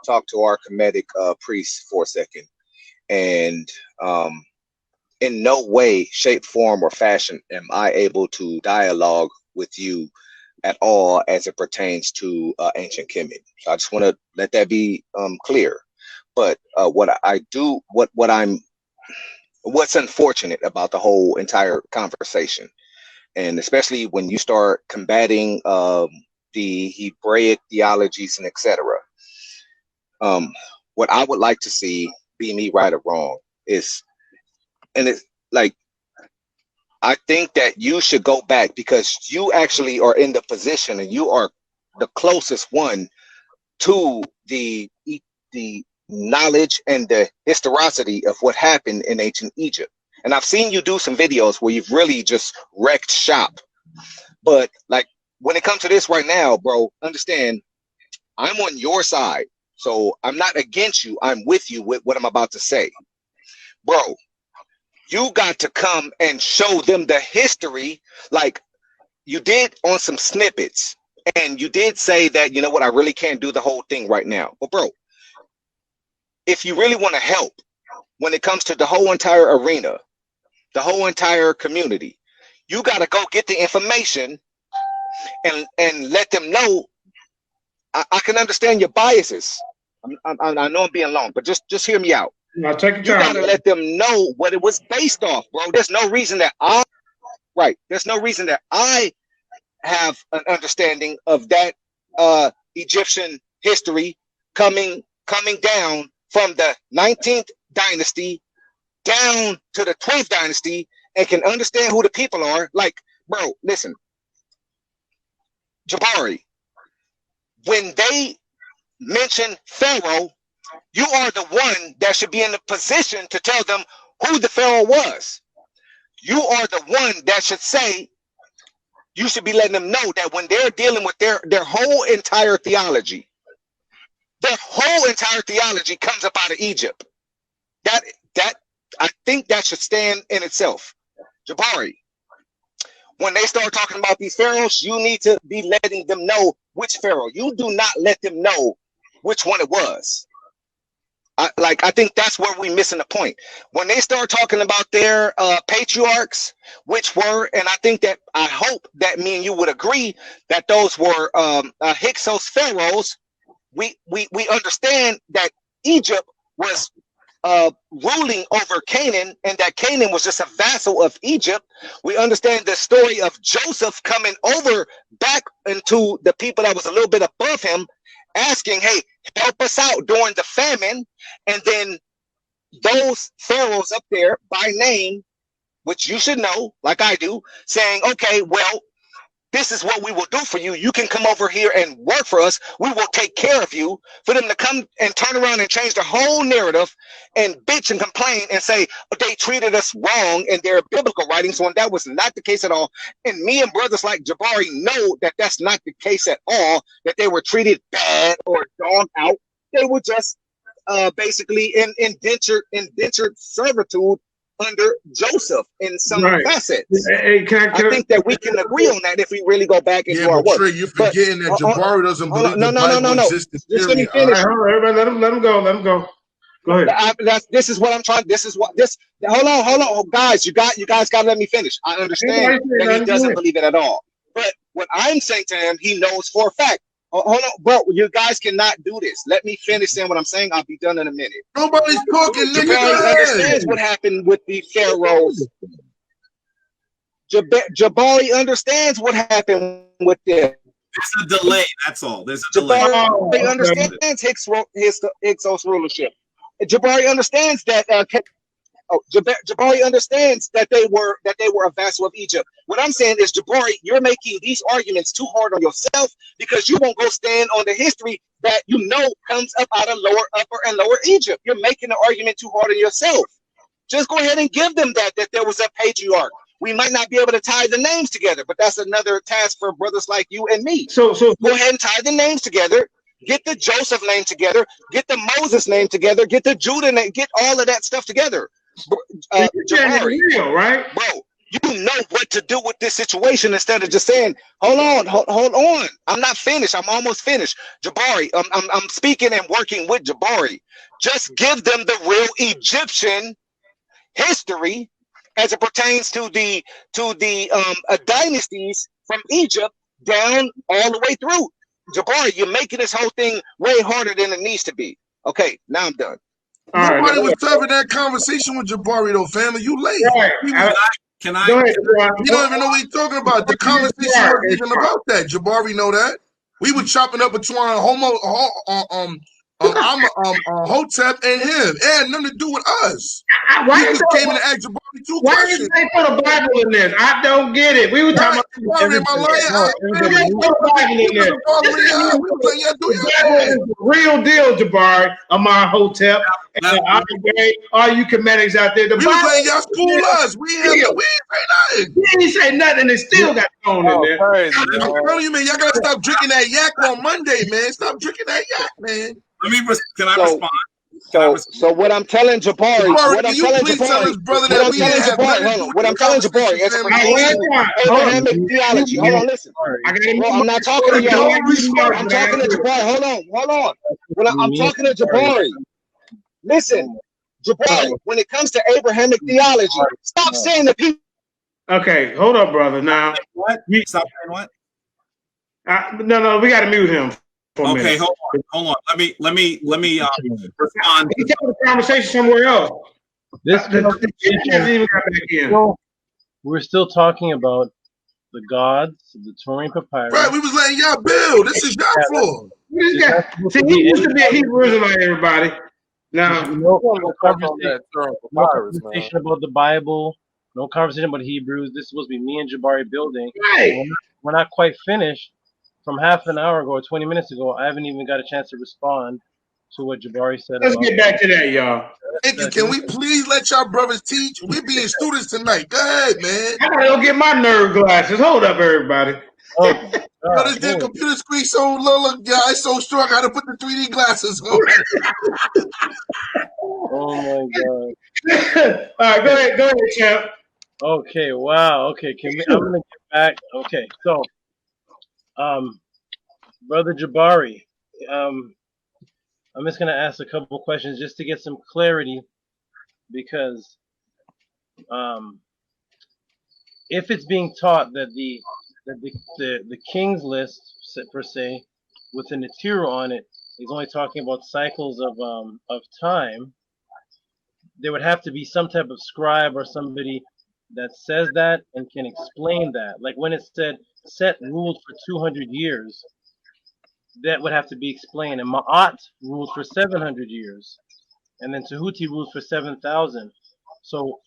[SPEAKER 10] talk to our Kemetic priest for a second, and in no way, shape, form, or fashion am I able to dialogue with you at all as it pertains to ancient Kemet. So I just want to let that be clear. But what's unfortunate about the whole entire conversation, and especially when you start combating the Hebraic theologies and etc. What I would like to see, be me right or wrong, is, and it's like, I think that you should go back, because you actually are in the position and you are the closest one to the knowledge and the historicity of what happened in ancient Egypt. And I've seen you do some videos where you've really just wrecked shop. But like, when it comes to this right now, bro, understand, I'm on your side. So I'm not against you. I'm with you with what I'm about to say. Bro, you got to come and show them the history like you did on some snippets. And you did say that, you know what, I really can't do the whole thing right now. But bro, if you really want to help when it comes to the whole entire arena, the whole entire community, you got to go get the information and let them know. I can understand your biases. I know I'm being long, but just hear me out.
[SPEAKER 2] No, take your time.
[SPEAKER 10] You gotta let them know what it was based off, bro. There's no reason that there's no reason that I have an understanding of that Egyptian history coming down from the 19th dynasty down to the 12th dynasty and can understand who the people are. Like, bro, listen, Jabari, when they mention Pharaoh, you are the one that should be in the position to tell them who the Pharaoh was. You are the one that should say, you should be letting them know that when they're dealing with their whole entire theology, their whole entire theology comes up out of Egypt. That I think that should stand in itself. Jabari, when they start talking about these pharaohs, you need to be letting them know which pharaoh. You do not let them know which one it was. I think that's where we're missing the point. When they start talking about their patriarchs, which were, and I hope that me and you would agree that those were Hyksos pharaohs. We understand that Egypt was ruling over Canaan, and that Canaan was just a vassal of Egypt. We understand the story of Joseph coming over back into the people that was a little bit above him, asking, hey, help us out during the famine. And then those pharaohs up there by name, which you should know, like I do, saying, okay, well, this is what we will do for you. You can come over here and work for us. We will take care of you. For them to come and turn around and change the whole narrative and bitch and complain and say they treated us wrong in their biblical writings, when that was not the case at all. And me and brothers like Jabari know that that's not the case at all, that they were treated bad or dogged out. They were just basically in indentured servitude under Joseph in some facets.
[SPEAKER 2] Hey,
[SPEAKER 10] I think that we can agree on that if we really go back into our work.
[SPEAKER 1] Trey, you're forgetting that Jabari doesn't believe the Bible existed.
[SPEAKER 10] Just let me finish.
[SPEAKER 2] All right, everybody, let him go. Let him go. Go ahead.
[SPEAKER 10] This is what I'm trying. This is what this. Hold on, guys. You guys got to let me finish. I understand that he doesn't believe it at all. But what I'm saying to him, he knows for a fact. Hold on, bro. You guys cannot do this. Let me finish saying what I'm saying. I'll be done in a minute.
[SPEAKER 1] Nobody's talking, nigga.
[SPEAKER 10] Jabari understands what happened with the pharaohs. Jabari understands what happened with them.
[SPEAKER 4] There's a delay. That's all. There's a delay.
[SPEAKER 10] Jabari understands Hyksos rulership. Jabari understands that. Jabari understands that they were a vassal of Egypt. What I'm saying is, Jabari, you're making these arguments too hard on yourself because you won't go stand on the history that you know comes up out of upper and lower Egypt. You're making the argument too hard on yourself. Just go ahead and give them that there was a patriarch. We might not be able to tie the names together, but that's another task for brothers like you and me. So go ahead and tie the names together. Get the Joseph name together. Get the Moses name together. Get the Judah name. Get all of that stuff together. Jabari,
[SPEAKER 2] right?
[SPEAKER 10] Bro, you know what to do with this situation instead of just saying, hold on. I'm not finished. I'm almost finished. Jabari, I'm speaking and working with Jabari. Just give them the real Egyptian history as it pertains to the dynasties from Egypt down all the way through. Jabari, you're making this whole thing way harder than it needs to be. Okay, now I'm done.
[SPEAKER 1] Nobody was having that conversation with Jabari though, family. You late.
[SPEAKER 4] Can I?
[SPEAKER 2] Go ahead,
[SPEAKER 1] you don't even know what he's talking about. The conversation wasn't even about that. Jabari know that. We were chopping up between Hotep and him. It had nothing to do with us.
[SPEAKER 2] Why
[SPEAKER 1] he just came in to ask Jabari two
[SPEAKER 2] why
[SPEAKER 1] questions.
[SPEAKER 2] Why did they put a Bible in this? I don't get it. We were talking about
[SPEAKER 1] Bible
[SPEAKER 2] real deal, Jabari, Amar Hotep. All you comedics out there. The
[SPEAKER 1] we was letting y'all school us. We ain't say nothing.
[SPEAKER 2] We didn't say nothing. It still got thrown in there.
[SPEAKER 1] Crazy, I'm telling you, man, y'all gotta stop drinking that yak on Monday, man. Stop drinking that yak, man.
[SPEAKER 4] Can I respond?
[SPEAKER 10] So what I'm telling Jabari, what I'm telling Jabari, what I'm telling Jabari is Abrahamic theology. Hold on, listen. Well, I'm not talking to y'all. I'm talking to Jabari. Hold on. I'm talking to Jabari. Listen, Jabari, when it comes to Abrahamic theology, stop saying the people.
[SPEAKER 2] Okay, hold up, brother. Now,
[SPEAKER 4] what? Stop saying what?
[SPEAKER 2] No, we got to mute him.
[SPEAKER 4] Okay, hold on. Let me respond.
[SPEAKER 2] He took the conversation somewhere else.
[SPEAKER 3] We're still talking about the gods, the Taurian papyrus.
[SPEAKER 1] Right, we was letting y'all build. This is y'all floor.
[SPEAKER 2] See, he used to be a Hebrew Israelite, everybody. Now,
[SPEAKER 3] no conversation about the Bible, no conversation about Hebrews. This is supposed to be me and Jabari building.
[SPEAKER 2] Right.
[SPEAKER 3] We're not quite finished. From half an hour ago or 20 minutes ago, I haven't even got a chance to respond to what Jabari said.
[SPEAKER 2] Let's get back to that, y'all.
[SPEAKER 1] Thank you. Can we please let y'all brothers teach? We being students tonight. Go ahead, man.
[SPEAKER 2] I gotta go get my nerd glasses. Hold up, everybody.
[SPEAKER 1] This damn computer screen so low, guys, so strong. I gotta put the 3D glasses on.
[SPEAKER 3] Oh my god!
[SPEAKER 2] All right, go ahead, champ.
[SPEAKER 3] Okay, wow. Okay, I'm gonna get back. Okay, so, brother Jabari, I'm just gonna ask a couple questions just to get some clarity, because if it's being taught that the king's list per se with the Neteru on it is only talking about cycles of time, there would have to be some type of scribe or somebody that says that and can explain that. Like when it said Set ruled for 200 years, that would have to be explained. And Maat ruled for 700 years, and then Tehuti ruled for 7,000. So,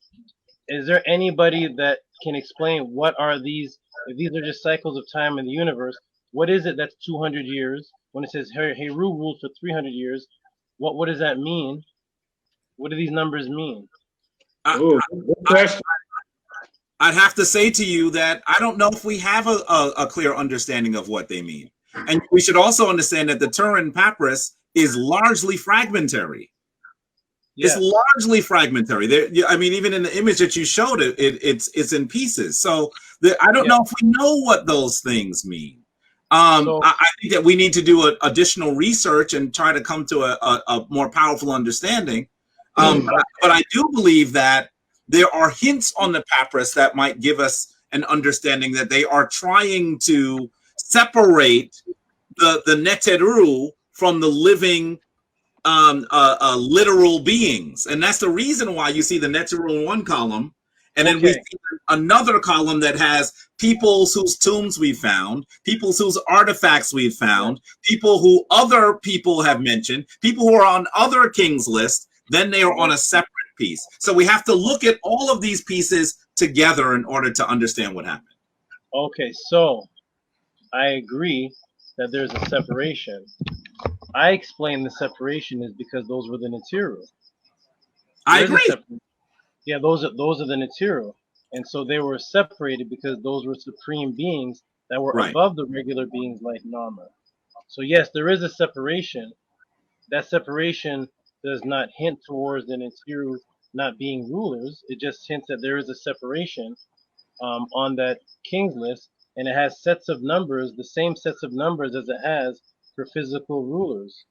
[SPEAKER 3] is there anybody that can explain what are these? If these are just cycles of time in the universe, what is it that's 200 years? When it says Heru ruled for 300 years, what does that mean? What do these numbers mean?
[SPEAKER 2] Ooh, good question.
[SPEAKER 4] I'd have to say to you that I don't know if we have a clear understanding of what they mean. And we should also understand that the Turin Papyrus is largely fragmentary. It's largely fragmentary. There, I mean, even in the image that you showed, it's in pieces. So I don't know if we know what those things mean. I think that we need to do additional research and try to come to a more powerful understanding. But I do believe that there are hints on the papyrus that might give us an understanding that they are trying to separate the Neteru from the living literal beings. And that's the reason why you see the Neteru in one column, and then we see another column that has people whose tombs we found, people whose artifacts we've found, people who other people have mentioned, people who are on other kings' lists, then they are on a separate piece. So we have to look at all of these pieces together in order to understand what happened.
[SPEAKER 3] Okay, so I agree that there's a separation. I explain the separation is because those were the Neteru.
[SPEAKER 4] I agree.
[SPEAKER 3] Yeah, those are the Neteru, and so they were separated because those were supreme beings that were above the regular beings like Nama. So yes, there is a separation. That separation does not hint towards the Neteru not being rulers. It just hints that there is a separation on that king's list, and it has sets of numbers, the same sets of numbers as it has for physical rulers.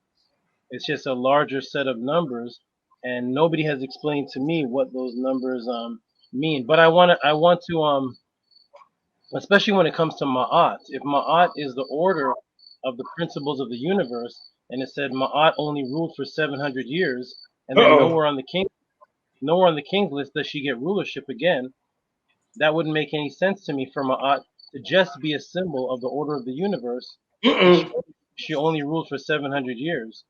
[SPEAKER 3] It's just a larger set of numbers, and nobody has explained to me what those numbers mean. But I want to especially when it comes to Ma'at. If Ma'at is the order of the principles of the universe, and it said Ma'at only ruled for 700 years, and then nowhere on the king's list does she get rulership again, that wouldn't make any sense to me for Ma'at to just be a symbol of the order of the universe. She only ruled for 700 years.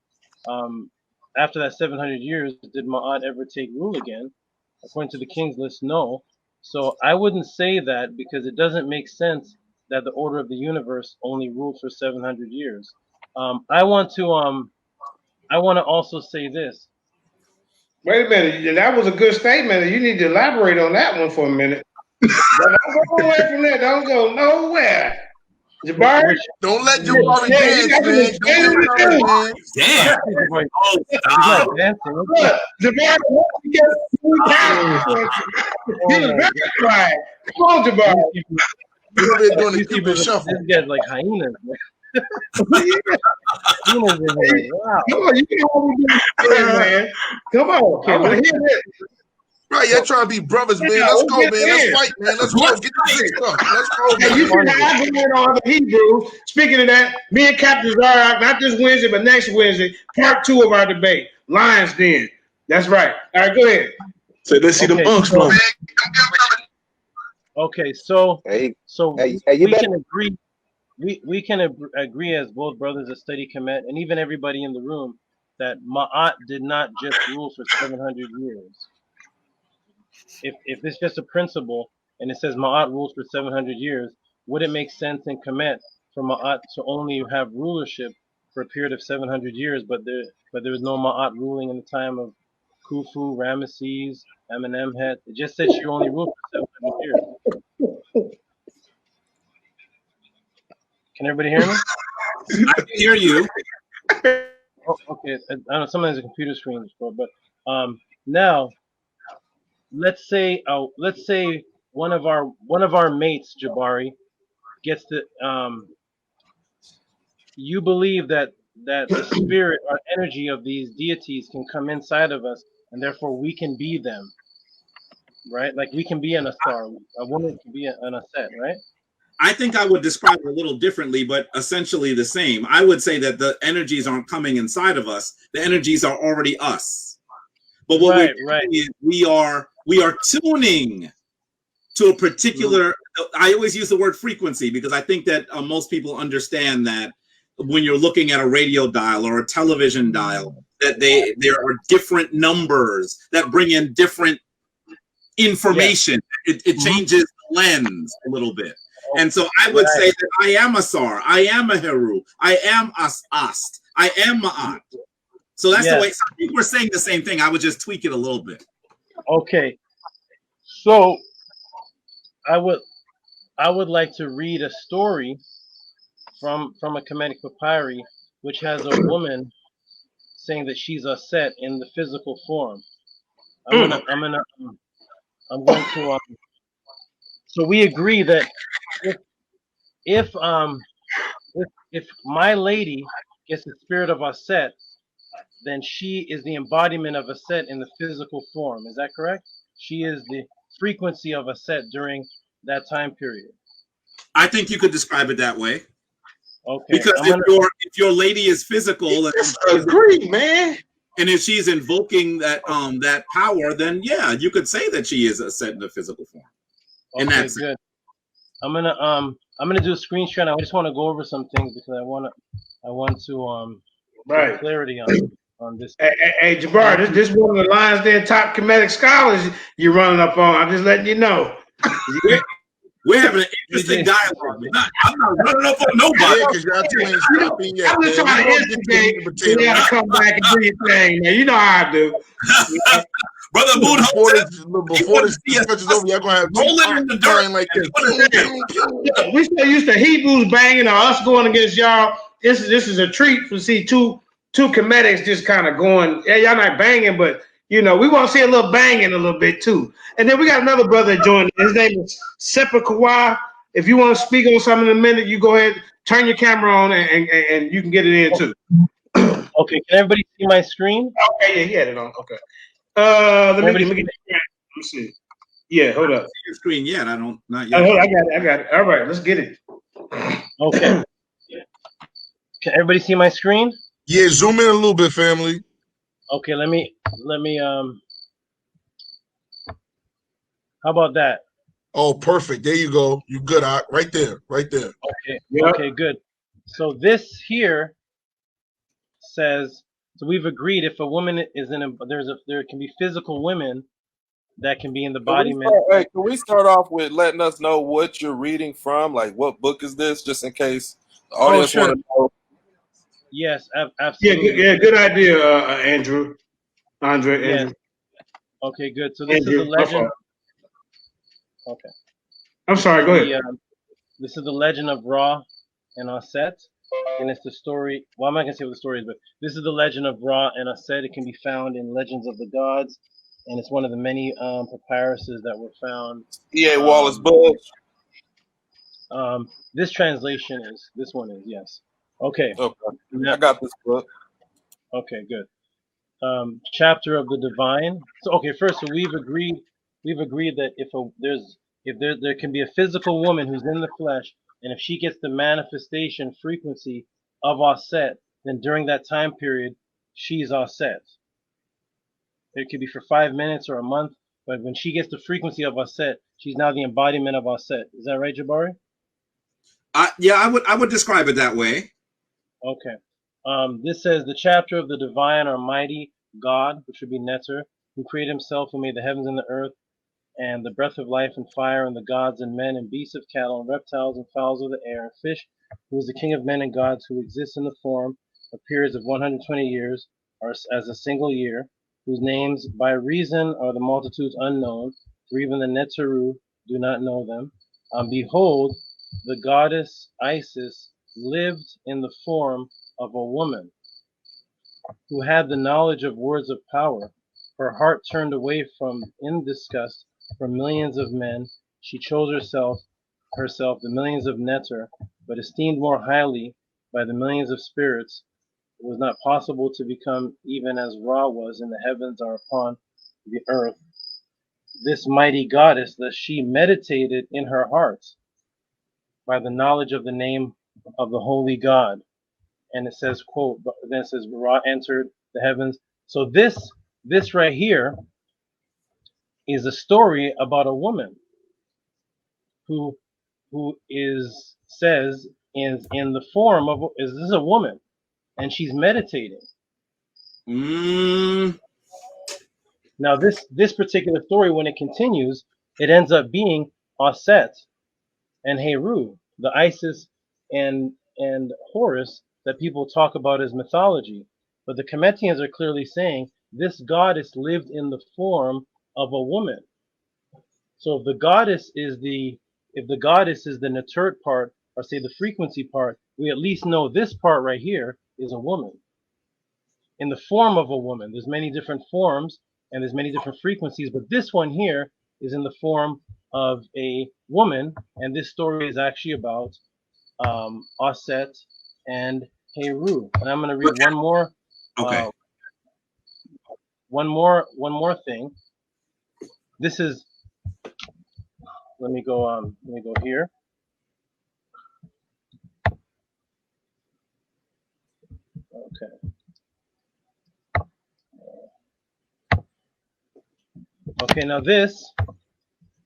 [SPEAKER 3] After that 700 years, did Ma'at ever take rule again? According to the king's list, no. So I wouldn't say that because it doesn't make sense that the order of the universe only ruled for 700 years. I want to also say this.
[SPEAKER 2] Wait a minute, that was a good statement. You need to elaborate on that one for a minute. Don't go away from that. Don't go nowhere. Jabari,
[SPEAKER 5] don't let Jabari dance, man.
[SPEAKER 4] Damn.
[SPEAKER 2] Jabari, come on, Jabari.
[SPEAKER 5] You're over there doing the Cupid shuffle.
[SPEAKER 3] This guy's like hyenas. Hyenas in here. Wow.
[SPEAKER 2] Come on, you can only do this, man. Come on, I want to hear this.
[SPEAKER 5] Right, you're trying to be brothers, man. Let's go, man. Let's fight, man. Let's go. Get the big stuff. Let's go, man.
[SPEAKER 2] You can argument on the Hebrews. Speaking of that, me and Captain Zara, not this Wednesday, but next Wednesday, part 2 of our debate. Lions Den. That's right. All right, go ahead.
[SPEAKER 7] So let's see the monks from.
[SPEAKER 3] Okay, so
[SPEAKER 10] you
[SPEAKER 3] we can agree. We can agree as both brothers of study Kemet, and even everybody in the room, that Ma'at did not just rule for 700 years. If it's just a principle and it says Ma'at rules for 700 years, would it make sense in Kemet for Ma'at to only have rulership for a period of 700 years, but there was no Ma'at ruling in the time of Khufu, Ramesses, Amenemhet? It just said she only ruled for 700 years. Can everybody hear me?
[SPEAKER 4] I can hear you.
[SPEAKER 3] Oh, okay. I don't know. Sometimes the computer screen is full, but now let's say one of our mates, Jabari, gets the you believe that the spirit or energy of these deities can come inside of us, and therefore we can be them, right? Like we can be an Asar, a woman can be an Aset, right?
[SPEAKER 4] I think I would describe it a little differently, but essentially the same. I would say that the energies aren't coming inside of us. The energies are already us. But what
[SPEAKER 3] Right,
[SPEAKER 4] we're
[SPEAKER 3] right.
[SPEAKER 4] doing is we are tuning to a particular. I always use the word frequency because I think that most people understand that when you're looking at a radio dial or a television dial, that there are different numbers that bring in different information. It changes the lens a little bit. And so I would say that I am a Sar, I am a Heru, I am Ast, I am Maat. So that's the way. Some people are saying the same thing. I would just tweak it a little bit.
[SPEAKER 3] Okay. So I would like to read a story from a Kemetic papyri, which has a woman saying that she's a set in the physical form. I'm going to. So we agree that if my lady gets the spirit of a set, then she is the embodiment of a set in the physical form. Is that correct? She is the frequency of a set during that time period.
[SPEAKER 4] I think you could describe it that way.
[SPEAKER 3] Okay.
[SPEAKER 4] Because if your lady is physical,
[SPEAKER 2] agree, man.
[SPEAKER 4] And if she's invoking that that power, then yeah, you could say that she is a set in the physical form.
[SPEAKER 3] Okay, good. I'm gonna do a screen share. I just want to go over some things because I want to get clarity on this.
[SPEAKER 2] Hey, Jabari, this one of the Lions Den top Kemetic scholars you're running up on. I'm just letting you know.
[SPEAKER 4] We're having an interesting dialogue. I'm not running up on nobody.
[SPEAKER 5] Yeah, because y'all two ain't stopping yet.
[SPEAKER 2] I'm just trying to instigate. You gotta come back and do your thing, man. You know how I do.
[SPEAKER 4] Brother Moon,
[SPEAKER 5] before this discussion is over, y'all gonna have
[SPEAKER 4] rolling in the dirt
[SPEAKER 5] like this.
[SPEAKER 2] We still used to Hebrews banging or us going against y'all. This is a treat to see two Kemetics just kind of going. Yeah, y'all not banging, but you know we want to see a little banging a little bit too. And then we got another brother joining. His name is Sepakwa. If you want to speak on something in a minute, you go ahead, turn your camera on, and you can get it in too.
[SPEAKER 3] Okay, can everybody see my screen?
[SPEAKER 2] Okay, yeah, he had it on. Okay. Let me get it. Let me see. Yeah, hold up.
[SPEAKER 4] Your screen yet? Not yet.
[SPEAKER 2] I got it. All right, let's get it.
[SPEAKER 3] Okay. Can everybody see my screen?
[SPEAKER 5] Yeah, zoom in a little bit, family.
[SPEAKER 3] Okay, let me how about that?
[SPEAKER 5] Oh, perfect. There you go. You good, right there.
[SPEAKER 3] Okay. Yep. Okay, good. So this here says, so we've agreed if a woman is there can be physical women that can be in the embodiment.
[SPEAKER 11] Can we start off with letting us know what you're reading from? Like, what book is this, just in case the audience want to know?
[SPEAKER 3] Yes, absolutely.
[SPEAKER 2] Yeah, good idea, Andrew. Andre.
[SPEAKER 3] Yes. Okay, good. So this is the legend. Okay.
[SPEAKER 2] I'm sorry. Go ahead.
[SPEAKER 3] This is the legend of Ra and Aset, and it's the story. Well, I'm not gonna say what the story is, but this is the legend of Ra and Aset. It can be found in Legends of the Gods, and it's one of the many papyruses that were found.
[SPEAKER 11] E.A. Wallace book.
[SPEAKER 3] This one is yes. Okay.
[SPEAKER 11] I got this book.
[SPEAKER 3] Okay, good. Chapter of the Divine. So okay, first, so we've agreed that if there can be a physical woman who's in the flesh, and if she gets the manifestation frequency of Aset, then during that time period, she's Aset. It could be for 5 minutes or a month, but when she gets the frequency of Aset, she's now the embodiment of Aset. Is that right, Jabari?
[SPEAKER 4] Yeah, I would describe it that way.
[SPEAKER 3] Okay. This says the chapter of the divine or mighty God, which would be Neteru, who created himself, who made the heavens and the earth, and the breath of life and fire, and the gods and men and beasts of cattle and reptiles and fowls of the air and fish, who is the king of men and gods, who exists in the form of periods of 120 years, or as a single year, whose names by reason are the multitudes unknown, for even the Neteru do not know them. Behold, the goddess Isis lived in the form of a woman who had the knowledge of words of power. Her heart turned away in disgust from millions of men. She chose herself the millions of Neter, but esteemed more highly by the millions of spirits. It was not possible to become even as Ra was in the heavens or upon the earth. This mighty goddess, thus she meditated in her heart by the knowledge of the name of the holy God. And it says, quote, then it says, Ra entered the heavens. So this this right here is a story about a woman who says in the form of this is a woman, and she's meditating. Now this particular story, when it continues, it ends up being Aset and Heru, the Isis and Horus that people talk about as mythology. But the Kemetians are clearly saying this goddess lived in the form of a woman. So if the goddess is the Netert part, or say the frequency part, we at least know this part right here is a woman. In the form of a woman. There's many different forms and there's many different frequencies, but this one here is in the form of a woman, and this story is actually about Aset and Heru. And I'm going to read one more.
[SPEAKER 4] Okay.
[SPEAKER 3] One more thing. This is. Let me go here. Okay. Okay, now this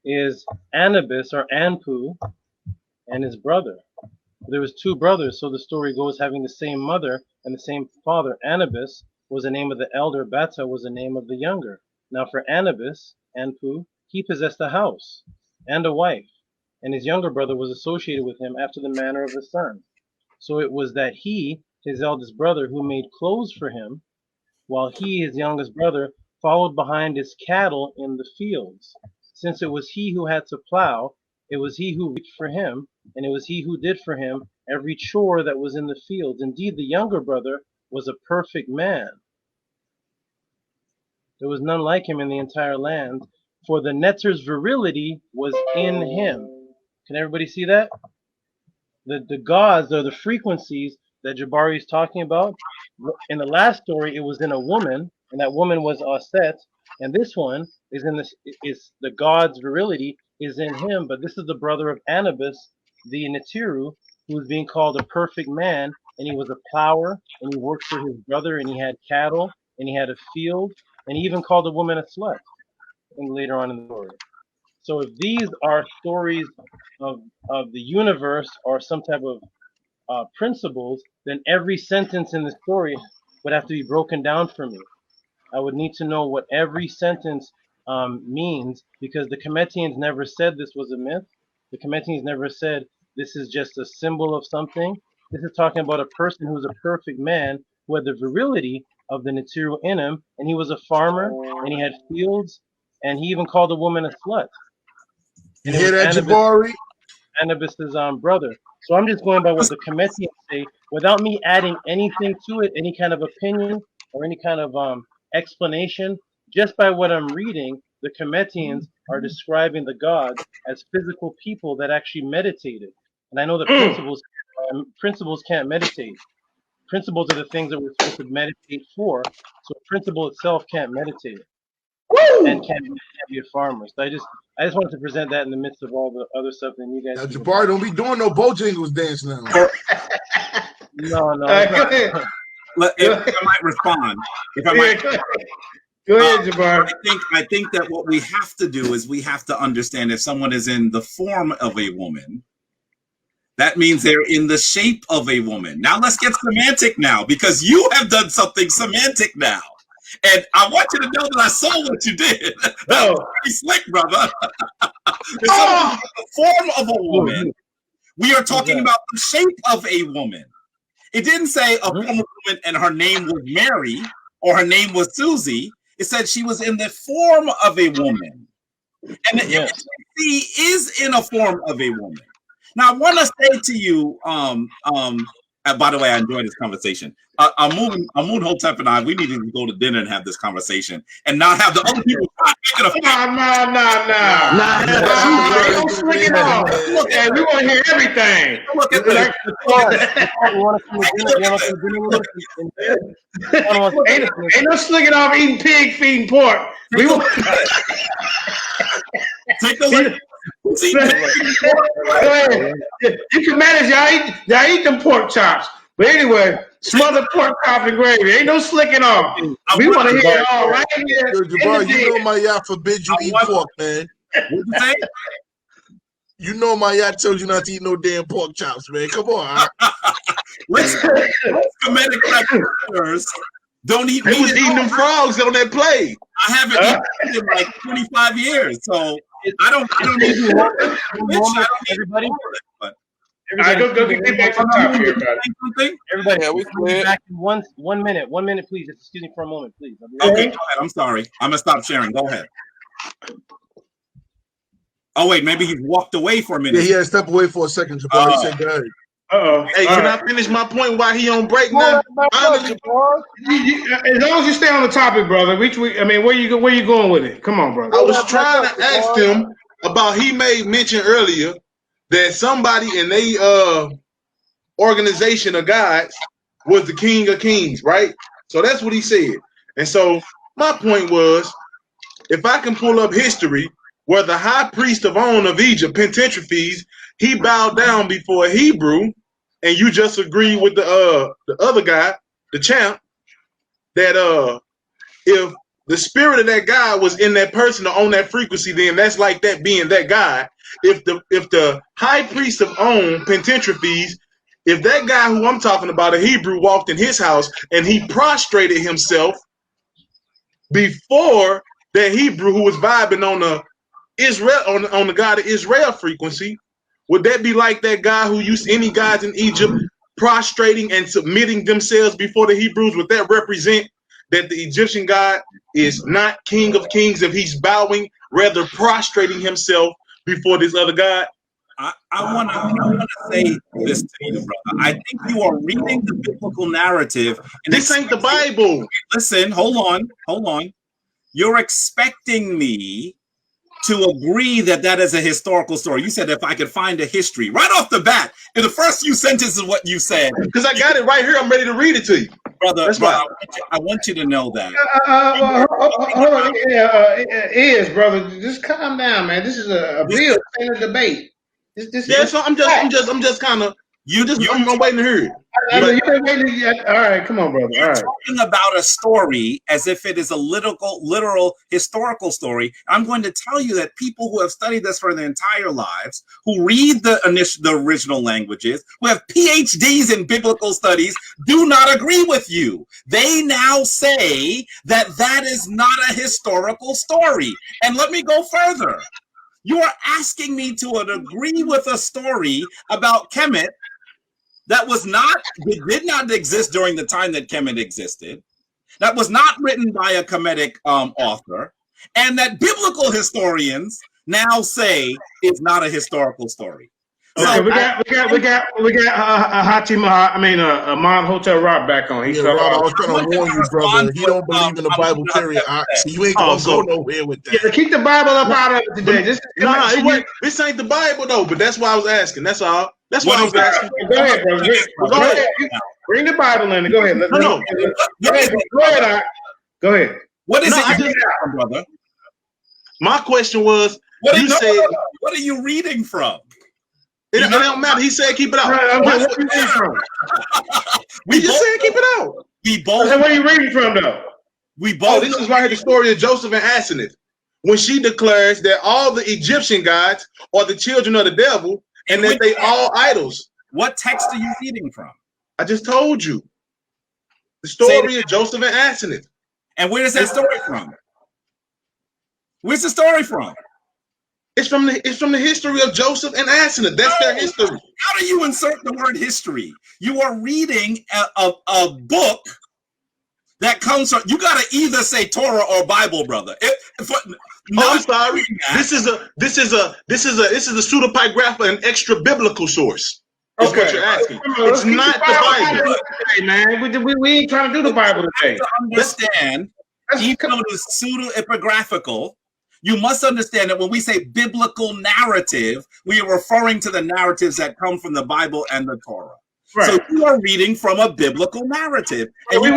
[SPEAKER 3] is Anubis or Anpu and his brother. There was two brothers, so the story goes having the same mother and the same father. Anubis was the name of the elder, Ptah was the name of the younger. Now for Anubis, Anpu, he possessed a house and a wife, and his younger brother was associated with him after the manner of the son. So it was that he, his eldest brother, who made clothes for him, while he, his youngest brother, followed behind his cattle in the fields. Since it was he who had to plow, it was he who reaped for him, and it was he who did for him every chore that was in the fields. Indeed, the younger brother was a perfect man. There was none like him in the entire land, for the Neter's virility was in him. Can everybody see that? The gods are the frequencies that Jabari is talking about. In the last story, it was in a woman, and that woman was Aset, and this one is the god's virility is in him, but this is the brother of Anubis, the Neteru, who was being called a perfect man, and he was a plower, and he worked for his brother, and he had cattle, and he had a field, and he even called a woman a slut, and later on in the story. So if these are stories of the universe or some type of principles, then every sentence in the story would have to be broken down for me. I would need to know what every sentence means, because the Kemetians never said this was a myth. The Kemetians never said this is just a symbol of something. This is talking about a person who's a perfect man who had the virility of the Neteru in him, and he was a farmer, and he had fields, and he even called a woman a slut.
[SPEAKER 1] You hear that, Jabari?
[SPEAKER 3] Anubis's brother. So I'm just going by what the Kemetians say, without me adding anything to it, any kind of opinion or any kind of explanation. Just by what I'm reading, the Kemetians are describing the gods as physical people that actually meditated. And I know that principles can't meditate. Principles are the things that we're supposed to meditate for. So a principle itself can't meditate. And can't be a farmer. So I just wanted to present that in the midst of all the other stuff that you guys.
[SPEAKER 1] Now, Jabari, don't be doing no Bojangles dance now.
[SPEAKER 3] No.
[SPEAKER 4] If I might respond.
[SPEAKER 2] Go ahead, Jabari.
[SPEAKER 4] I think that what we have to do is we have to understand if someone is in the form of a woman, that means they're in the shape of a woman. Now let's get semantic now, because you have done something semantic now. And I want you to know that I saw what you did. That was pretty slick, brother. The form of a woman. We are talking about the shape of a woman. It didn't say a form of a woman and her name was Meri or her name was Susie. It said she was in the form of a woman. And the image we see is in a form of a woman. Now, I want to say to you, by the way, I enjoyed this conversation. Amun Hotep and I, we needed to go to dinner and have this conversation and not have the other people making a
[SPEAKER 2] Don't slick it off. Look, we want to hear everything.
[SPEAKER 4] Look at this.
[SPEAKER 2] Ain't no slicking off eating pig, feeding pork. We want
[SPEAKER 4] take a look.
[SPEAKER 2] You can manage. Y'all eat them pork chops. But anyway, Smothered pork chop and gravy. Ain't no slicking off. We want to hear it all right here.
[SPEAKER 5] Yo, Jabari, you know my yacht forbids you eat pork, man.
[SPEAKER 4] What you say?
[SPEAKER 5] You know my yacht tells you not to eat no damn pork chops, man. Come on.
[SPEAKER 4] Listen, Kemetic practitioners don't eat
[SPEAKER 7] They
[SPEAKER 4] meat.
[SPEAKER 7] was eating them frogs on that plate.
[SPEAKER 4] I haven't eaten in like 25 years, so I don't need to
[SPEAKER 3] Everybody,
[SPEAKER 2] All right, go get back to the top here,
[SPEAKER 4] something.
[SPEAKER 3] everybody,
[SPEAKER 11] Yeah, we clear.
[SPEAKER 3] back in 1 minute. 1 minute, please. Excuse me for a moment, please.
[SPEAKER 4] Okay, go ahead. I'm sorry. I'm gonna stop sharing. Go ahead. Oh wait, maybe he walked away for a minute.
[SPEAKER 5] Yeah, he had to step away for a second, Jabari. He said, go ahead.
[SPEAKER 7] Hey, can I finish my point while he on break now?
[SPEAKER 2] As long as you stay on the topic, brother. I mean, where you going with it? Come on, brother.
[SPEAKER 7] I was trying to ask him about, he made mention earlier that somebody in their organization of gods was the king of kings, right? So that's what he said. And so my point was, if I can pull up history where the high priest of On of Egypt, Pententrophes, he bowed down before a Hebrew, and you just agree with the other guy, the champ, that if the spirit of that guy was in that person or on that frequency, then that's like that being that guy. If the high priest of On, Pententrophes, if that guy who I'm talking about, a Hebrew, walked in his house and he prostrated himself before that Hebrew who was vibing on the Israel on the God of Israel frequency, would that be like that guy who used any guys in Egypt prostrating and submitting themselves before the Hebrews? Would that represent that the Egyptian God is not king of kings if he's bowing, rather prostrating himself before this other God?
[SPEAKER 4] I want to say this to you, brother. I think you are reading the biblical narrative. And
[SPEAKER 7] this ain't the Bible.
[SPEAKER 4] Listen, hold on. You're expecting me to agree that that is a historical story. You said if I could find a history right off the bat in the first few sentences of what you said.
[SPEAKER 7] Because I got it right here. I'm ready to read it to you.
[SPEAKER 4] Brother, I want you to know that.
[SPEAKER 2] Hold on. Brother, just calm down, man. This is a real debate.
[SPEAKER 7] So I'm just kind of I'm waiting to hear it.
[SPEAKER 2] All right, come on, brother.
[SPEAKER 4] You're talking about a story as if it is a literal historical story. I'm going to tell you that people who have studied this for their entire lives, who read the original languages, who have PhDs in biblical studies, do not agree with you. They now say that that is not a historical story. And let me go further. You are asking me to agree with a story about Kemet that did not exist during the time that Kemet existed, that was not written by a Kemetic author, and that biblical historians now say is not a historical story.
[SPEAKER 2] Okay, we got Maat Hotel Rock back on.
[SPEAKER 5] Rob, I was trying to warn you, brother. He don't believe in the Bible, period. So you ain't gonna go nowhere with that.
[SPEAKER 2] Yeah, keep the Bible up out of it today.
[SPEAKER 7] This ain't the Bible though, but that's why I was asking. That's all. That's why I was asking.
[SPEAKER 2] Go ahead, brother. Go ahead. Bring the Bible in. Go ahead. Go ahead.
[SPEAKER 4] What is it, brother?
[SPEAKER 7] My question was,
[SPEAKER 4] what are you reading from?
[SPEAKER 7] It don't matter. He said keep it out. He just said keep it out.
[SPEAKER 4] We both.
[SPEAKER 2] Where are you reading from, though?
[SPEAKER 7] This is right here, the story of Joseph and Asenath, when she declares that all the Egyptian gods are the children of the devil and that they all idols.
[SPEAKER 4] What text are you reading from?
[SPEAKER 7] I just told you. The story of Joseph and Asenath.
[SPEAKER 4] And where is that story from? Where's the story from?
[SPEAKER 7] It's from the history of Joseph and Asenath. That's their history.
[SPEAKER 4] How do you insert the word history? You are reading a book that comes from. You got to either say Torah or Bible, brother.
[SPEAKER 7] I'm sorry. This is a pseudepigrapha, an extra biblical source. That's what you're asking. It's not the Bible.
[SPEAKER 2] Hey, man, we ain't trying to do the Bible today.
[SPEAKER 4] To understand, even though it is pseudo-epigraphical, you must understand that when we say biblical narrative, we are referring to the narratives that come from the Bible and the Torah.
[SPEAKER 2] Right.
[SPEAKER 4] So you are reading from a biblical narrative. And
[SPEAKER 2] we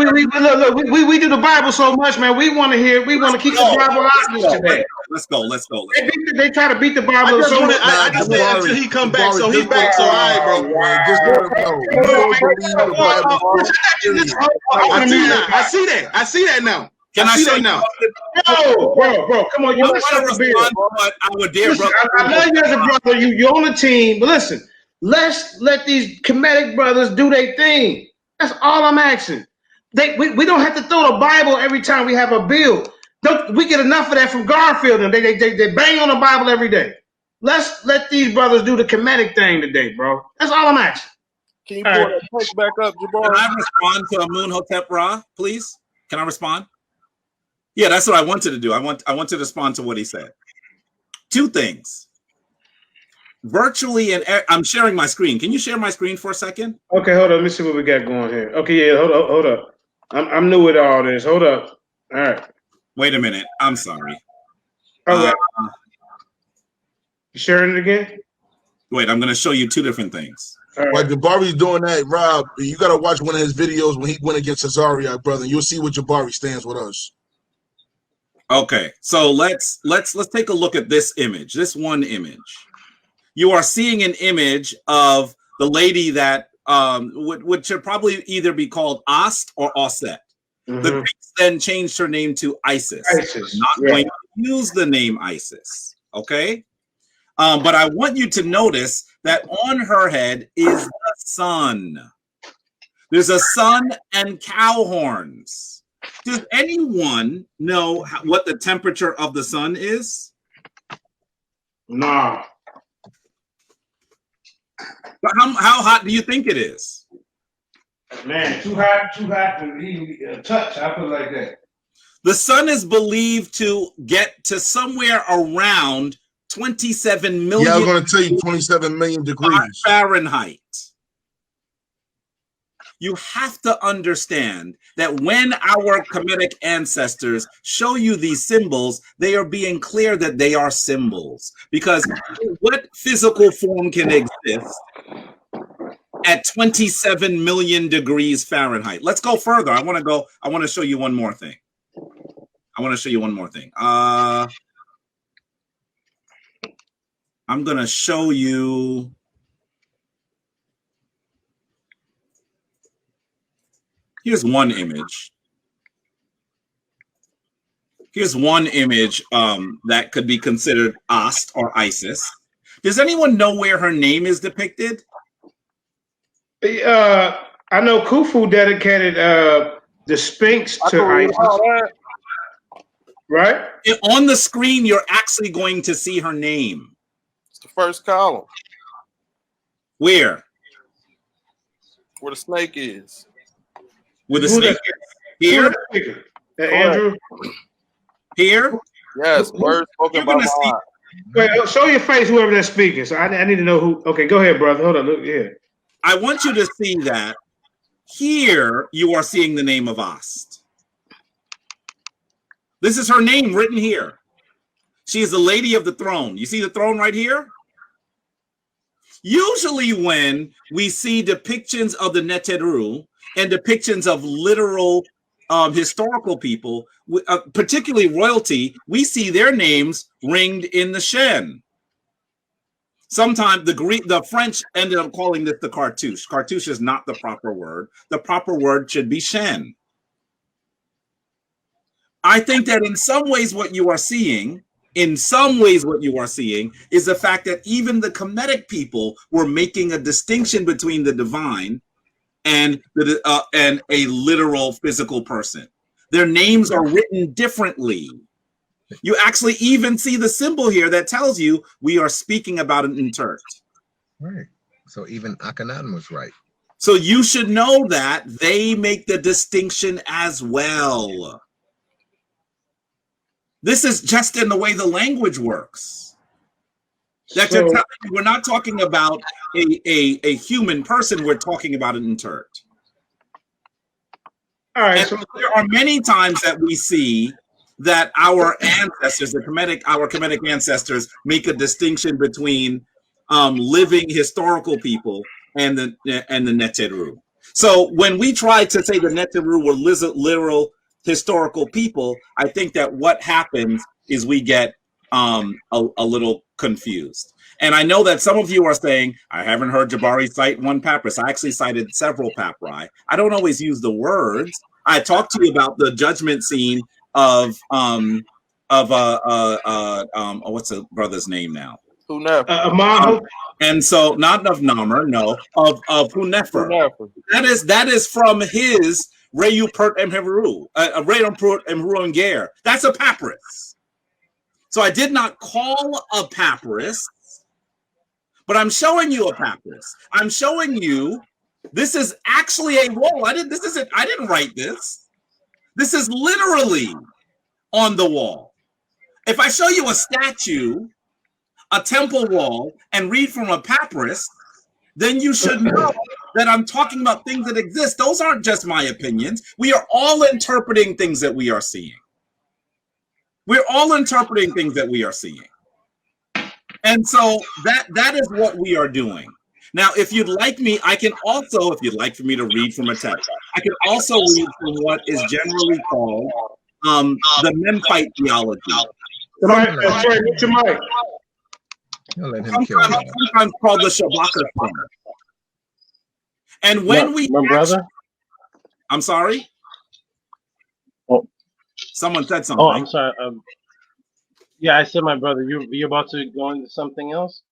[SPEAKER 2] do the Bible so much, man. We want to hear. We want to keep the Bible out today.
[SPEAKER 4] Let's go.
[SPEAKER 2] They try to beat the Bible.
[SPEAKER 7] I just said until he come back, so he's back. So all right, bro.
[SPEAKER 5] Just let him know. You don't believe the Bible.
[SPEAKER 7] I see that now.
[SPEAKER 4] Can I
[SPEAKER 7] see
[SPEAKER 4] show
[SPEAKER 7] that now?
[SPEAKER 2] Yo, bro, come on. You
[SPEAKER 4] I would dare, brother.
[SPEAKER 2] I love you as a brother. You're on the team, but listen. Let's let these comedic brothers do their thing. That's all I'm asking. We don't have to throw the Bible every time we have a bill. We get enough of that from Garfield, and they bang on the Bible every day. Let's let these brothers do the comedic thing today, bro. That's all I'm asking.
[SPEAKER 11] Can you pull that text back up, Jabari?
[SPEAKER 4] Can I respond to Amun Hotep Ra, please? Can I respond? Yeah, that's what I wanted to do. I want to respond to what he said. Two things. Virtually, and I'm sharing my screen. Can you share my screen for a second?
[SPEAKER 2] Okay, hold on. Let me see what we got going here. Okay, yeah, hold up. I'm new with all this. Hold up. All right.
[SPEAKER 4] Wait a minute. I'm sorry.
[SPEAKER 2] Okay. You sharing it again?
[SPEAKER 4] Wait, I'm going to show you two different things.
[SPEAKER 5] Right. While Jabari's doing that, Rob, you got to watch one of his videos when he went against Cesario, brother. You'll see what Jabari stands with us.
[SPEAKER 4] Okay, so let's take a look at this image. This one image. You are seeing an image of the lady that would should probably either be called Ast or Osset. Mm-hmm. The Greeks then changed her name to Isis. Not going to use the name Isis. Okay, but I want you to notice that on her head is the sun. There's a sun and cow horns. Does anyone know what the temperature of the sun is?
[SPEAKER 2] Nah.
[SPEAKER 4] How hot do you think it is?
[SPEAKER 2] Man, too hot to even touch. I put it like that.
[SPEAKER 4] The sun is believed to get to somewhere around 27 million.
[SPEAKER 5] Yeah, I was going to tell you 27 million degrees
[SPEAKER 4] Fahrenheit. You have to understand that when our Kemetic ancestors show you these symbols, they are being clear that they are symbols. Because what physical form can exist at 27 million degrees Fahrenheit? Let's go further. I want to show you one more thing. I'm going to show you. Here's one image. That could be considered Ast or Isis. Does anyone know where her name is depicted?
[SPEAKER 2] I know Khufu dedicated the Sphinx to Isis. Right?
[SPEAKER 4] On the screen, you're actually going to see her name.
[SPEAKER 11] It's the first column.
[SPEAKER 4] Where?
[SPEAKER 11] Where the snake is.
[SPEAKER 4] With the snake here?
[SPEAKER 2] Andrew?
[SPEAKER 4] Here?
[SPEAKER 11] Yes, words spoken by Maat.
[SPEAKER 2] Wait, show your face, whoever that's speaking. So I need to know who. Okay, go ahead, brother. Hold on. Look here.
[SPEAKER 4] I want you to see that here you are seeing the name of Ast. This is her name written here. She is the lady of the throne. You see the throne right here? Usually when we see depictions of the Neteru and depictions of literal historical people, particularly royalty, we see their names ringed in the Shen. Sometimes the French ended up calling this the cartouche. Cartouche is not the proper word. The proper word should be Shen. I think that in some ways what you are seeing is the fact that even the Kemetic people were making a distinction between the divine and a literal physical person. Their names are written differently. You actually even see the symbol here that tells you we are speaking about an intert.
[SPEAKER 12] Right. So even Akhenaten was right.
[SPEAKER 4] So you should know that they make the distinction as well. This is just in the way the language works. That you're telling me we're not talking about a human person, we're talking about an intert.
[SPEAKER 2] All right.
[SPEAKER 4] So there are many times that we see that our ancestors, our Kemetic ancestors, make a distinction between living historical people and the Neteru. So when we try to say the Neteru were literal historical people, I think that what happens is we get a little confused. And I know that some of you are saying, I haven't heard Jabari cite one papyrus. I actually cited several papyri. I don't always use the words. I talked to you about the judgment scene of what's the brother's name now?
[SPEAKER 2] Hunefer.
[SPEAKER 4] And so not of Namer, no, of Hunefer. That is from his Reyu Pert Emheru, Reyu Pert Emheru Ger. That's a papyrus. So I did not call a papyrus, but I'm showing you a papyrus. I'm showing you this is actually a wall. I didn't write this. This is literally on the wall. If I show you a statue, a temple wall, and read from a papyrus, then you should know that I'm talking about things that exist. Those aren't just my opinions. We are all interpreting things that we are seeing. We're all interpreting things that we are seeing. And so that is what we are doing. Now, if you'd like me, I can also, if you'd like for me to read from a text, I can also read from what is generally called the Memphite theology. Sometimes called the Shabaka stone. And when brother, I'm sorry.
[SPEAKER 3] Oh,
[SPEAKER 4] someone said something.
[SPEAKER 3] Oh, I'm sorry. Yeah, I said my brother. You're about to go into something else.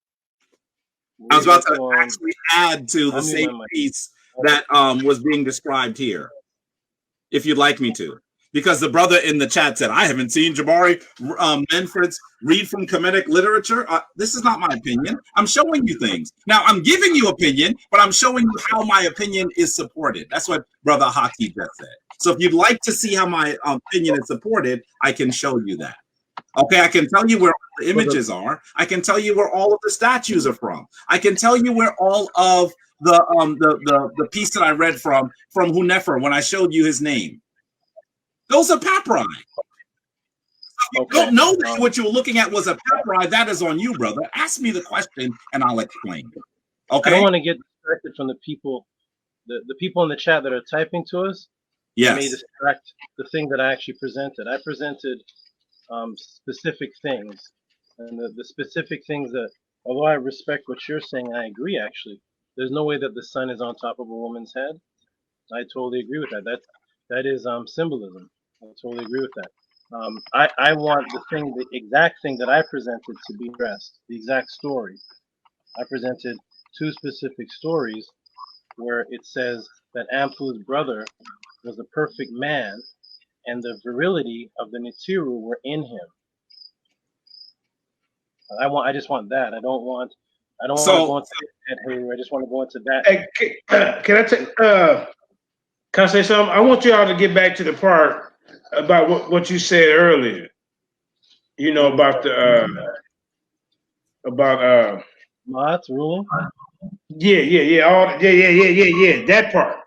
[SPEAKER 4] I was about to actually add to the same piece that was being described here, if you'd like me to. Because the brother in the chat said, I haven't seen Jabari Menford's read from Kemetic literature. This is not my opinion. I'm showing you things. Now, I'm giving you opinion, but I'm showing you how my opinion is supported. That's what Brother Haki just said. So if you'd like to see how my opinion is supported, I can show you that. Okay, I can tell you where all the images are. I can tell you where all of the statues are from. I can tell you where all of the piece that I read from Hunefer when I showed you his name. Those are papyri. If you don't know that what you were looking at was a papyri, that is on you, brother. Ask me the question and I'll explain. Okay.
[SPEAKER 3] I don't want to get distracted from the people, the people in the chat that are typing to us.
[SPEAKER 4] Yes.
[SPEAKER 3] May distract the thing that I actually presented. I presented specific things, and the specific things that, although I respect what you're saying, I agree. Actually, there's no way that the sun is on top of a woman's head. I totally agree with that. That is symbolism. I totally agree with that. I want the exact thing that I presented to be addressed, the exact story. I presented two specific stories where it says that Amphu's brother was a perfect man and the virility of the Neteru were in him. I just want that. I don't want to go into that. I just want to go into that.
[SPEAKER 2] Hey, can I say something? I want y'all to get back to the part about what you said earlier. You know, about
[SPEAKER 3] Maat's ruling.
[SPEAKER 2] Yeah. That part.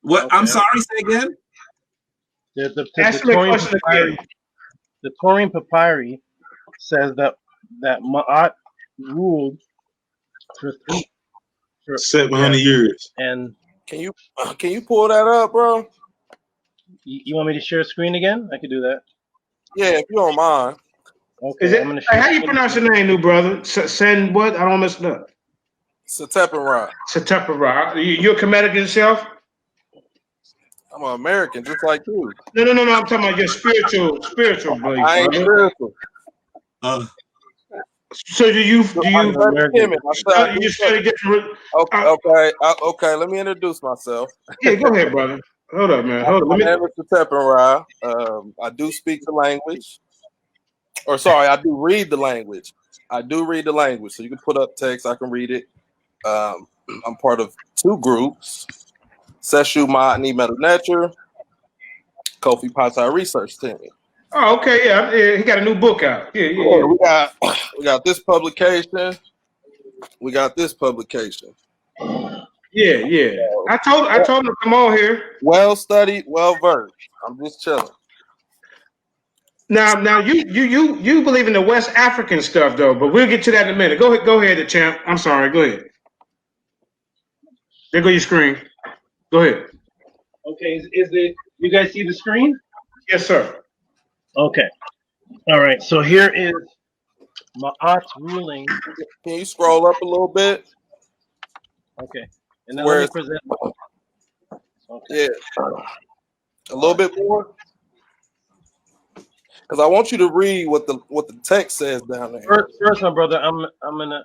[SPEAKER 4] What? Okay. I'm sorry. Say again.
[SPEAKER 3] The Taurian papyri says that Maat ruled for
[SPEAKER 7] 700 years.
[SPEAKER 3] And
[SPEAKER 11] can you pull that up, bro?
[SPEAKER 3] You want me to share a screen again? I could do that.
[SPEAKER 11] Yeah, if you don't mind.
[SPEAKER 2] Okay. I'm gonna share. How you pronounce your name, new brother? Sen what? I don't mess it up.
[SPEAKER 11] Satepara.
[SPEAKER 2] You're a Kemetic yourself?
[SPEAKER 11] I'm an American, just like you.
[SPEAKER 2] No. I'm talking about your spiritual belief.
[SPEAKER 11] I ain't spiritual.
[SPEAKER 2] So do you study different?
[SPEAKER 11] Okay. Let me introduce myself.
[SPEAKER 2] Yeah, go ahead, brother. Hold up, man.
[SPEAKER 11] My name is Satepara. I do speak the language. Or sorry, I do read the language. So you can put up text. I can read it. I'm part of two groups. Seshu Maat Neteru, Kofi Ptah research team.
[SPEAKER 2] Oh, okay, yeah. He got a new book out. Yeah.
[SPEAKER 11] We got this publication.
[SPEAKER 2] Yeah. I told him to come on here.
[SPEAKER 11] Well studied, well versed. I'm just chilling.
[SPEAKER 2] Now you believe in the West African stuff though, but we'll get to that in a minute. Go ahead, the champ. I'm sorry. Go ahead. There go your screen. Go ahead.
[SPEAKER 3] Okay, is it? You guys see the screen?
[SPEAKER 2] Yes, sir.
[SPEAKER 3] Okay. All right. So here is Maat's ruling.
[SPEAKER 11] Can you scroll up a little bit?
[SPEAKER 3] Okay. And then
[SPEAKER 11] Where
[SPEAKER 3] let me
[SPEAKER 11] it's,
[SPEAKER 3] present. Okay.
[SPEAKER 11] yeah, a little bit more, because I want you to read what the text says down there.
[SPEAKER 3] First, my brother, I'm gonna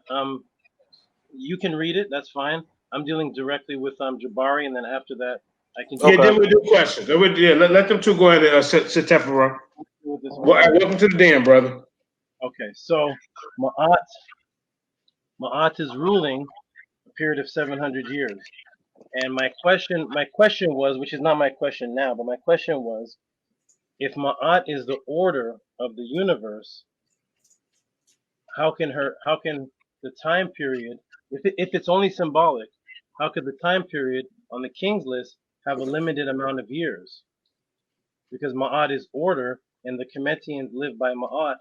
[SPEAKER 3] you can read it. That's fine. I'm dealing directly with Jabari, and then after that, I can.
[SPEAKER 2] Yeah, then we do questions. Yeah, let them two go ahead and sit Tefera. Welcome to the den, brother.
[SPEAKER 3] Okay, so Maat is ruling a period of 700 years, and my question was, which is not my question now, but my question was, if Maat is the order of the universe, how can the time period, if it's only symbolic, how could the time period on the king's list have a limited amount of years? Because Ma'at is order, and the Kemetians live by Ma'at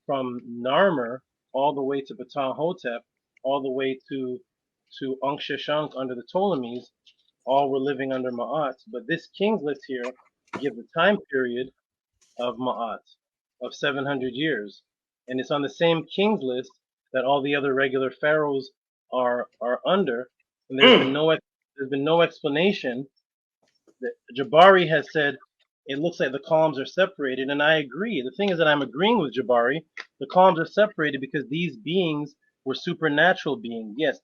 [SPEAKER 3] from Narmer all the way to Ptah Hotep, all the way to Ankh Sheshank under the Ptolemies, all were living under Ma'at. But this king's list here gives the time period of Ma'at of 700 years, and it's on the same king's list that all the other regular pharaohs are under. And there's been no explanation. That Jabari has said it looks like the columns are separated, and I agree. The thing is that I'm agreeing with Jabari. The columns are separated because these beings were supernatural beings. Yes,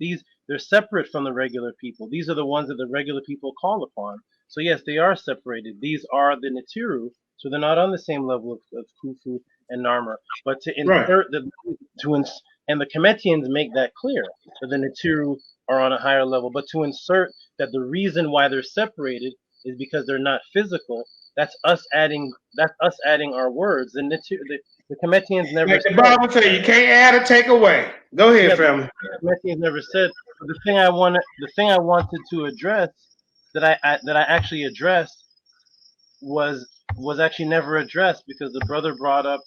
[SPEAKER 3] they're separate from the regular people. These are the ones that the regular people call upon. So yes, they are separated. These are the Neteru, so they're not on the same level of Khufu and Narmer. But to insert and the Kemetians make that clear that the Neteru are on a higher level. But to insert that the reason why they're separated is because they're not physical. That's us adding our words. And the Kemetians never.
[SPEAKER 2] Like the Bible says, you can't add or take away. Go ahead, family.
[SPEAKER 3] The Kemetians never said. But the thing I wanted to address that I actually addressed was actually never addressed, because the brother brought up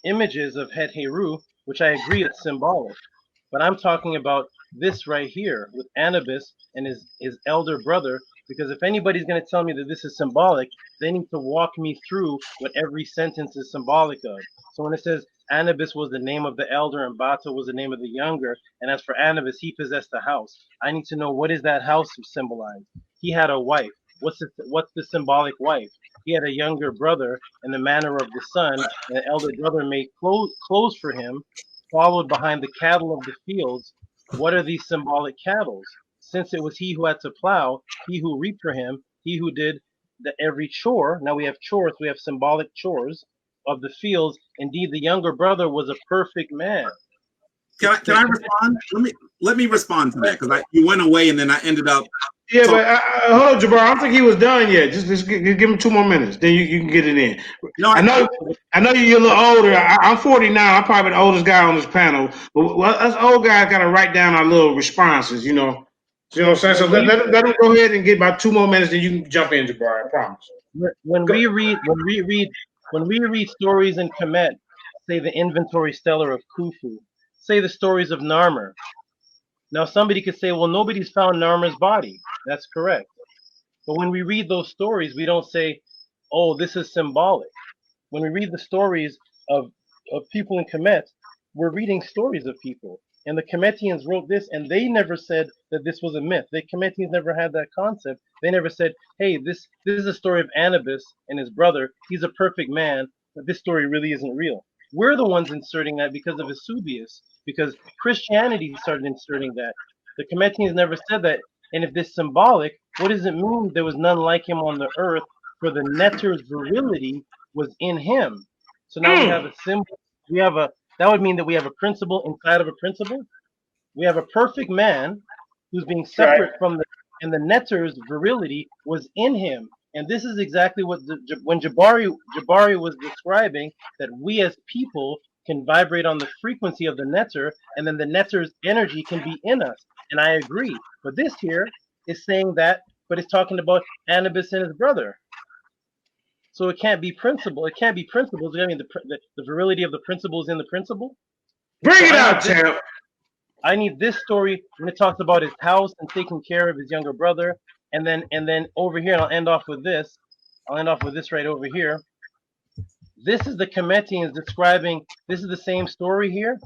[SPEAKER 3] images of Het Heru, which I agree is symbolic. But I'm talking about this right here with Anubis and his elder brother, because if anybody's going to tell me that this is symbolic, they need to walk me through what every sentence is symbolic of. So when it says Anubis was the name of the elder and Bata was the name of the younger, and as for Anubis, he possessed a house, I need to know, what is that house symbolize? He had a wife. What's the symbolic wife? He had a younger brother in the manner of the son, and the elder brother made clothes for him, followed behind the cattle of the fields. What are these symbolic cattle? Since it was he who had to plow, he who reaped for him, he who did every chore. Now we have chores, we have symbolic chores of the fields. Indeed, the younger brother was a perfect man.
[SPEAKER 4] Can I respond? Let me respond to that, because you went away and then I ended up.
[SPEAKER 2] Yeah, but hold on, Jabbar. I don't think he was done yet. Just give him 2 more minutes, then you can get it in. No, I know you're a little older. I'm 40 now. I'm probably the oldest guy on this panel. But us old guys got to write down our little responses. You know what I'm saying? So let him go ahead and get about 2 more minutes, then you can jump in, Jabbar. I promise.
[SPEAKER 3] When we read stories in Kemet, say the Inventory Stellar of Khufu, say the stories of Narmer. Now somebody could say, well, nobody's found Narmer's body. That's correct. But when we read those stories, we don't say, oh, this is symbolic. When we read the stories of people in Kemet, we're reading stories of people. And the Kemetians wrote this, and they never said that this was a myth. The Kemetians never had that concept. They never said, hey, this is a story of Anubis and his brother. He's a perfect man, but this story really isn't real. We're the ones inserting that because of Eusebius, because Christianity started inserting that. The Kemetians never said that. And if this is symbolic, what does it mean there was none like him on the earth, for the Neter's virility was in him? So now we have a symbol. That would mean that we have a principle inside of a principle. We have a perfect man who's being separate from and the Neter's virility was in him. And this is exactly what when Jabari was describing, that we as people can vibrate on the frequency of the Neter, and then the Neter's energy can be in us. And I agree. But this here is saying that, but it's talking about Anubis and his brother. So it can't be principle. It can't be principles. I mean, the virility of the principle is in the principle.
[SPEAKER 2] Bring it out, champ.
[SPEAKER 3] I need this story when it talks about his house and taking care of his younger brother, and then over here, and I'll end off with this. I'll end off with this right over here. This is the Cometians describing. This is the same story here,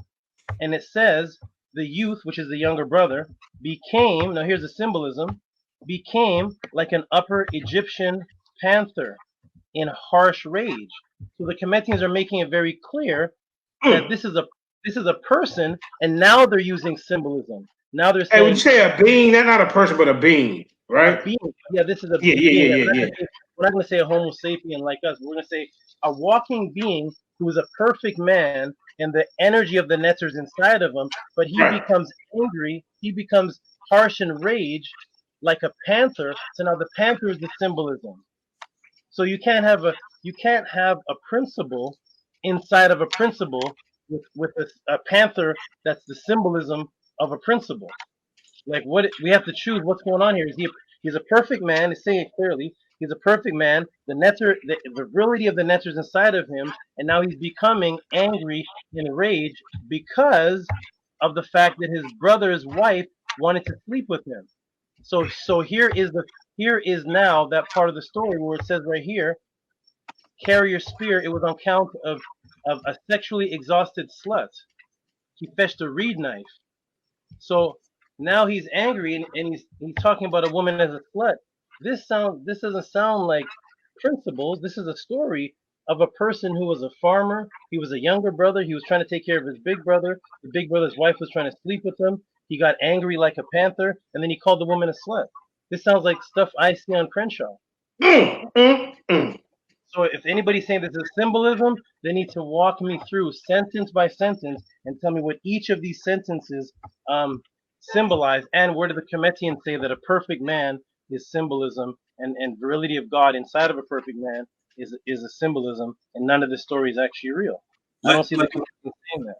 [SPEAKER 3] and it says the youth, which is the younger brother, became. Now here's the symbolism. Became like an upper Egyptian panther in harsh rage. So the Cometians are making it very clear that this is a person, and now they're using symbolism. Now they're saying,
[SPEAKER 2] hey, when you say a being, that's not a person, but a being, right?
[SPEAKER 3] A being. Yeah, this is a
[SPEAKER 2] being. Yeah.
[SPEAKER 3] We're not going to say a Homo sapien like us. We're going to say a walking being who is a perfect man, and the energy of the Neter's inside of him, but he becomes angry. He becomes harsh and rage like a panther. So now the panther is the symbolism. So you can't have a principle inside of a principle with a panther that's the symbolism of a principle. Like what we have to choose what's going on here. He's a perfect man, it's saying it clearly. He's a perfect man. The Neter, the virility of the Neter's inside of him, and now he's becoming angry and rage because of the fact that his brother's wife wanted to sleep with him. So here is now that part of the story where it says right here, carry your spear. It was on account of a sexually exhausted slut. He fetched a reed knife. So now he's angry and he's talking about a woman as a slut. This doesn't sound like principles. This is a story of a person who was a farmer. He was a younger brother. He was trying to take care of his big brother. The big brother's wife was trying to sleep with him. He got angry like a panther, and then he called the woman a slut. This sounds like stuff I see on Crenshaw. So if anybody's saying this is symbolism, they need to walk me through sentence by sentence and tell me what each of these sentences symbolize, and where do the Cometians say that a perfect man is symbolism, and virility of God inside of a perfect man is a symbolism, and none of this story is actually real. I don't see the Cometians saying that.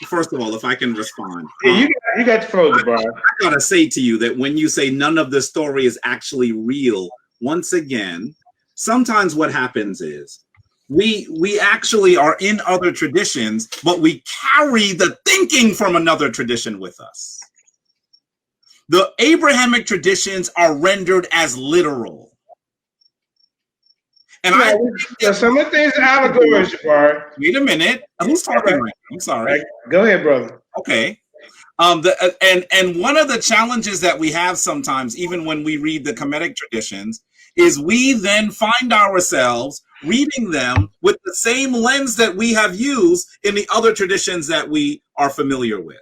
[SPEAKER 4] First of all, if I can respond.
[SPEAKER 2] Yeah, you got the flow, bro.
[SPEAKER 4] I gotta say to you that when you say none of the story is actually real, once again, sometimes what happens is we actually are in other traditions, but we carry the thinking from another tradition with us. The Abrahamic traditions are rendered as literal. And
[SPEAKER 2] some of the things are allegories, Jabari.
[SPEAKER 4] Wait a minute. Who's talking right now? I'm sorry.
[SPEAKER 2] Right. Go ahead, brother.
[SPEAKER 4] Okay. And one of the challenges that we have sometimes, even when we read the Kemetic traditions, is we then find ourselves reading them with the same lens that we have used in the other traditions that we are familiar with.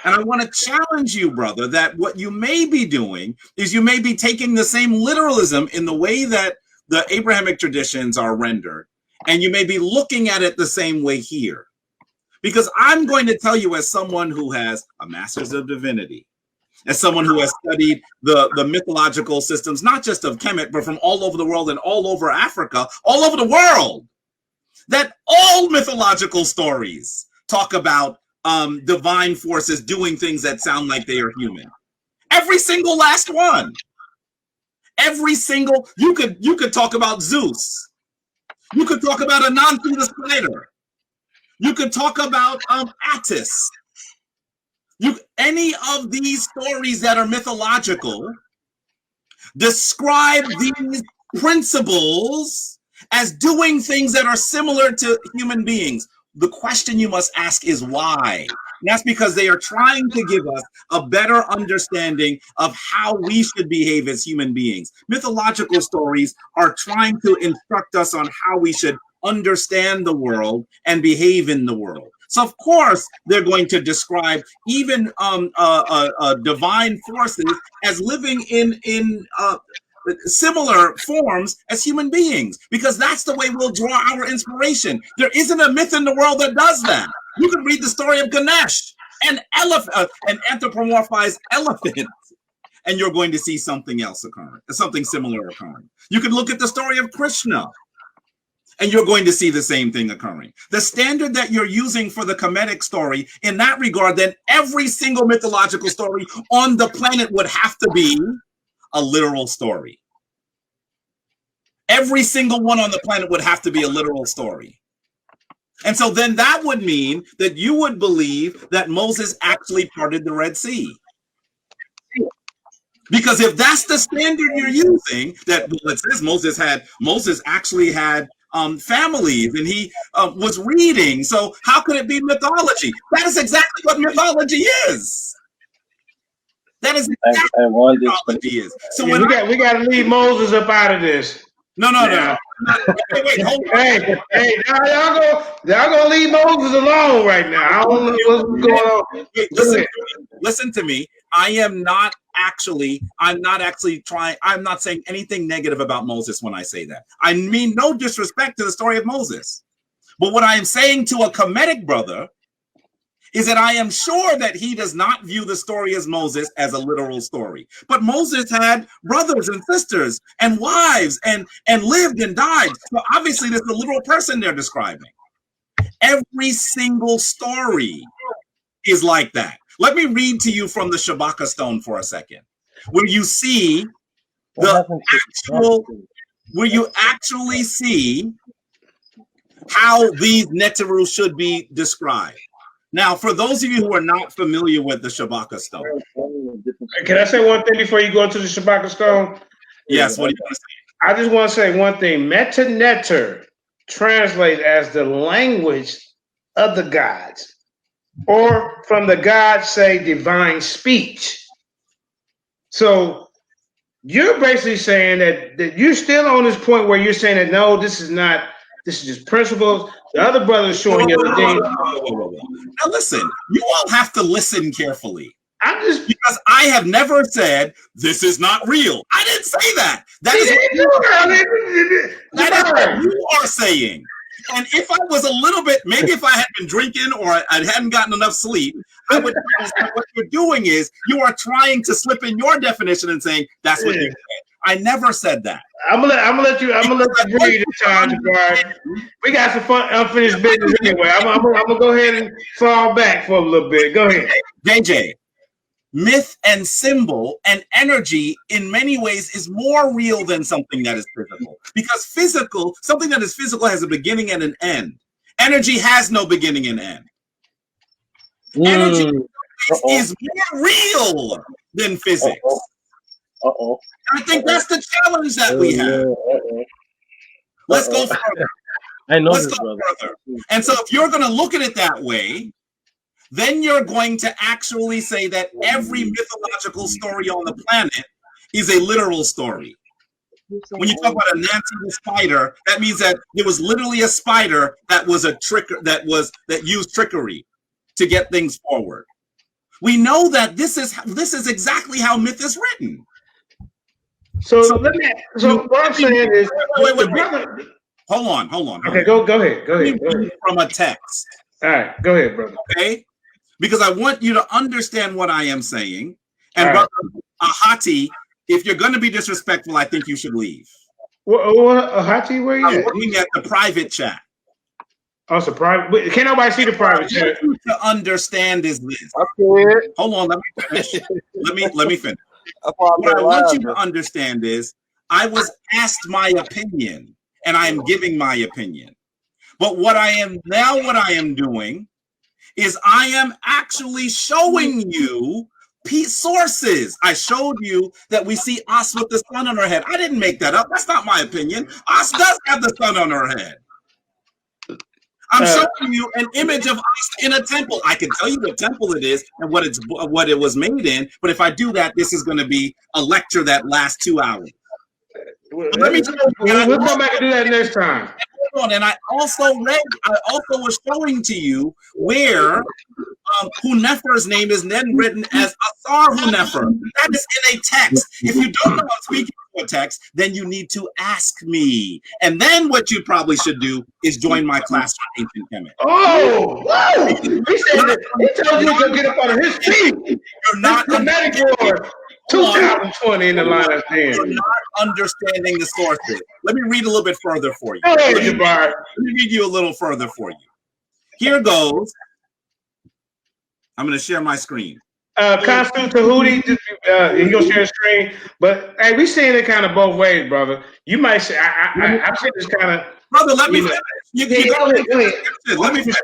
[SPEAKER 4] And I want to challenge you, brother, that what you may be doing is you may be taking the same literalism in the way that the Abrahamic traditions are rendered, and you may be looking at it the same way here. Because I'm going to tell you, as someone who has a master's of divinity, as someone who has studied the mythological systems, not just of Kemet, but from all over the world and all over Africa, all over the world, that all mythological stories talk about divine forces doing things that sound like they are human. Every single last one. Every single, you could talk about Zeus. You could talk about Anansi the spider. You could talk about Attis. Any of these stories that are mythological describe these principles as doing things that are similar to human beings. The question you must ask is why? And that's because they are trying to give us a better understanding of how we should behave as human beings. Mythological stories are trying to instruct us on how we should understand the world and behave in the world. So of course they're going to describe even divine forces as living in similar forms as human beings, because that's the way we'll draw our inspiration. There isn't a myth in the world that does that. You can read the story of Ganesh, an anthropomorphized elephant, and you're going to see something else occurring, something similar occurring. You can look at the story of Krishna, and you're going to see the same thing occurring. The standard that you're using for the Kemetic story, in that regard, then every single mythological story on the planet would have to be a literal story. Every single one on the planet would have to be a literal story. And so then that would mean that you would believe that Moses actually parted the Red Sea. Because if that's the standard you're using, that well, it says Moses actually had families and he was reading. So how could it be mythology? That is exactly what mythology is. That is exactly what mythology is. So
[SPEAKER 2] yeah, we got to leave Moses up out of this.
[SPEAKER 4] No. Wait, hold on.
[SPEAKER 2] Hey, y'all gonna leave Moses alone right now. I don't know what's going on.
[SPEAKER 4] Listen to me. I'm not saying anything negative about Moses when I say that. I mean no disrespect to the story of Moses. But what I am saying to a Kemetic brother is that I am sure that he does not view the story as Moses as a literal story. But Moses had brothers and sisters and wives and lived and died. So obviously there's a literal person they're describing. Every single story is like that. Let me read to you from the Shabaka stone for a second, where you see where you actually see how these Neteru should be described. Now, for those of you who are not familiar with the Shabaka stone.
[SPEAKER 2] Can I say one thing before you go to the Shabaka stone?
[SPEAKER 4] Yes, what do you want to say?
[SPEAKER 2] I just want to say one thing. Neter translates as the language of the gods, or from the gods say divine speech. So you're basically saying that you're still on this point where you're saying that no, this is just principles. The other brother is showing you the thing.
[SPEAKER 4] Now listen, you all have to listen carefully. Because I have never said this is not real. I didn't say that. That is what you are saying. And if I was a little bit, maybe if I had been drinking or I hadn't gotten enough sleep, I would understand what you're doing is you are trying to slip in your definition and saying that's what you said. I never said that. I'm gonna let you
[SPEAKER 2] breathe this time, Jabari. We got some fun unfinished business anyway. I'm gonna go ahead and fall back for a little bit. Go ahead.
[SPEAKER 4] JJ, myth and symbol and energy in many ways is more real than something that is physical. Because something that is physical has a beginning and an end. Energy has no beginning and end. Energy is more real than physics. I think that's the challenge that we have. Let's go further. Let's go further. And so if you're going to look at it that way, then you're going to actually say that every mythological story on the planet is a literal story. When you talk about a Nancy the spider, that means that there was literally a spider that was that used trickery to get things forward. We know that this is exactly how myth is written.
[SPEAKER 2] So what I'm saying is,
[SPEAKER 4] wait. Hold on.
[SPEAKER 2] Okay, go ahead.
[SPEAKER 4] From a text.
[SPEAKER 2] All right, go ahead, brother.
[SPEAKER 4] Okay, because I want you to understand what I am saying. And brother Ahati, if you're going to be disrespectful, I think you should leave.
[SPEAKER 2] What Ahati? Where you at?
[SPEAKER 4] I'm looking at the private chat.
[SPEAKER 2] Oh, it's a private. Can't nobody see the private chat?
[SPEAKER 4] What you to understand is this. Hold on, let me finish. let me finish. What I want you to understand is I was asked my opinion and I am giving my opinion. But what I am doing is I am actually showing you sources. I showed you that we see Os with the sun on her head. I didn't make that up. That's not my opinion. Os does have the sun on her head. I'm showing you an image of Os in a temple. I can tell you what temple it is and what it was made in. But if I do that, this is going to be a lecture that lasts 2 hours.
[SPEAKER 2] Let me. We'll come back and do that next time.
[SPEAKER 4] And I also was showing to you where Hunefer's name is then written as Asar Hunefer. That is in a text. If you don't know I'm speaking to a text, then you need to ask me. And then what you probably should do is join my class on ancient chemistry.
[SPEAKER 2] Oh, wow. He told you to get up out of his feet.
[SPEAKER 4] You're not
[SPEAKER 2] dramatic war. 2020 in the line of 10.
[SPEAKER 4] You're not understanding the sources. Let me read a little bit further for you.
[SPEAKER 2] Let
[SPEAKER 4] me read you a little further for you. Here goes. I'm going to share my screen.
[SPEAKER 2] Constantine Tehuti, he gonna share the screen. But hey, we seeing it kind of both ways, brother. You might say I'm saying this kind of
[SPEAKER 4] brother. Let me finish.
[SPEAKER 2] Go ahead.
[SPEAKER 4] Let me finish.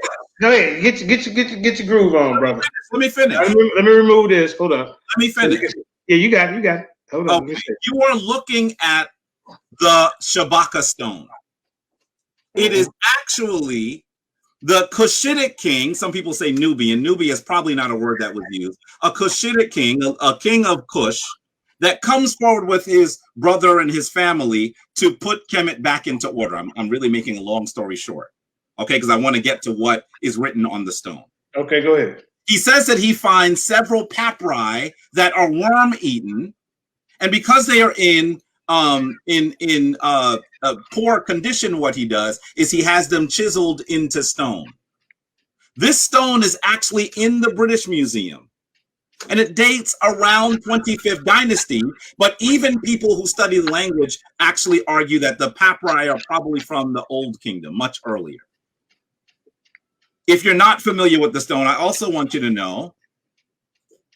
[SPEAKER 2] Go ahead. Get your groove on, brother.
[SPEAKER 4] Let me finish.
[SPEAKER 2] Let me remove this. Hold on.
[SPEAKER 4] Let me finish.
[SPEAKER 2] Yeah, you got it. Hold on.
[SPEAKER 4] Okay. You are looking at the Shabaka stone. It is actually the Cushitic king. Some people say Nubian. Nubia is probably not a word that was used. A Cushitic king, a king of Kush, that comes forward with his brother and his family to put Kemet back into order. I'm really making a long story short, okay, because I want to get to what is written on the stone.
[SPEAKER 2] Okay, go ahead. He
[SPEAKER 4] says that he finds several papyri that are worm-eaten, and because they are in poor condition, what he does is he has them chiseled into stone. This stone is actually in the British Museum, and it dates around 25th dynasty, but even people who study the language actually argue that the papyri are probably from the Old Kingdom, much earlier. If you're not familiar with the stone, I also want you to know,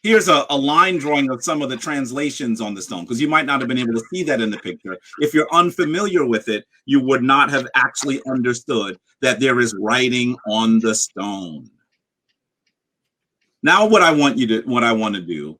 [SPEAKER 4] here's a line drawing of some of the translations on the stone, because you might not have been able to see that in the picture. If you're unfamiliar with it, you would not have actually understood that there is writing on the stone. Now, what I want to do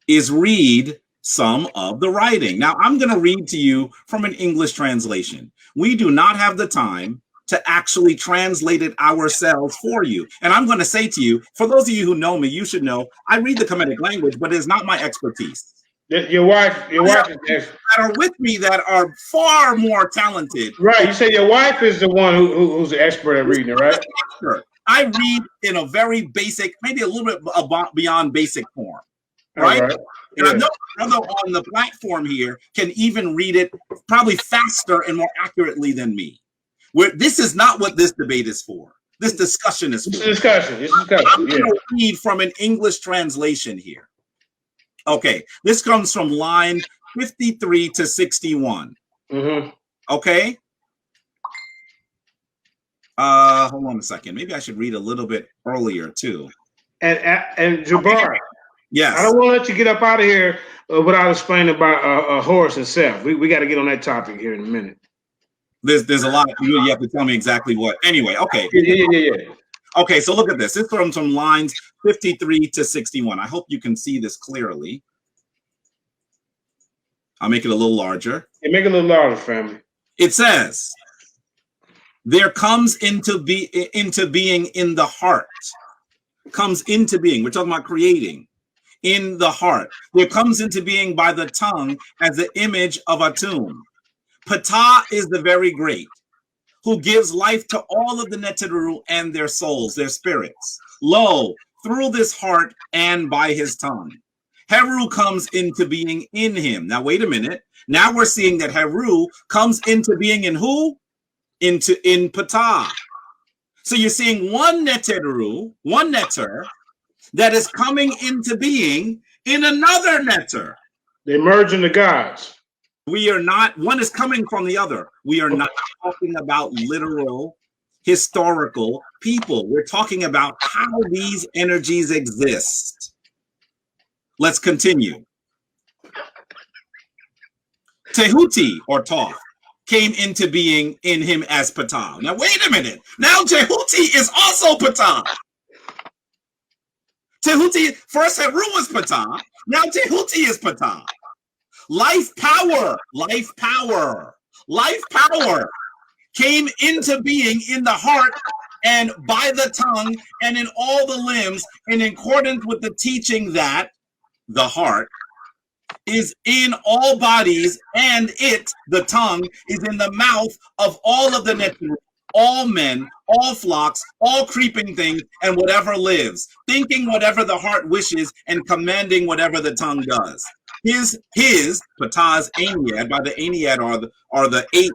[SPEAKER 4] is read some of the writing. Now, I'm going to read to you from an English translation. We do not have the time to actually translate it ourselves for you. And I'm going to say to you, for those of you who know me, you should know I read the Kemetic language, but it's not my expertise.
[SPEAKER 2] Your wife is
[SPEAKER 4] that are with me that are far more talented.
[SPEAKER 2] Right. You say your wife is the one who's the expert at reading it, right?
[SPEAKER 4] I read in a very basic, maybe a little bit beyond basic form, right?
[SPEAKER 2] Right.
[SPEAKER 4] And I know brother on the platform here can even read it probably faster and more accurately than me. This is not what this debate is for. This discussion is for.
[SPEAKER 2] It's discussion.
[SPEAKER 4] I'm going to read from an English translation here. Okay, this comes from line 53 to 61.
[SPEAKER 2] Mm-hmm.
[SPEAKER 4] Okay. Hold on a second. Maybe I should read a little bit earlier too.
[SPEAKER 2] And Jabari.
[SPEAKER 4] Yes.
[SPEAKER 2] I don't want to let you get up out of here without explaining about Horus himself. We got to get on that topic here in a minute.
[SPEAKER 4] There's a lot of you have to tell me exactly what. Anyway, okay.
[SPEAKER 2] Yeah.
[SPEAKER 4] Okay, so look at this. This comes from lines 53 to 61. I hope you can see this clearly. I'll make it a little larger.
[SPEAKER 2] Yeah, make it a little larger, family.
[SPEAKER 4] It says, there comes into being in the heart. Comes into being. We're talking about creating. In the heart. There comes into being by the tongue as the image of Aten. Ptah is the very great, who gives life to all of the Neteru and their souls, their spirits. Lo, through this heart and by his tongue. Heru comes into being in him. Now, wait a minute. Now we're seeing that Heru comes into being in who? In Ptah. So you're seeing one Neteru, one Neter, that is coming into being in another Neter.
[SPEAKER 2] They merge into gods.
[SPEAKER 4] We are not, one is coming from the other. We are not talking about literal, historical people. We're talking about how these energies exist. Let's continue. Tehuti, or Thoth, came into being in him as Ptah. Now, wait a minute. Now Tehuti is also Ptah. Tehuti, first Heru was Ptah. Now Tehuti is Ptah. Life power came into being in the heart and by the tongue and in all the limbs, in accordance with the teaching that the heart is in all bodies, and it, the tongue, is in the mouth of all of the Neteru, all men, all flocks, all creeping things, and whatever lives, thinking whatever the heart wishes and commanding whatever the tongue does. His Ptah's Ennead, by the Ennead are the 8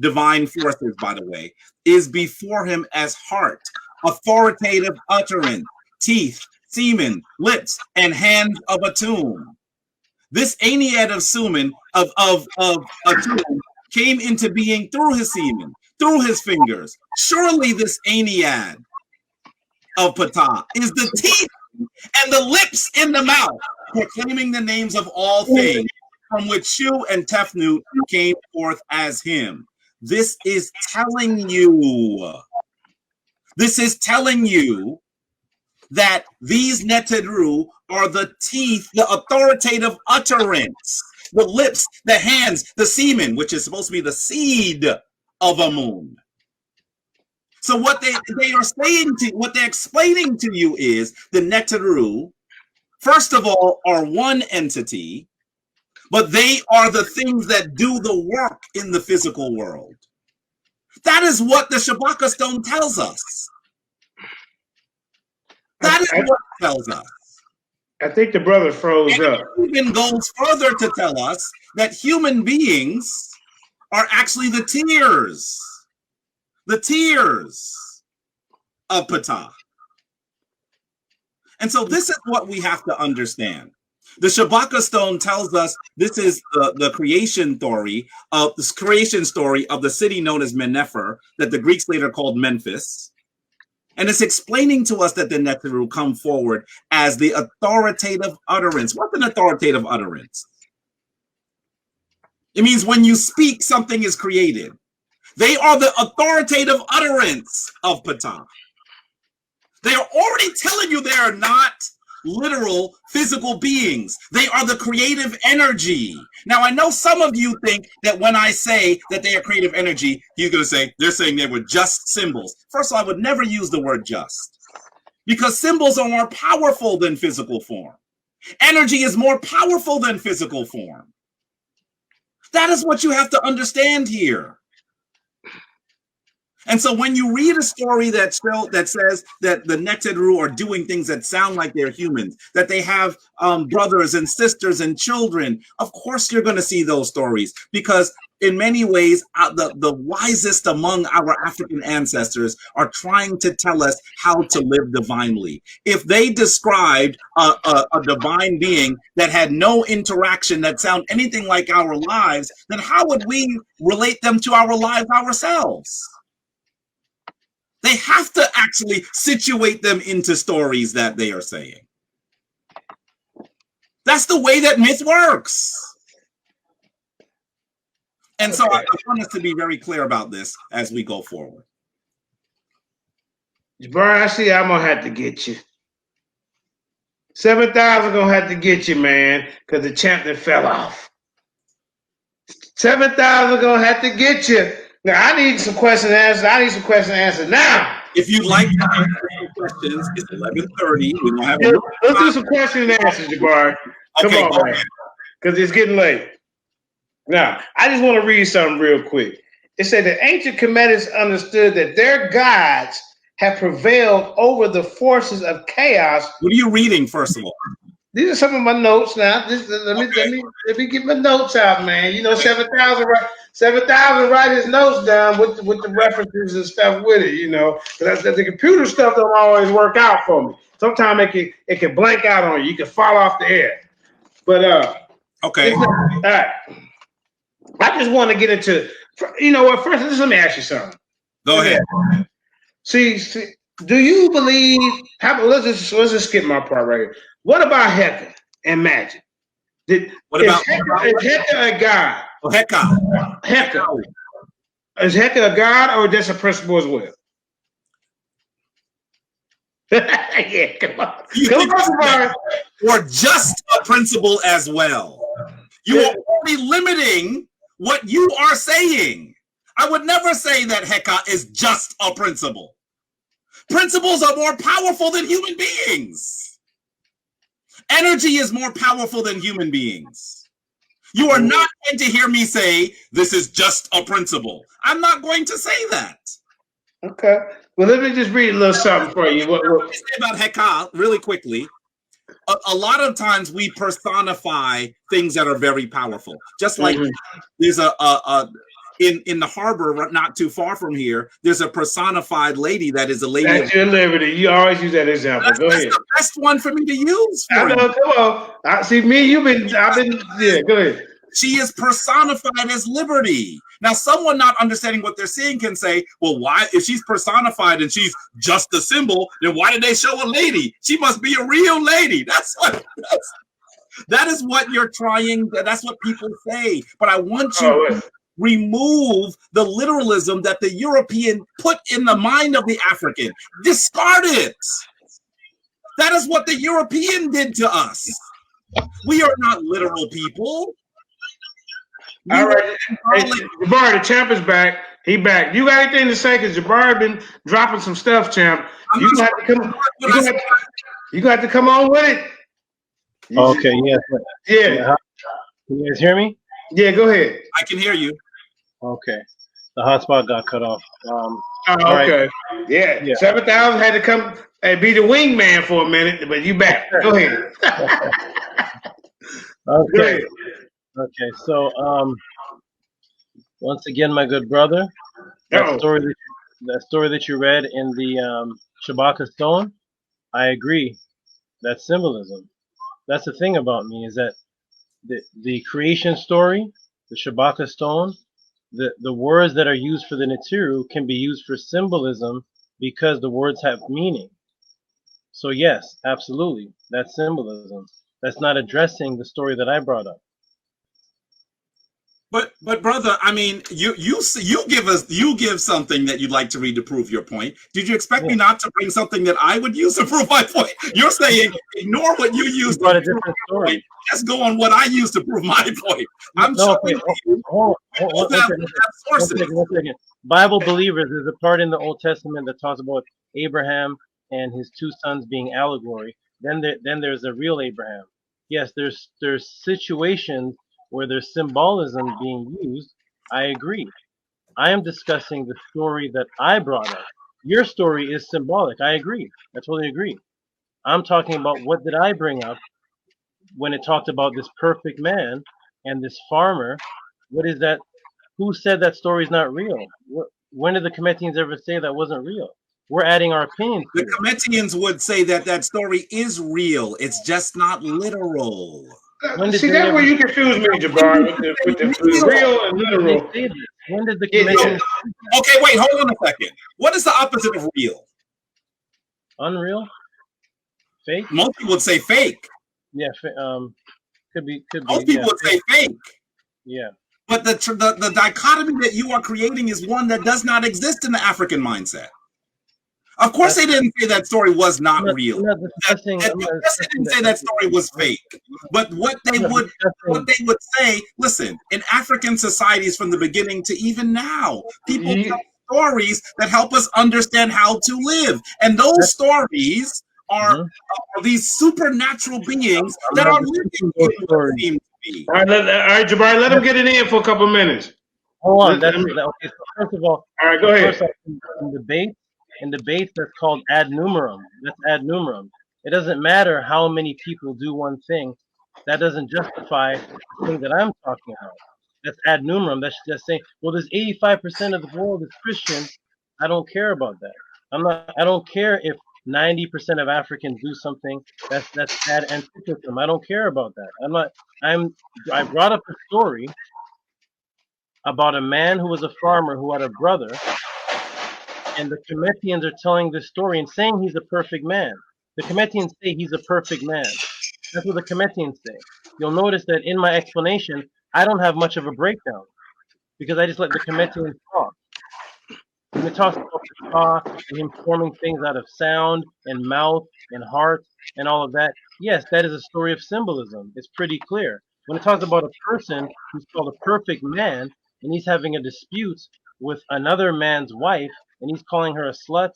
[SPEAKER 4] divine forces, by the way, is before him as heart, authoritative utterance, teeth, semen, lips, and hands of Aten. This Ennead of Suman, of Aten, came into being through his semen, through his fingers. Surely this Ennead of Ptah is the teeth and the lips in the mouth, proclaiming the names of all things, from which Shu and Tefnut came forth as him. This is telling you that these Neteru are the teeth, the authoritative utterance, the lips, the hands, the semen, which is supposed to be the seed of a moon. So what they are saying to, what they're explaining to you is the Neteru, first of all, are one entity, but they are the things that do the work in the physical world. That is what the Shabaka stone tells us. That is what it tells us.
[SPEAKER 2] I think the brother froze up.
[SPEAKER 4] It even goes further to tell us that human beings are actually the tears of Ptah. And so this is what we have to understand. The Shabaka stone tells us this is the creation story of the city known as Mennefer, that the Greeks later called Memphis. And it's explaining to us that the Neteru come forward as the authoritative utterance. What's an authoritative utterance? It means when you speak, something is created. They are the authoritative utterance of Ptah. They are already telling you they are not literal physical beings. They are the creative energy. Now, I know some of you think that when I say that they are creative energy, you're going to say, they're saying they were just symbols. First of all, I would never use the word just, because symbols are more powerful than physical form. Energy is more powerful than physical form. That is what you have to understand here. And so when you read a story that says that the Neteru are doing things that sound like they're humans, that they have brothers and sisters and children, of course you're going to see those stories, because in many ways, the wisest among our African ancestors are trying to tell us how to live divinely. If they described a divine being that had no interaction that sound anything like our lives, then how would we relate them to our lives ourselves? They have to actually situate them into stories that they are saying. That's the way that myth works. And so I want us to be very clear about this as we go forward.
[SPEAKER 2] Jabari, I see I'm going to have to get you. 7,000 going to have to get you, man, because the champion fell off. 7,000 going to have to get you. Now, I need some question and answers. I need some question and answers now.
[SPEAKER 4] If you'd like to answer some questions, it's 11:30. We don't have
[SPEAKER 2] Let's do some question and answers, Jabari. Come on, man. Because it's getting late. Now, I just want to read something real quick. It said the ancient Kemetits understood that their gods have prevailed over the forces of chaos.
[SPEAKER 4] What are you reading, first of all?
[SPEAKER 2] These are some of my notes now. Let me get my notes out, man. You know, 7,000 write his notes down with the references and stuff with it, you know. Because the computer stuff don't always work out for me. Sometimes it can blank out on you. You can fall off the air. But
[SPEAKER 4] okay.
[SPEAKER 2] All right. I just want to get into, you know what, first let me ask you something.
[SPEAKER 4] Go ahead.
[SPEAKER 2] See, do you believe, let's just skip my part right here. What about Heka and magic? Is Heka a god?
[SPEAKER 4] Oh, Heka.
[SPEAKER 2] Heka. Is Heka a god or just a principle as well? Yeah, come on.
[SPEAKER 4] Or just a principle as well. You are only limiting what you are saying. I would never say that Heka is just a principle. Principles are more powerful than human beings. Energy is more powerful than human beings. You are not going to hear me say, this is just a principle. I'm not going to say that.
[SPEAKER 2] Okay. Well, let me just read a little something for you.
[SPEAKER 4] What say about Heka, really quickly. A lot of times we personify things that are very powerful. Just like there's in the harbor, not too far from here, there's a personified lady that is a lady.
[SPEAKER 2] That's your liberty. You always use that example. Go ahead.
[SPEAKER 4] That's the best one for me to use.
[SPEAKER 2] I know. Come on. See, me, yeah, go ahead.
[SPEAKER 4] She is personified as liberty. Now, someone not understanding what they're seeing can say, well, why, if she's personified and she's just a symbol, then why did they show a lady? She must be a real lady. That is what you're trying, that's what people say. But I want you to remove the literalism that the European put in the mind of the African. Discard it. That is what the European did to us. We are not literal people.
[SPEAKER 2] All right. Hey, Jabari, the champ is back. He back. You got anything to say? Because Jabari been dropping some stuff, champ. You gonna have to come on with it.
[SPEAKER 3] Okay, yeah.
[SPEAKER 2] Yeah.
[SPEAKER 3] Can you guys hear me?
[SPEAKER 2] Yeah, go ahead.
[SPEAKER 4] I can hear you.
[SPEAKER 3] Okay. The hotspot got cut off.
[SPEAKER 2] Okay. Right. Yeah. 7,000 had to come and be the wingman for a minute, but you back. Go ahead.
[SPEAKER 3] Okay.
[SPEAKER 2] Go ahead.
[SPEAKER 3] Okay. So, once again, my good brother, that story that you read in the Shabaka stone, I agree. That's symbolism. That's the thing about me, is that the creation story, the Shabaka stone, the words that are used for the Neteru can be used for symbolism because the words have meaning. So yes, absolutely, that's symbolism. That's not addressing the story that I brought up.
[SPEAKER 4] But brother, I mean, you give something that you'd like to read to prove your point. Did you expect me not to bring something that I would use to prove my point? You're saying ignore what you used to prove your point. Let's go on what I used to prove my point. I'm showing you
[SPEAKER 3] one second. Bible believers, there's a part in the Old Testament that talks about Abraham and his two sons being allegory. Then there's a real Abraham. Yes, there's situations where there's symbolism being used. I agree. I am discussing the story that I brought up. Your story is symbolic. I agree. I totally agree. I'm talking about what did I bring up when it talked about this perfect man and this farmer. What is that? Who said that story is not real? When did the Cometians ever say that wasn't real? We're adding our opinions.
[SPEAKER 4] The Cometians would say that story is real. It's just not literal.
[SPEAKER 2] See, that's where you confuse me, Jabari, with the real and literal.
[SPEAKER 3] When did the Cometians?
[SPEAKER 4] Okay, wait, hold on a second. What is the opposite of real?
[SPEAKER 3] Unreal? Fake?
[SPEAKER 4] Most people would say fake.
[SPEAKER 3] Yeah, could be.
[SPEAKER 4] Most people would say fake.
[SPEAKER 3] Yeah.
[SPEAKER 4] But the dichotomy that you are creating is one that does not exist in the African mindset. Of course, they didn't say that story was not real. Of course, they didn't say that story was fake. But what they would say, listen, in African societies from the beginning to even now, people tell stories that help us understand how to live, and those stories are these supernatural beings that are living in what seems to be.
[SPEAKER 2] All right, Jabari, let him get it in for a couple minutes.
[SPEAKER 3] Hold on. Okay, so first of all,
[SPEAKER 2] go ahead.
[SPEAKER 3] In debates, that's called ad numerum. That's ad numerum. It doesn't matter how many people do one thing. That doesn't justify the thing that I'm talking about. That's ad numerum. That's just saying, well, there's 85% of the world is Christian. I don't care about that. I don't care if 90% of Africans do something. That's ad antiquism. I don't care about that. I brought up a story about a man who was a farmer who had a brother. And the Cometians are telling this story and saying he's a perfect man. The Cometians say he's a perfect man. That's what the Cometians say. You'll notice that in my explanation, I don't have much of a breakdown because I just let the Cometians talk. When it talks about Ptah and him forming things out of sound and mouth and heart and all of that, yes, that is a story of symbolism. It's pretty clear. When it talks about a person who's called a perfect man and he's having a dispute with another man's wife, and he's calling her a slut.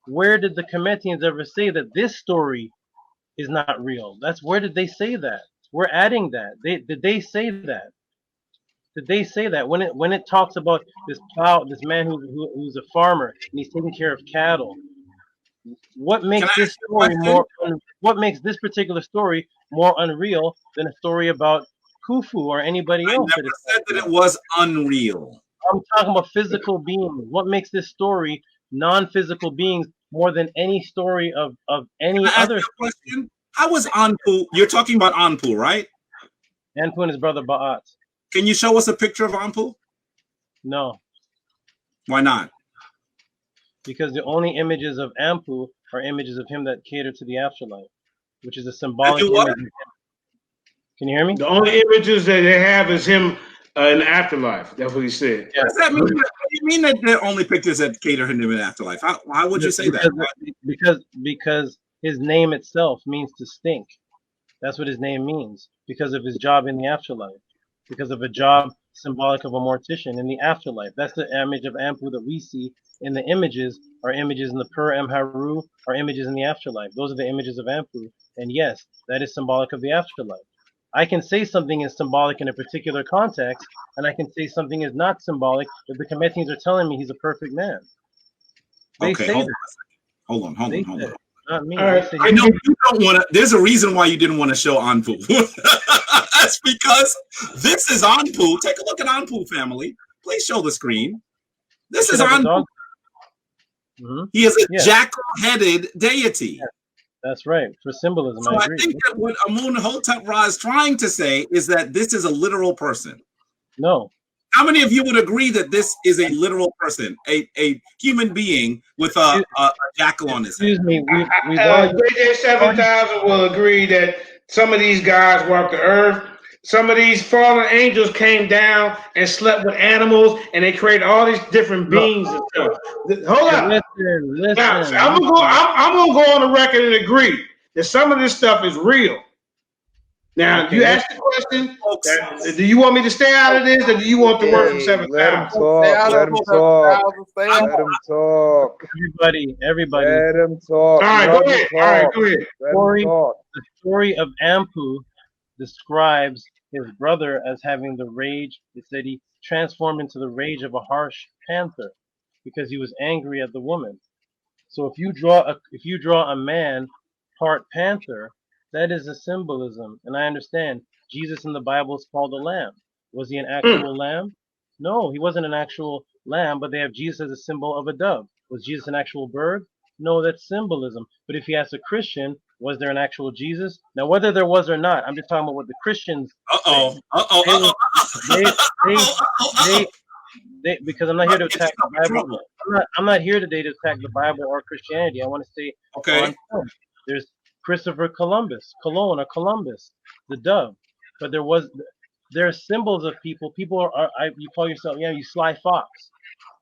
[SPEAKER 3] Where did the Cometians ever say that this story is not real? Where did they say that? We're adding that. Did they say that? Did they say that when it talks about this man who's a farmer and he's taking care of cattle? What makes this story what makes this particular story more unreal than a story about Khufu or anybody else?
[SPEAKER 4] I never said that it was unreal.
[SPEAKER 3] I'm talking about physical beings. What makes this story non-physical beings more than any story of any other
[SPEAKER 4] question? How was Anpu? You're talking about Anpu, right?
[SPEAKER 3] Anpu and his brother Ba'at.
[SPEAKER 4] Can you show us a picture of Anpu?
[SPEAKER 3] No,
[SPEAKER 4] Why not?
[SPEAKER 3] because the only images of Anpu are images of him that cater to the afterlife, which is a symbolic
[SPEAKER 4] do what?
[SPEAKER 3] image. Can you hear me?
[SPEAKER 2] The only images that they have is him in the afterlife. That's what he said.
[SPEAKER 3] Yeah.
[SPEAKER 4] What does that mean? What do you mean that they're only pictures that cater him in afterlife? Why would you say that?
[SPEAKER 3] Because his name itself means to stink. That's what his name means, because of his job in the afterlife, because of a job symbolic of a mortician in the afterlife. That's the image of Anpu that we see in the images, are images in the Pur Emharu, are images in the afterlife. Those are the images of Anpu. And yes, that is symbolic of the afterlife. I can say something is symbolic in a particular context, and I can say something is not symbolic if the Cometians are telling me he's a perfect man. They
[SPEAKER 4] Okay,
[SPEAKER 3] say
[SPEAKER 4] hold
[SPEAKER 3] that.
[SPEAKER 4] on. Hold on.
[SPEAKER 3] Not me.
[SPEAKER 2] All right.
[SPEAKER 4] I know you don't want to. There's a reason why you didn't want to show Anpu. That's because this is Anpu. Take a look at Anpu, family. Please show the screen. This is Anpu. He is a jackal-headed deity.
[SPEAKER 3] Yeah, that's right. For symbolism,
[SPEAKER 4] So
[SPEAKER 3] I agree.
[SPEAKER 4] I think that what Amun-Hotep Ra is trying to say is that this is a literal person.
[SPEAKER 3] No.
[SPEAKER 4] How many of you would agree that this is a literal person, a human being with a jackal on his head?
[SPEAKER 3] Excuse me.
[SPEAKER 2] JJ 7000 will agree that some of these guys walk the earth. Some of these fallen angels came down and slept with animals, and they created all these different beings and stuff. Hold up.
[SPEAKER 3] Listen.
[SPEAKER 2] Now, I'm gonna go on the record and agree that some of this stuff is real. Now, you asked the question, do you want me to stay out of this, or do you want the word from 7,000?
[SPEAKER 6] Let him talk. Let him talk. Let him talk.
[SPEAKER 3] Everybody.
[SPEAKER 6] Let him talk.
[SPEAKER 2] All right, go ahead. All right, go ahead.
[SPEAKER 3] The story of Anpu describes his brother as having the rage. It said he transformed into the rage of a harsh panther because he was angry at the woman. So if you draw a man part panther, that is a symbolism. And I understand Jesus in the Bible is called a lamb. Was he an actual lamb? No, he wasn't an actual lamb, but they have Jesus as a symbol of a dove. Was Jesus an actual bird? No, that's symbolism. But if you ask a Christian, was there an actual Jesus? Now, whether there was or not, I'm just talking about what the Christians say. Because I'm not here to attack the Bible. I'm not here today to attack the Bible or Christianity. I want to stay on point. There's Christopher Columbus, Cologne or Columbus, the dove. But there are symbols of people. People you call yourself, you sly fox.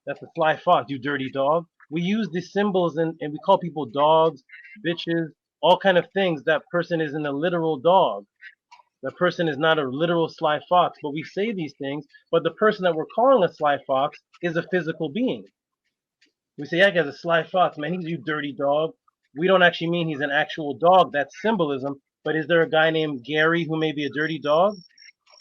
[SPEAKER 3] That's a sly fox, you dirty dog. We use these symbols and we call people dogs, bitches, all kind of things. That person isn't a literal dog. That person is not a literal sly fox, but we say these things, but the person that we're calling a sly fox is a physical being. We say, yeah, guy's a sly fox, man, he's you dirty dog. We don't actually mean he's an actual dog. That's symbolism. But is there a guy named Gary who may be a dirty dog?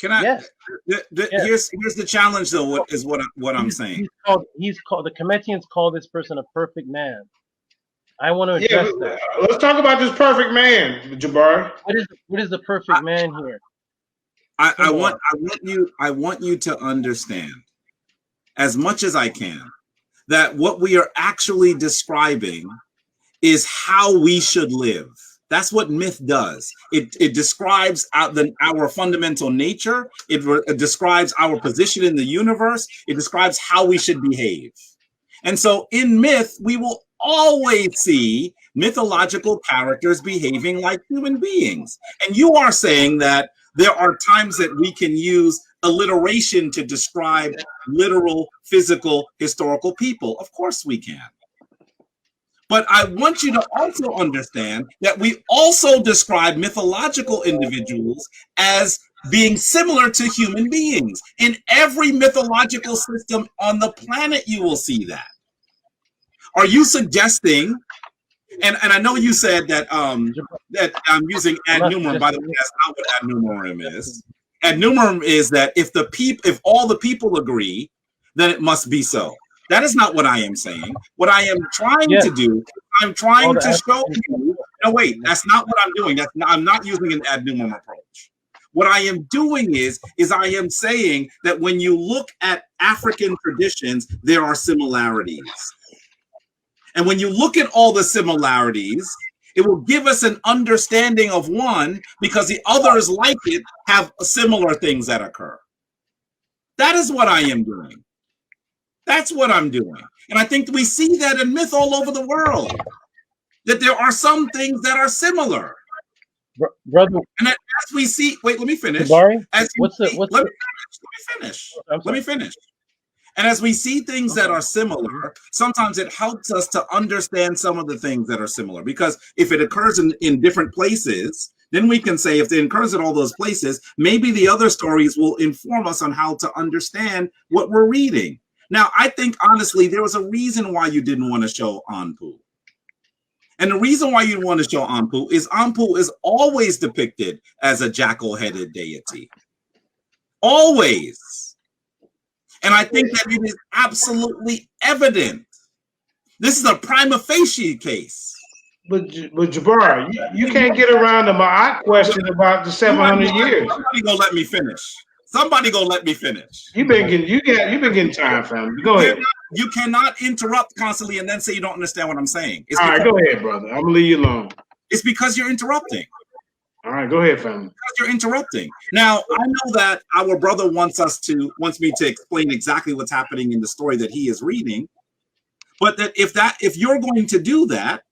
[SPEAKER 4] Can I?
[SPEAKER 3] Yes.
[SPEAKER 4] Here's the challenge, though. What I'm saying?
[SPEAKER 3] He's called. The Cometians call this person a perfect man. I want to address that.
[SPEAKER 2] Let's talk about this perfect man, Jabari.
[SPEAKER 3] What is the perfect man here?
[SPEAKER 4] I want you to understand, as much as I can, that what we are actually describing is how we should live. That's what myth does. It describes our fundamental nature. It describes our position in the universe. It describes how we should behave. And so in myth, we will always see mythological characters behaving like human beings. And you are saying that there are times that we can use alliteration to describe literal, physical, historical people. Of course we can. But I want you to also understand that we also describe mythological individuals as being similar to human beings. In every mythological system on the planet, you will see that. Are you suggesting, and I know you said that that I'm using ad numerum, by the way, that's not what ad numerum is. Ad numerum is that if all the people agree, then it must be so. That is not what I am saying. What I am trying to do, I'm trying to show you. No, wait, that's not what I'm doing. I'm not using an ad numerum approach. What I am doing is I am saying that when you look at African traditions, there are similarities. And when you look at all the similarities, it will give us an understanding of one because the others like it have similar things that occur. That is what I am doing. That's what I'm doing. And I think we see that in myth all over the world, that there are some things that are similar.
[SPEAKER 3] Brother.
[SPEAKER 4] And as we see, wait, let me finish.
[SPEAKER 3] Jabari,
[SPEAKER 4] let me finish. And as we see things that are similar, sometimes it helps us to understand some of the things that are similar. Because if it occurs in different places, then we can say if it occurs in all those places, maybe the other stories will inform us on how to understand what we're reading. Now, I think, honestly, there was a reason why you didn't want to show Anpu. And the reason why you want to show Anpu is always depicted as a jackal-headed deity. Always. And I think that it is absolutely evident. This is a prima facie case.
[SPEAKER 2] But Jabari, you can't get around the Maat question about the 700 years.
[SPEAKER 4] Somebody gonna let me finish. Somebody gonna let me finish.
[SPEAKER 2] You've been getting time, fam. Go ahead.
[SPEAKER 4] You cannot interrupt constantly and then say you don't understand what I'm saying.
[SPEAKER 2] All right, go ahead, brother. I'm gonna leave you alone.
[SPEAKER 4] It's because you're interrupting.
[SPEAKER 2] All right, go ahead, fam. Because
[SPEAKER 4] you're interrupting. Now, I know that our brother wants me to explain exactly what's happening in the story that he is reading. But that if you're going to do that,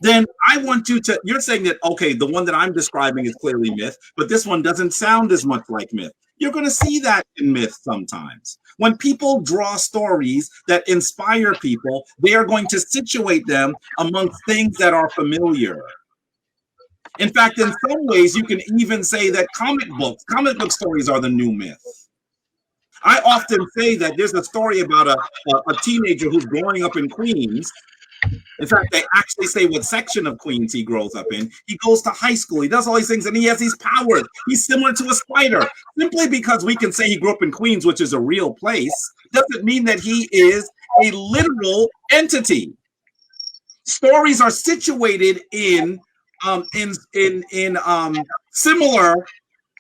[SPEAKER 4] then I want you to, you're saying that, okay, the one that I'm describing is clearly myth, but this one doesn't sound as much like myth. You're going to see that in myth sometimes. When people draw stories that inspire people, they are going to situate them amongst things that are familiar. In fact, in some ways, you can even say that comic book stories are the new myth. I often say that there's a story about a teenager who's growing up in Queens. In fact, they actually say what section of Queens he grows up in. He goes to high school, he does all these things, and he has these powers. He's similar to a spider. Simply because we can say he grew up in Queens, which is a real place, doesn't mean that he is a literal entity. Stories are situated in similar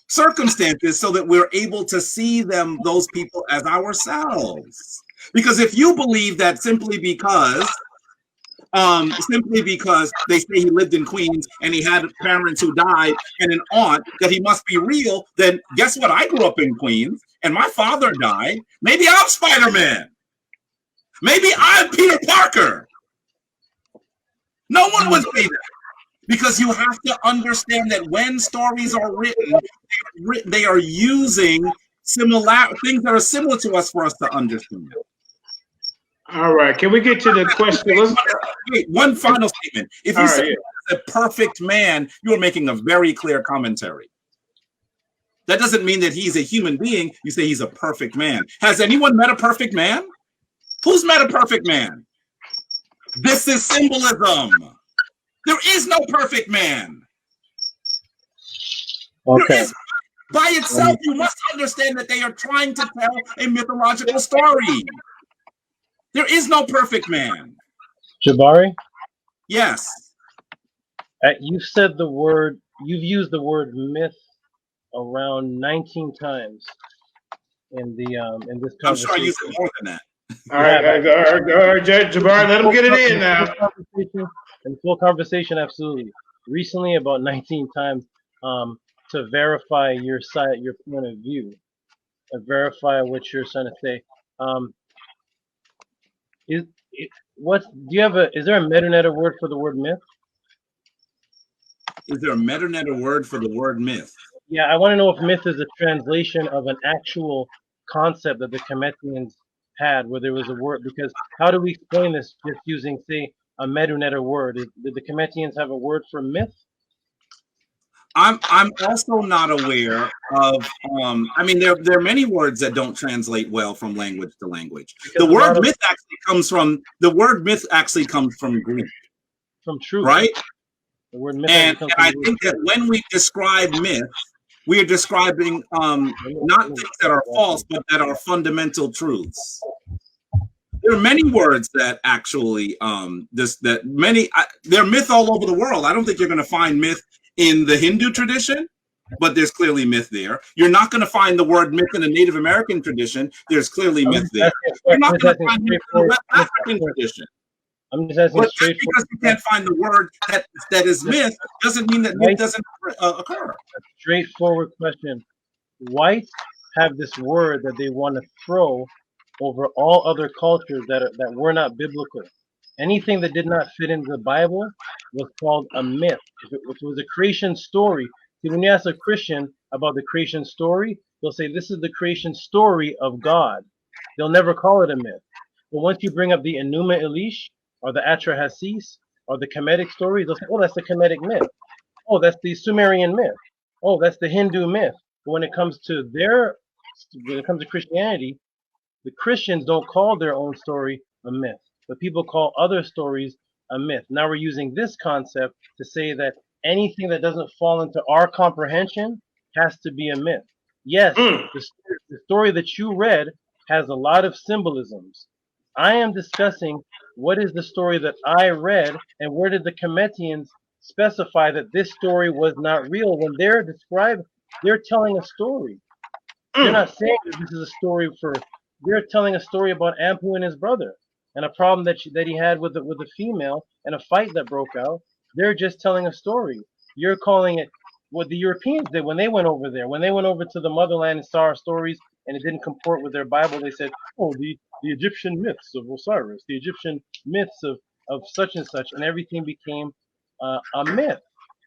[SPEAKER 4] circumstances so that we're able to see those people as ourselves. Because if you believe that simply because they say he lived in Queens and he had parents who died and an aunt, that he must be real, then guess what? I grew up in Queens and my father died. Maybe I'm Spider-Man. Maybe I'm Peter Parker. No one would say that. Because you have to understand that when stories are written, they are using things that are similar to us for us to understand.
[SPEAKER 2] All right, can we get to the question?
[SPEAKER 4] Wait, one final statement. If you say a perfect man, you are making a very clear commentary. That doesn't mean that he's a human being. You say he's a perfect man. Has anyone met a perfect man? Who's met a perfect man? This is symbolism. There is no perfect man.
[SPEAKER 3] Okay.
[SPEAKER 4] By itself, you must understand that they are trying to tell a mythological story. There is no perfect man.
[SPEAKER 3] Jabari?
[SPEAKER 4] Yes.
[SPEAKER 3] You've used the word myth around 19 times in this conversation.
[SPEAKER 4] I'm sure I used it more than that.
[SPEAKER 2] All right, Jabari, let him get it in now.
[SPEAKER 3] In full conversation, absolutely. Recently, about 19 times to verify your point of view, to verify what you're trying to say. Is there a meta word for the word myth?
[SPEAKER 4] Is there a meta word for the word myth?
[SPEAKER 3] Yeah, I want to know if myth is a translation of an actual concept that the Kemetians had, where there was a word. Because how do we explain this just using, say, a meta word? Did the Kemetians have a word for myth?
[SPEAKER 4] I'm also not aware of. I mean, there are many words that don't translate well from language to language. The word myth actually comes from Greek.
[SPEAKER 3] From truth,
[SPEAKER 4] right?
[SPEAKER 3] The word myth.
[SPEAKER 4] And I think that when we describe myth, we are describing not things that are false, but that are fundamental truths. There are many words that actually there are myth all over the world. I don't think you're going to find myth in the Hindu tradition, but there's clearly myth there. You're not going to find the word myth in the Native American tradition. There's clearly myth there. You're not going to find myth in the West African tradition.
[SPEAKER 3] I'm just asking
[SPEAKER 4] straightforward. Because you can't find the word that is myth doesn't mean that myth doesn't occur.
[SPEAKER 3] A straightforward question. Whites have this word that they want to throw over all other cultures that were not biblical. Anything that did not fit into the Bible was called a myth. If it was a creation story, see, when you ask a Christian about the creation story, they'll say this is the creation story of God. They'll never call it a myth. But once you bring up the Enuma Elish or the Atra Hassis or the Kemetic story, they'll say, oh, that's the Kemetic myth. Oh, that's the Sumerian myth. Oh, that's the Hindu myth. But when it comes to Christianity, the Christians don't call their own story a myth, but people call other stories a myth. Now we're using this concept to say that anything that doesn't fall into our comprehension has to be a myth. Yes, the story that you read has a lot of symbolisms. I am discussing what is the story that I read and where did the Kemetians specify that this story was not real when they're telling a story. They're not saying that this is a story they're telling a story about Ampu and his brother and a problem that he had with a female and a fight that broke out. They're just telling a story. You're calling it what the Europeans did when they went over there. When they went over to the motherland and saw our stories and it didn't comport with their Bible, they said, oh, the Egyptian myths of Osiris, the Egyptian myths of such and such, and everything became a myth.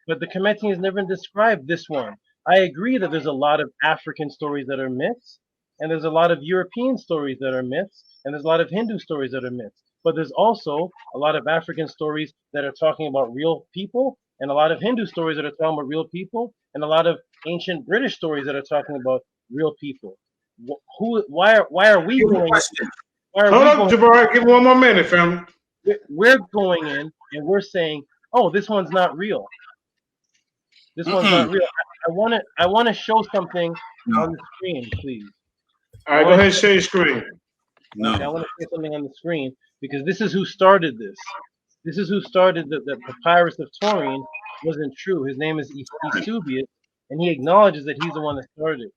[SPEAKER 3] But the Kemetians never described this one. I agree that there's a lot of African stories that are myths, and there's a lot of European stories that are myths, and there's a lot of Hindu stories that are myths. But there's also a lot of African stories that are talking about real people, and a lot of Hindu stories that are talking about real people, and a lot of ancient British stories that are talking about real people. Why are we going?
[SPEAKER 2] Hold up, Jabari. Give me one more minute, family.
[SPEAKER 3] We're going in and we're saying, oh, this one's not real. This one's not real. I want to show something on the screen, please.
[SPEAKER 2] All right, go ahead and share your screen.
[SPEAKER 4] No.
[SPEAKER 3] Okay, I want to say something on the screen because this is who started this. This is who started the papyrus of Taurine wasn't true. His name is Eusebius, and he acknowledges that he's the one that started it.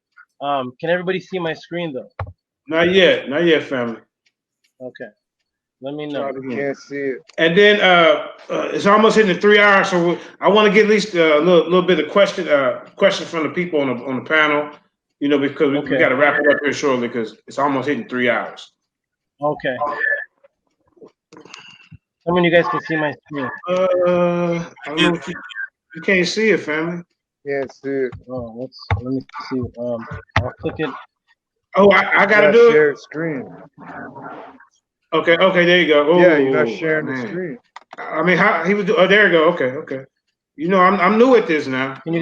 [SPEAKER 3] Can everybody see my screen though?
[SPEAKER 2] Not yet, family.
[SPEAKER 3] Okay, let me know.
[SPEAKER 6] Probably can't see it.
[SPEAKER 2] And then it's almost hitting the 3 hours, so I want to get at least a little bit of question from the people on the panel. You know, because we got to wrap it up here shortly because it's almost hitting 3 hours.
[SPEAKER 3] Okay. How many of you guys can see my screen?
[SPEAKER 2] I don't know if you can't see it, family.
[SPEAKER 6] Can't see it.
[SPEAKER 3] Oh, let me see. I'll click it.
[SPEAKER 2] Oh, I gotta do it.
[SPEAKER 6] Share screen.
[SPEAKER 2] Okay, there you go. Oh,
[SPEAKER 6] yeah, you're not sharing the screen.
[SPEAKER 2] I mean, how he was? Oh, there you go. Okay. You know, I'm new at this now.
[SPEAKER 3] Can you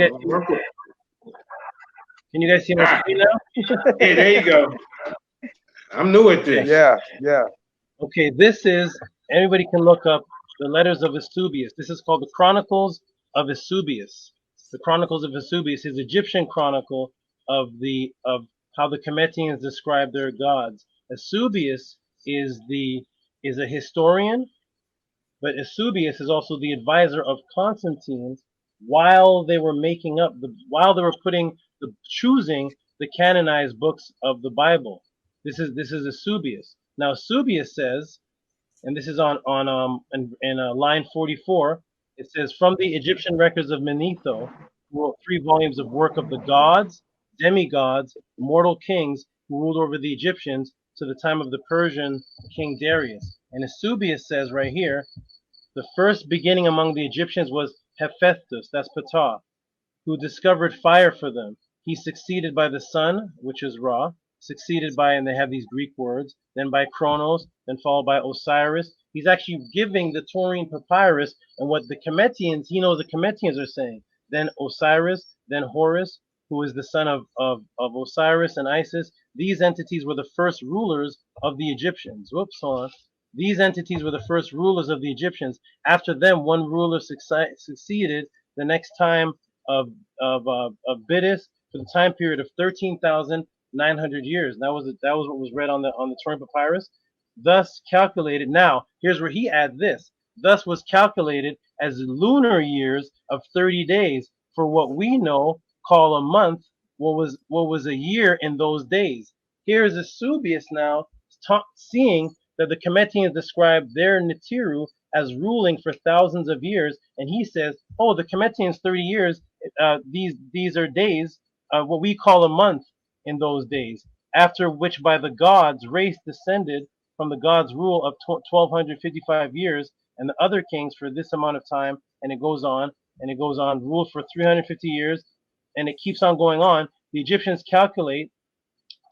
[SPEAKER 3] guys see my screen now?
[SPEAKER 2] Yeah, there you go. I'm new at this.
[SPEAKER 6] Yeah.
[SPEAKER 3] Okay, this is, everybody can look up the letters of Eusebius. This is called the Chronicles of Eusebius. The Chronicles of Eusebius, his Egyptian chronicle of how the Kemetians describe their gods. Eusebius is a historian, but Eusebius is also the advisor of Constantine while they were choosing the canonized books of the Bible. This is Eusebius. Now Eusebius says, and this is on line 44. It says, from the Egyptian records of Manetho, who wrote 3 volumes of work of the gods, demigods, mortal kings who ruled over the Egyptians to the time of the Persian king Darius. And Eusebius says right here, the first beginning among the Egyptians was Hephaestus, that's Ptah, who discovered fire for them. He succeeded by the sun, which is Ra, succeeded by, and they have these Greek words, then by Kronos, then followed by Osiris. He's actually giving the Taurine papyrus and what the Kemetians, he knows the Kemetians are saying. Then Osiris, then Horus, who is the son of Osiris and Isis. These entities were the first rulers of the Egyptians. Whoops, hold on. These entities were the first rulers of the Egyptians. After them, one ruler succeeded the next time of Bidis for the time period of 13,900 years. That was what was read on the Taurine papyrus. Thus calculated. Now here's where he adds this. Thus was calculated as lunar years of 30 days for what we know call a month. What was a year in those days? Here is Eusebius now seeing that the Kemetians describe their Neteru as ruling for thousands of years, and he says, "Oh, the Kemetians 30 years. These are days. What we call a month in those days, after which by the gods race descended from the gods' rule of 1255 years, and the other kings for this amount of time, and it goes on, and it goes on, ruled for 350 years, and it keeps on going on. The Egyptians calculate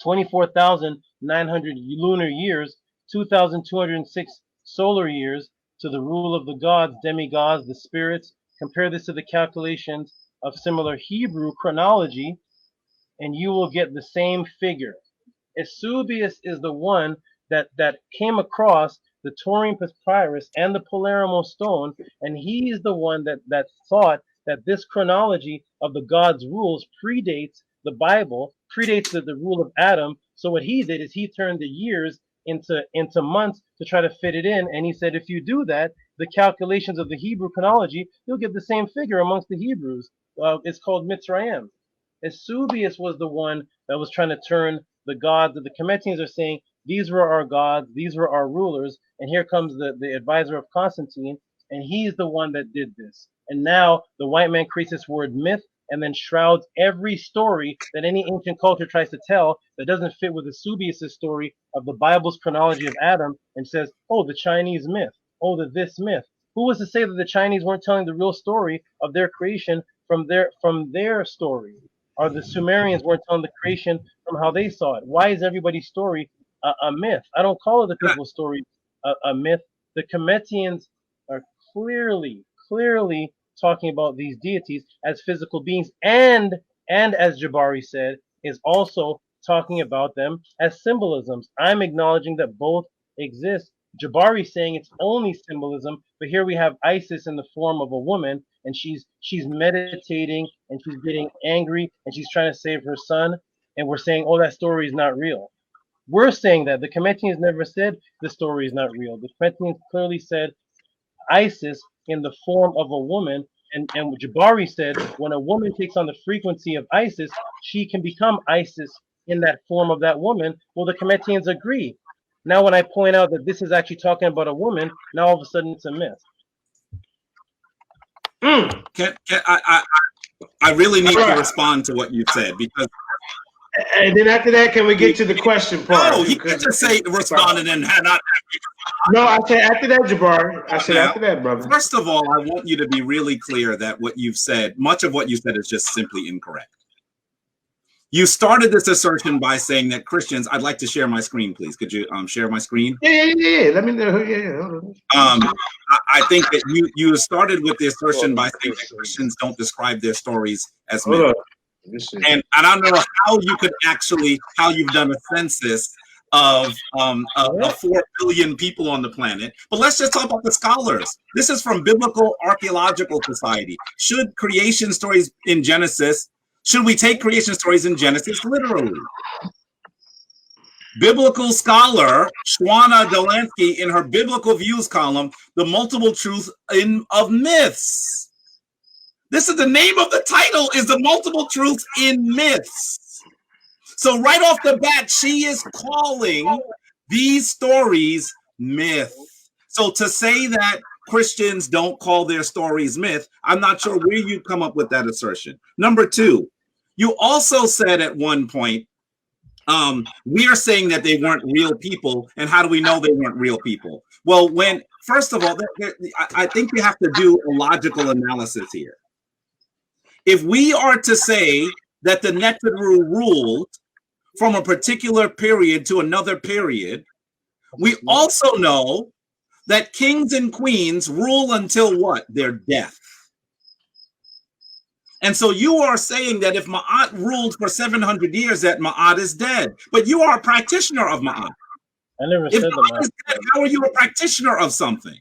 [SPEAKER 3] 24,900 lunar years, 2,206 solar years to the rule of the gods, demigods, the spirits. Compare this to the calculations of similar Hebrew chronology, and you will get the same figure. Eusebius is the one that came across the Taurine papyrus and the Palermo stone, and he is the one that thought that this chronology of the gods' rules predates the Bible, predates the rule of Adam. So what he did is he turned the years into months to try to fit it in, and he said if you do that, the calculations of the Hebrew chronology, you'll get the same figure amongst the Hebrews. It's called Mitzrayim. Eusebius was the one that was trying to turn the gods. The Cometians are saying these were our gods, these were our rulers, and here comes the advisor of Constantine, and he's the one that did this. And now the white man creates this word myth and then shrouds every story that any ancient culture tries to tell that doesn't fit with Eusebius' story of the Bible's chronology of Adam, and says, oh, the Chinese myth, oh, this myth. Who was to say that the Chinese weren't telling the real story of their creation from their story? Or the Sumerians weren't telling the creation from how they saw it? Why is everybody's story a myth? I don't call it the people's story a myth. The Cometians are clearly talking about these deities as physical beings, and as Jabari said, is also talking about them as symbolisms. I'm acknowledging that both exist. Jabari saying it's only symbolism, but here we have Isis in the form of a woman, and she's meditating, and she's getting angry, and she's trying to save her son, and we're saying, oh, that story is not real. We're saying that. The Cometians never said the story is not real. The Cometians clearly said Isis in the form of a woman, and Jabari said when a woman takes on the frequency of Isis, she can become Isis in that form of that woman. Well, the Cometians agree. Now when I point out that this is actually talking about a woman, now all of a sudden it's a myth.
[SPEAKER 4] I really need to respond to what you said, because.
[SPEAKER 2] And then after that, can we get to the question part?
[SPEAKER 4] No, you can't just say respond and then not.
[SPEAKER 2] No, I said after that, Jabari. I said after that, brother.
[SPEAKER 4] First of all, I want you to be really clear that what you've said, much of what you said is just simply incorrect. You started this assertion by saying that Christians. I'd like to share my screen, please. Could you share my screen?
[SPEAKER 2] Yeah. Let me know. Yeah.
[SPEAKER 4] I think that you started with the assertion by saying that Christians don't describe their stories as myth. And I don't know how you've done a census of 4 billion people on the planet, but let's just talk about the scholars. This is from Biblical Archaeological Society. Should creation stories in Genesis? Should we take creation stories in Genesis literally? Biblical scholar Shwana Delansky, in her Biblical Views column, The Multiple Truths of Myths. This is the name of the title, is The Multiple Truths in Myths. So right off the bat, she is calling these stories myth. So to say that Christians don't call their stories myth, I'm not sure where you come up with that assertion. Number two, you also said at one point, we are saying that they weren't real people, and how do we know they weren't real people? Well, first of all, I think you have to do a logical analysis here. If we are to say that the Neteru ruled from a particular period to another period, we also know that kings and queens rule until what? Their death. And so you are saying that if Maat ruled for 700 years, that Maat is dead. But you are a practitioner of Maat.
[SPEAKER 3] I never said
[SPEAKER 4] Maat is dead, how are you a practitioner of something?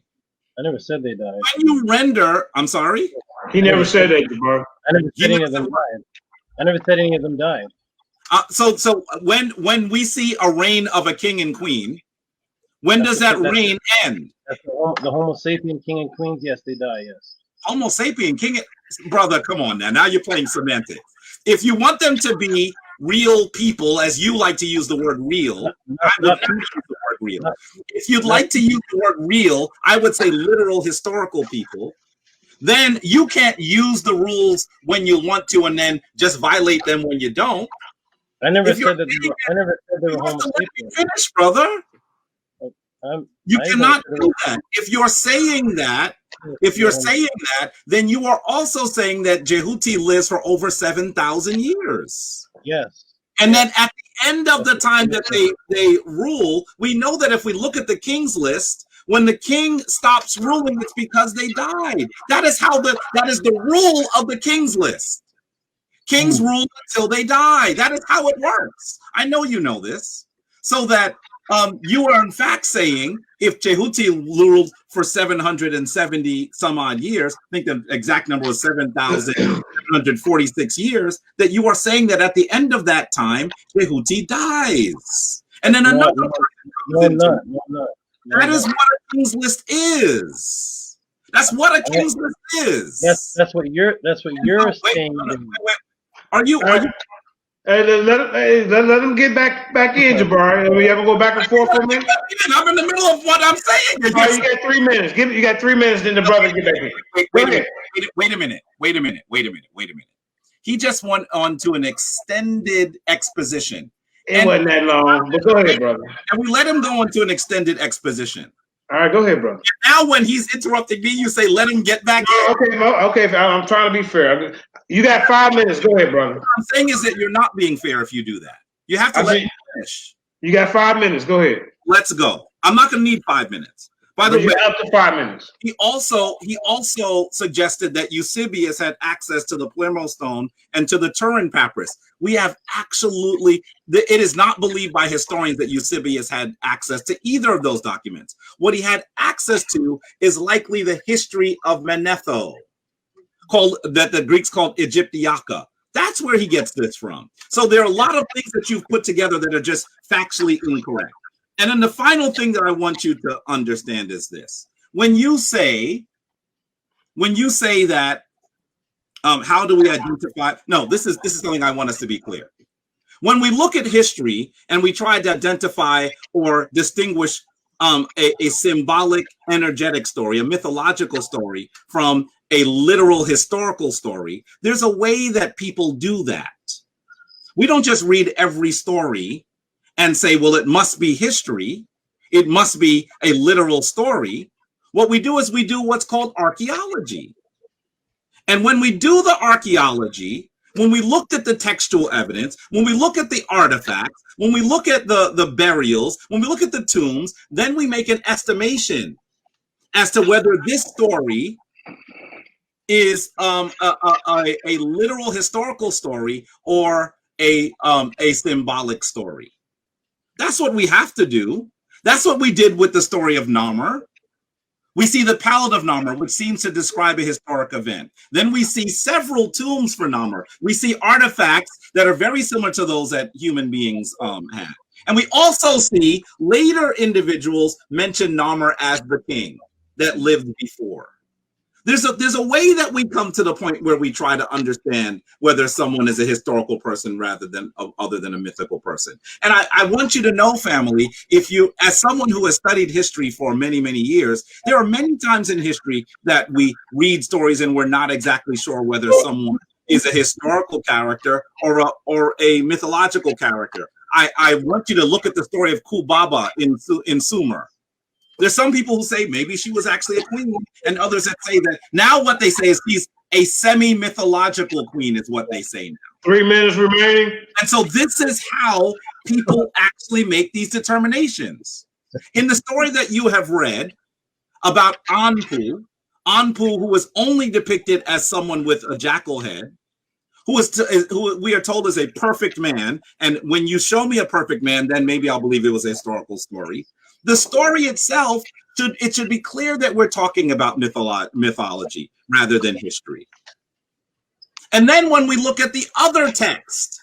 [SPEAKER 3] I never said they died.
[SPEAKER 4] When you render, I'm sorry?
[SPEAKER 2] He never said that, bro.
[SPEAKER 3] I never said any of them died. I never said any of them died.
[SPEAKER 4] So when we see a reign of a king and queen, when does that reign end?
[SPEAKER 3] The Homo sapien king and queens, yes, they die, yes.
[SPEAKER 4] Homo sapien king, brother, come on now. Now you're playing semantics. If you want them to be real people, as you like to use the word real, I would not use the word real. If you'd like to use the word real, I would say literal historical people. Then you can't use the rules when you want to and then just violate them when you don't.
[SPEAKER 3] I never
[SPEAKER 4] If you're
[SPEAKER 3] said that. I never said they were Homo sapiens.
[SPEAKER 4] Finish, brother. You cannot do that. If you're saying that, then you are also saying that Tehuti lives for over 7,000 years.
[SPEAKER 3] Yes.
[SPEAKER 4] And then at the end of the time that they rule, we know that if we look at the king's list, when the king stops ruling, it's because they died. That is the rule of the king's list. Kings rule until they die. That is how it works. I know you know this. So that you are in fact saying if Tehuti ruled for 770 some odd years, I think the exact number was 7,746 years, that you are saying that at the end of that time, Tehuti dies. And then another person comes into it. That is what a king's list is. That's what a king's list is.
[SPEAKER 3] That's what you're saying.
[SPEAKER 4] Are you?
[SPEAKER 2] Hey, let him get back in, Jabari. We ever go back and forth for a minute?
[SPEAKER 4] I'm in the middle of what I'm saying.
[SPEAKER 2] You got 3 minutes. You got 3 minutes, then the brother get back in.
[SPEAKER 4] Wait a minute. He just went on to an extended exposition.
[SPEAKER 2] It wasn't that long, but go ahead, brother.
[SPEAKER 4] And we let him go into an extended exposition.
[SPEAKER 2] All right, go ahead, brother.
[SPEAKER 4] Now, when he's interrupting me, you say, let him get back in.
[SPEAKER 2] Okay, I'm trying to be fair. You got 5 minutes. Go ahead, brother.
[SPEAKER 4] What I'm saying is that you're not being fair if you do that. You have to let him finish.
[SPEAKER 2] You got 5 minutes. Go ahead.
[SPEAKER 4] Let's go. I'm not going to need 5 minutes. By the way,
[SPEAKER 2] up to 5 minutes.
[SPEAKER 4] He also suggested that Eusebius had access to the Palermo stone and to the Turin papyrus. We have it is not believed by historians that Eusebius had access to either of those documents. What he had access to is likely the history of Manetho, that the Greeks called Egyptiaca. That's where he gets this from. So there are a lot of things that you've put together that are just factually incorrect. And then the final thing that I want you to understand is this. When you say that, how do we identify? No, this is something I want us to be clear. When we look at history and we try to identify or distinguish a symbolic, energetic story, a mythological story from a literal historical story, there's a way that people do that. We don't just read every story and say, well, it must be history. It must be a literal story. What we do is we do what's called archaeology. And when we do the archaeology, when we looked at the textual evidence, when we look at the artifacts, when we look at the burials, when we look at the tombs, then we make an estimation as to whether this story is a literal historical story or a symbolic story. That's what we have to do. That's what we did with the story of Narmer. We see the palette of Narmer, which seems to describe a historic event. Then we see several tombs for Narmer. We see artifacts that are very similar to those that human beings had. And we also see later individuals mention Narmer as the king that lived before. There's a way that we come to the point where we try to understand whether someone is a historical person other than a mythical person. And I want you to know, family, as someone who has studied history for many, many years, there are many times in history that we read stories and we're not exactly sure whether someone is a historical character or a mythological character. I want you to look at the story of Kubaba in Sumer. There's some people who say maybe she was actually a queen, and others that say that now what they say is she's a semi-mythological queen is what they say now.
[SPEAKER 2] 3 minutes remaining.
[SPEAKER 4] And so this is how people actually make these determinations. In the story that you have read about Anpu, who was only depicted as someone with a jackal head, who we are told is a perfect man, and when you show me a perfect man, then maybe I'll believe it was a historical story. The story itself, it should be clear that we're talking about mythology rather than history. And then when we look at the other text,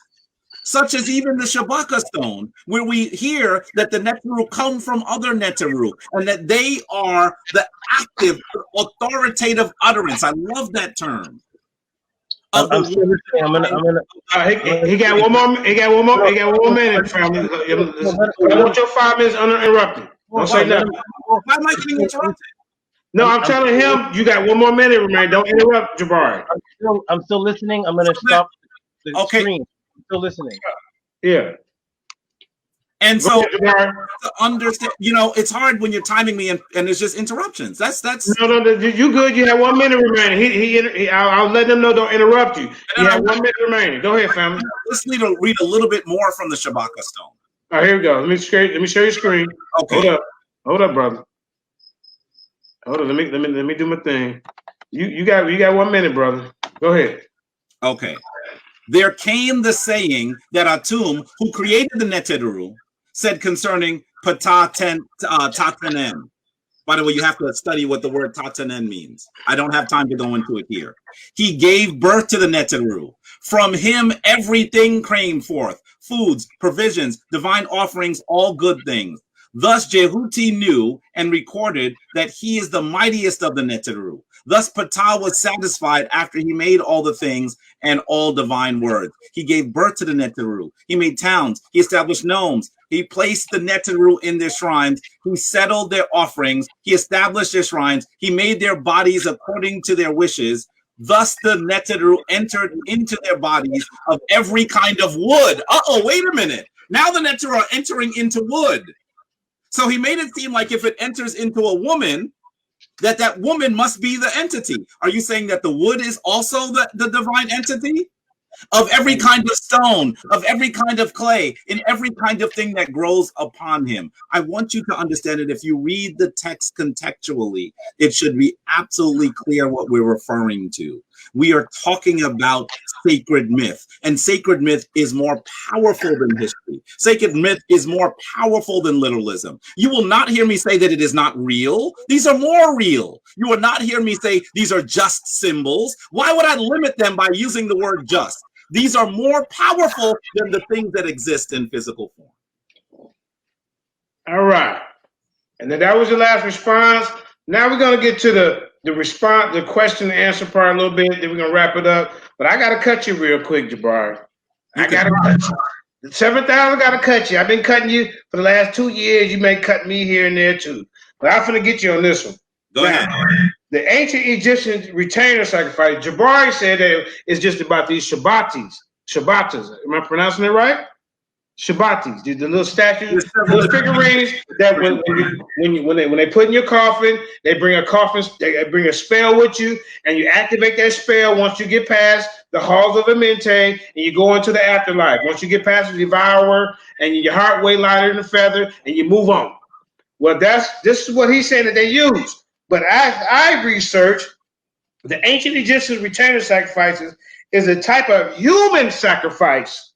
[SPEAKER 4] such as even the Shabaka stone, where we hear that the Neteru come from other Neteru, and that they are the active, authoritative utterance. I love that term.
[SPEAKER 3] I'm still listening. I'm gonna.
[SPEAKER 2] He got one more. He got one minute. Family. I want your 5 minutes uninterrupted. Don't say nothing.
[SPEAKER 4] Why am I getting interrupted?
[SPEAKER 2] No, I'm telling him you got one more minute remaining. Don't interrupt, Jabari.
[SPEAKER 3] I'm still listening. I'm gonna stop the screen. I'm still listening.
[SPEAKER 2] Yeah.
[SPEAKER 4] And so to understand, you know, it's hard when you're timing me and it's just interruptions. That's
[SPEAKER 2] no, you good. You have 1 minute remaining. I'll let them know don't interrupt you. You have 1 minute remaining. Go ahead, family.
[SPEAKER 4] Let's read a little bit more from the Shabaka stone.
[SPEAKER 2] All right, here we go. Let me share your screen.
[SPEAKER 4] Okay.
[SPEAKER 2] Hold up, brother. Hold on. Let me do my thing. You got 1 minute, brother. Go ahead.
[SPEAKER 4] Okay. There came the saying that Atum, who created the Neteru, said concerning Ptah Tatanen. By the way, you have to study what the word Tatanen means. I don't have time to go into it here. He gave birth to the Neteru. From him, everything came forth. Foods, provisions, divine offerings, all good things. Thus Tehuti knew and recorded that he is the mightiest of the Neteru. Thus Ptah was satisfied after he made all the things and all divine words. He gave birth to the Neteru. He made towns. He established nomes. He placed the Neteru in their shrines. He settled their offerings. He established their shrines. He made their bodies according to their wishes. Thus the Neteru entered into their bodies of every kind of wood. Wait a minute. Now the Neteru are entering into wood. So he made it seem like if it enters into a woman, that woman must be the entity. Are you saying that the wood is also the divine entity? Of every kind of stone, of every kind of clay, in every kind of thing that grows upon him. I want you to understand it. If you read the text contextually, it should be absolutely clear what we're referring to. We are talking about sacred myth, and sacred myth is more powerful than history. Sacred myth is more powerful than literalism. You will not hear me say that it is not real. These are more real. You will not hear me say these are just symbols. Why would I limit them by using the word just? These are more powerful than the things that exist in physical form.
[SPEAKER 2] All right. And then that was your last response. Now we're going to get to the response, the question and answer part a little bit. Then we're going to wrap it up. But I got to cut you real quick, Jabari. I got to cut you. The 7,000 got to cut you. I've been cutting you for the last 2 years. You may cut me here and there too. But I'm going to get you on this one.
[SPEAKER 4] Go ahead.
[SPEAKER 2] The ancient Egyptian retainer sacrifice, Jabari said that it's just about these Shabbatis. Am I pronouncing it right? Shabbatis, the little statues, little figurines that when they put in your coffin, they bring a spell with you, and you activate that spell once you get past the halls of Amente, and you go into the afterlife. Once you get past the devourer, and your heart way lighter than a feather, and you move on. Well, this is what he's saying that they use. But as I researched, the ancient Egyptian retainer sacrifices is a type of human sacrifice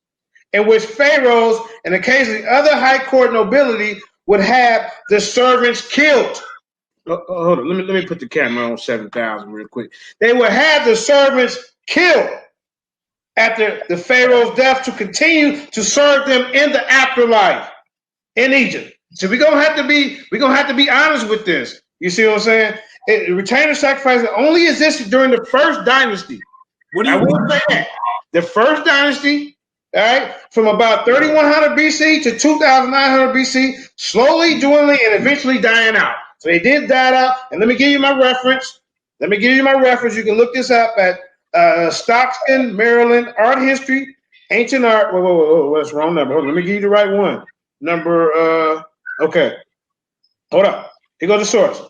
[SPEAKER 2] in which pharaohs and occasionally other high court nobility would have the servants killed. Hold on, let me put the camera on 7,000 real quick. They would have the servants killed after the pharaoh's death to continue to serve them in the afterlife in Egypt. So we're gonna have to be honest with this. You see what I'm saying? Retainer sacrifices only existed during the first dynasty. I will say that. The first dynasty, all right, from about 3100 BC to 2900 BC, slowly dwindling and eventually dying out. So they did die out. And let me give you my reference. You can look this up at Stockton, Maryland, Art History, Ancient Art. Whoa, that's the wrong number. Hold on, let me give you the right one. Okay. Hold up. Here goes the source.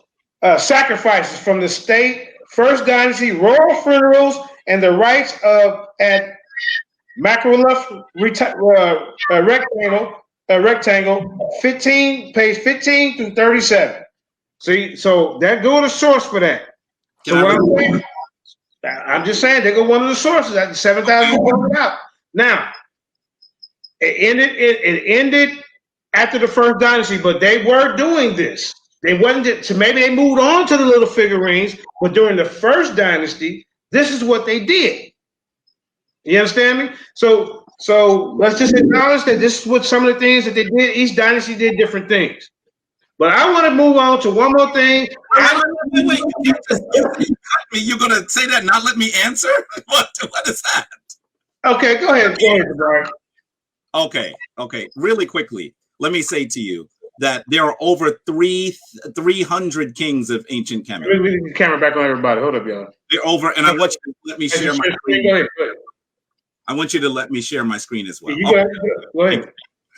[SPEAKER 2] Sacrifices from the state, first dynasty, royal funerals, and the rites at Macrolith rectangle, 15, page 15 through 37. See, so that go to source for that. So what I'm just saying, they go one of the sources at 7,000 out. Now, it ended after the first dynasty, but they were doing this. They wasn't, so maybe they moved on to the little figurines, but during the first dynasty, this is what they did. You understand me? So let's just acknowledge that this is what some of the things that they did. Each dynasty did different things. But I want to move on to one more thing.
[SPEAKER 4] Wait, you're going to say that, not let me answer? What is that?
[SPEAKER 2] Okay, go ahead, Jabari.
[SPEAKER 4] Okay. Really quickly, let me say to you that there are over 300 kings of ancient Kemet.
[SPEAKER 2] Let me get the camera back on everybody. Hold up, y'all.
[SPEAKER 4] They're over, and I want you to let me share my screen. I want you to let me share my screen as well.
[SPEAKER 2] You got it. Go ahead.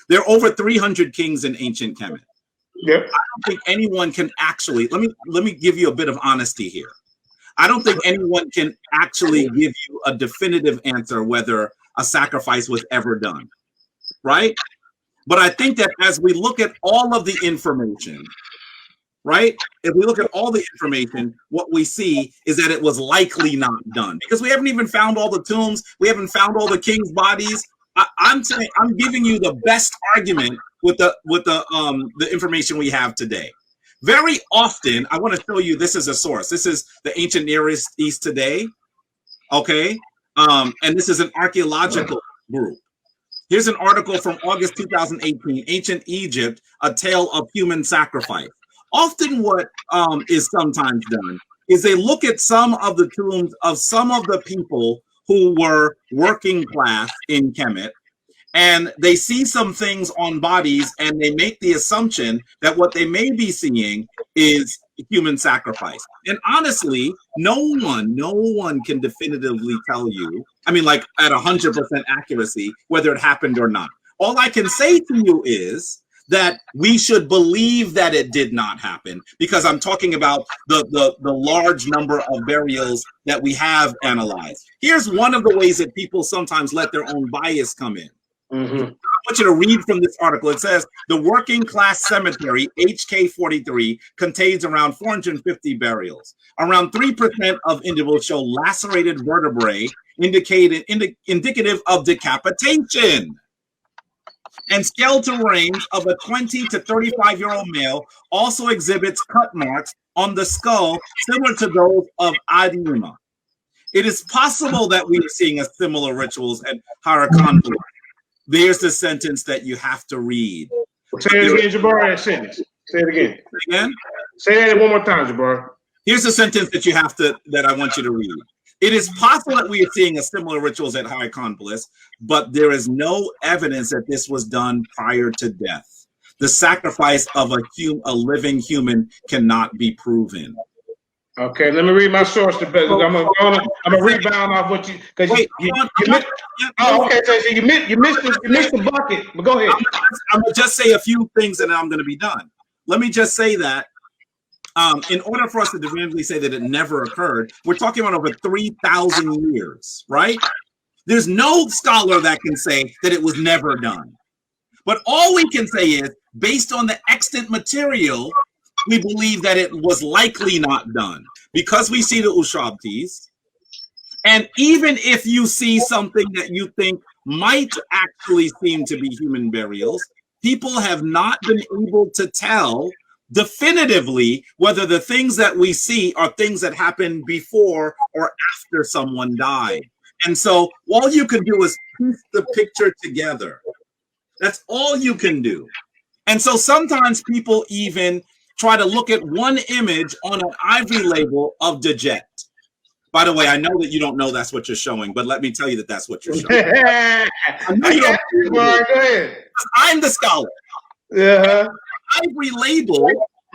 [SPEAKER 4] There are over 300 kings in ancient Kemet.
[SPEAKER 2] Yep.
[SPEAKER 4] I don't think anyone can actually, let me give you a bit of honesty here. I don't think anyone can actually give you a definitive answer whether a sacrifice was ever done, right? But I think that as we look at all of the information, right? If we look at all the information, what we see is that it was likely not done because we haven't even found all the tombs. We haven't found all the king's bodies. I'm saying I'm giving you the best argument with the information we have today. Very often, I want to show you this is a source. This is the Ancient Near East today, okay? And this is an archaeological group. Here's an article from August 2018, Ancient Egypt, A Tale of Human Sacrifice. Often what is sometimes done is they look at some of the tombs of some of the people who were working class in Kemet, and they see some things on bodies and they make the assumption that what they may be seeing is human sacrifice. And honestly, no one can definitively tell you, I mean, like at 100% accuracy, whether it happened or not. All I can say to you is that we should believe that it did not happen because I'm talking about the large number of burials that we have analyzed. Here's one of the ways that people sometimes let their own bias come in. I want you to read from this article. It says the working class cemetery HK43 contains around 450 burials. Around 3% of individuals show lacerated vertebrae indicative of decapitation. And skeletal remains of a 20 to 35-year-old male also exhibits cut marks on the skull similar to those of Adima. It is possible that we are seeing a similar rituals at Harakanpur. There's the sentence that you have to read.
[SPEAKER 2] Say it again, Jabari, that sentence. Say it again.
[SPEAKER 4] Say again?
[SPEAKER 2] Say that one more time, Jabari.
[SPEAKER 4] Here's the sentence that you have to, that I want you to read. It is possible that we are seeing a similar rituals at Harakanpur, but there is no evidence that this was done prior to death. The sacrifice of a living human cannot be proven.
[SPEAKER 2] Okay, let me read my source. I'm gonna rebound off what you because you missed. Oh, okay. So you missed the bucket. But go ahead.
[SPEAKER 4] I'm gonna just say a few things and then I'm gonna be done. Let me just say that in order for us to definitively say that it never occurred, we're talking about over 3,000 years, right? There's no scholar that can say that it was never done. But all we can say is, based on the extant material, we believe that it was likely not done because we see the Ushabtis. And even if you see something that you think might actually seem to be human burials, people have not been able to tell definitively whether the things that we see are things that happened before or after someone died. And so all you can do is piece the picture together. That's all you can do. And so sometimes people even try to look at one image on an ivory label of Djet. By the way, I know that you don't know that's what you're showing, but let me tell you that that's what you're showing. I'm the scholar.
[SPEAKER 2] Yeah.
[SPEAKER 4] Ivory label.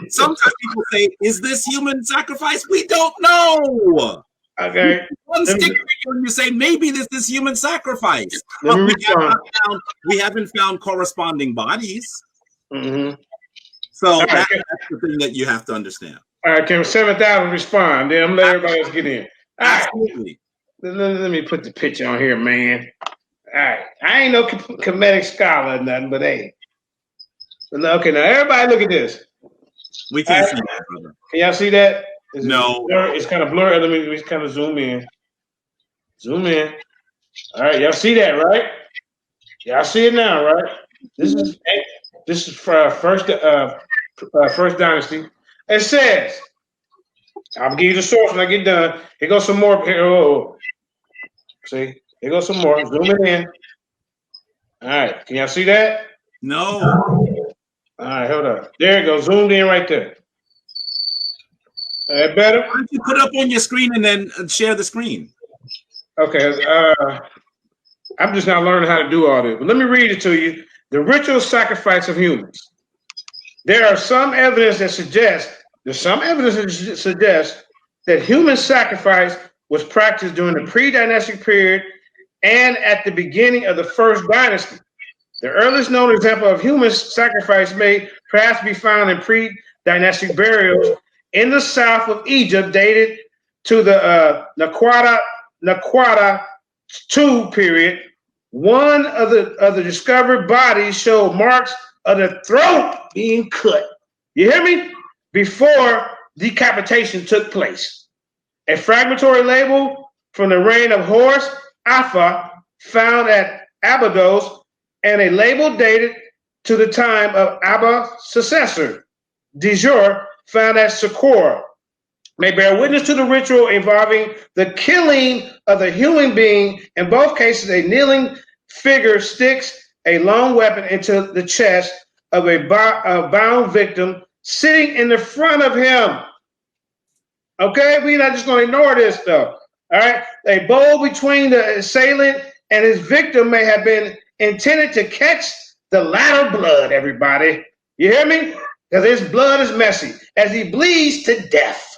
[SPEAKER 4] Sometimes people say, "Is this human sacrifice?" We don't know.
[SPEAKER 2] Okay.
[SPEAKER 4] One sticker and you say maybe this is human sacrifice. But we haven't found corresponding bodies. So that's the thing that you have to understand.
[SPEAKER 2] All right, can 7,000 respond? Then I'm let everybody else get in.
[SPEAKER 4] Absolutely.
[SPEAKER 2] Let me put the picture on here, man. All right, I ain't no Kemetic scholar or nothing, but hey. Okay, now everybody look at this.
[SPEAKER 4] We can't see that, brother.
[SPEAKER 2] Can y'all see that?
[SPEAKER 4] No.
[SPEAKER 2] It's kind of blurry. Let me kind of zoom in. Zoom in. All right, y'all see that, right? Y'all see it now, right? This is for first dynasty. It says, I'll give you the source when I get done. Here goes some more. Here, see, here goes some more. Zoom it in. All right, can y'all see that?
[SPEAKER 4] No.
[SPEAKER 2] All right, hold up. There it goes. Zoomed in right there. That better?
[SPEAKER 4] Why don't you put up on your screen and then share the screen?
[SPEAKER 2] Okay. I'm just not learning how to do all this. But let me read it to you. The ritual sacrifice of humans. There are some evidence that suggests that human sacrifice was practiced during the pre-dynastic period and at the beginning of the first dynasty. The earliest known example of human sacrifice may perhaps be found in pre-dynastic burials in the south of Egypt, dated to the Naqada II period. One of the discovered bodies showed marks of the throat being cut. You hear me? Before decapitation took place. A fragmentary label from the reign of Horus Alpha found at Abydos, and a label dated to the time of Abba's successor, de jure, found at Saqqara, may bear witness to the ritual involving the killing of the human being. In both cases, a kneeling figure sticks a long weapon into the chest of a bound victim sitting in the front of him. Okay, we're not just going to ignore this stuff. All right, a bow between the assailant and his victim may have been intended to catch the latter blood, everybody. You hear me? Because his blood is messy as he bleeds to death.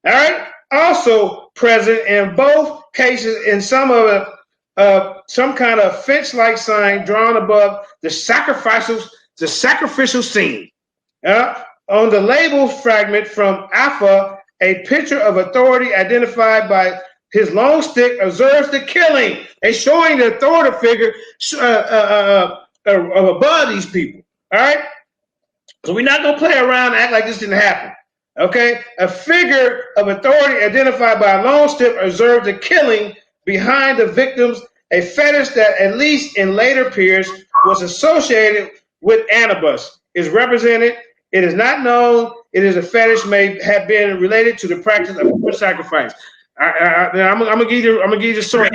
[SPEAKER 2] All right, also present in both cases in some kind of fence-like sign drawn above the sacrificial scene. On the label fragment from Alpha, a picture of authority identified by his long stick observes the killing. They're showing the authority figure above these people. All right? So we're not going to play around and act like this didn't happen. Okay? A figure of authority identified by a long stick observes the killing behind the victims, a fetish that, at least in later periods, was associated with Anubis. Is represented. It is not known. It is a fetish may have been related to the practice of human sacrifice. I'm gonna give you the source.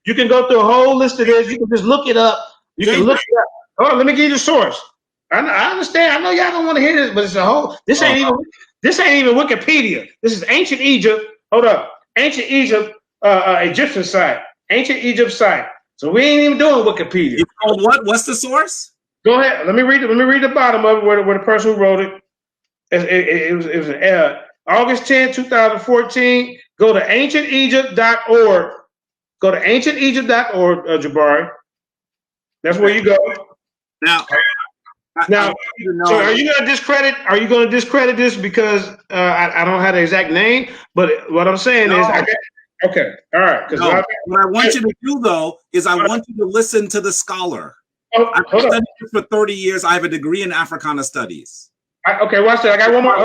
[SPEAKER 2] You can go through a whole list of this. You can just look it up. You can look it up. Hold on, let me give you the source. I understand. I know y'all don't want to hear this, but it's a whole. This ain't even Wikipedia. This is ancient Egypt. Hold up, ancient Egypt, Egyptian site, ancient Egypt site. So we ain't even doing Wikipedia.
[SPEAKER 4] It's called what? What's the source?
[SPEAKER 2] Go ahead. Let me read the bottom of it where the person who wrote it. It was August 10, 2014. Go to ancientegypt.org. Go to ancientegypt.org, Jabari. That's where you go.
[SPEAKER 4] Now,
[SPEAKER 2] so are you going to discredit? Are you going to discredit this because I don't have the exact name? But what I'm saying is, okay, all right.
[SPEAKER 4] No, what I want you to do though is I want you to listen to the scholar. I've studied this for 30 years. I have a degree in Africana studies.
[SPEAKER 2] Okay, watch that. I got one more.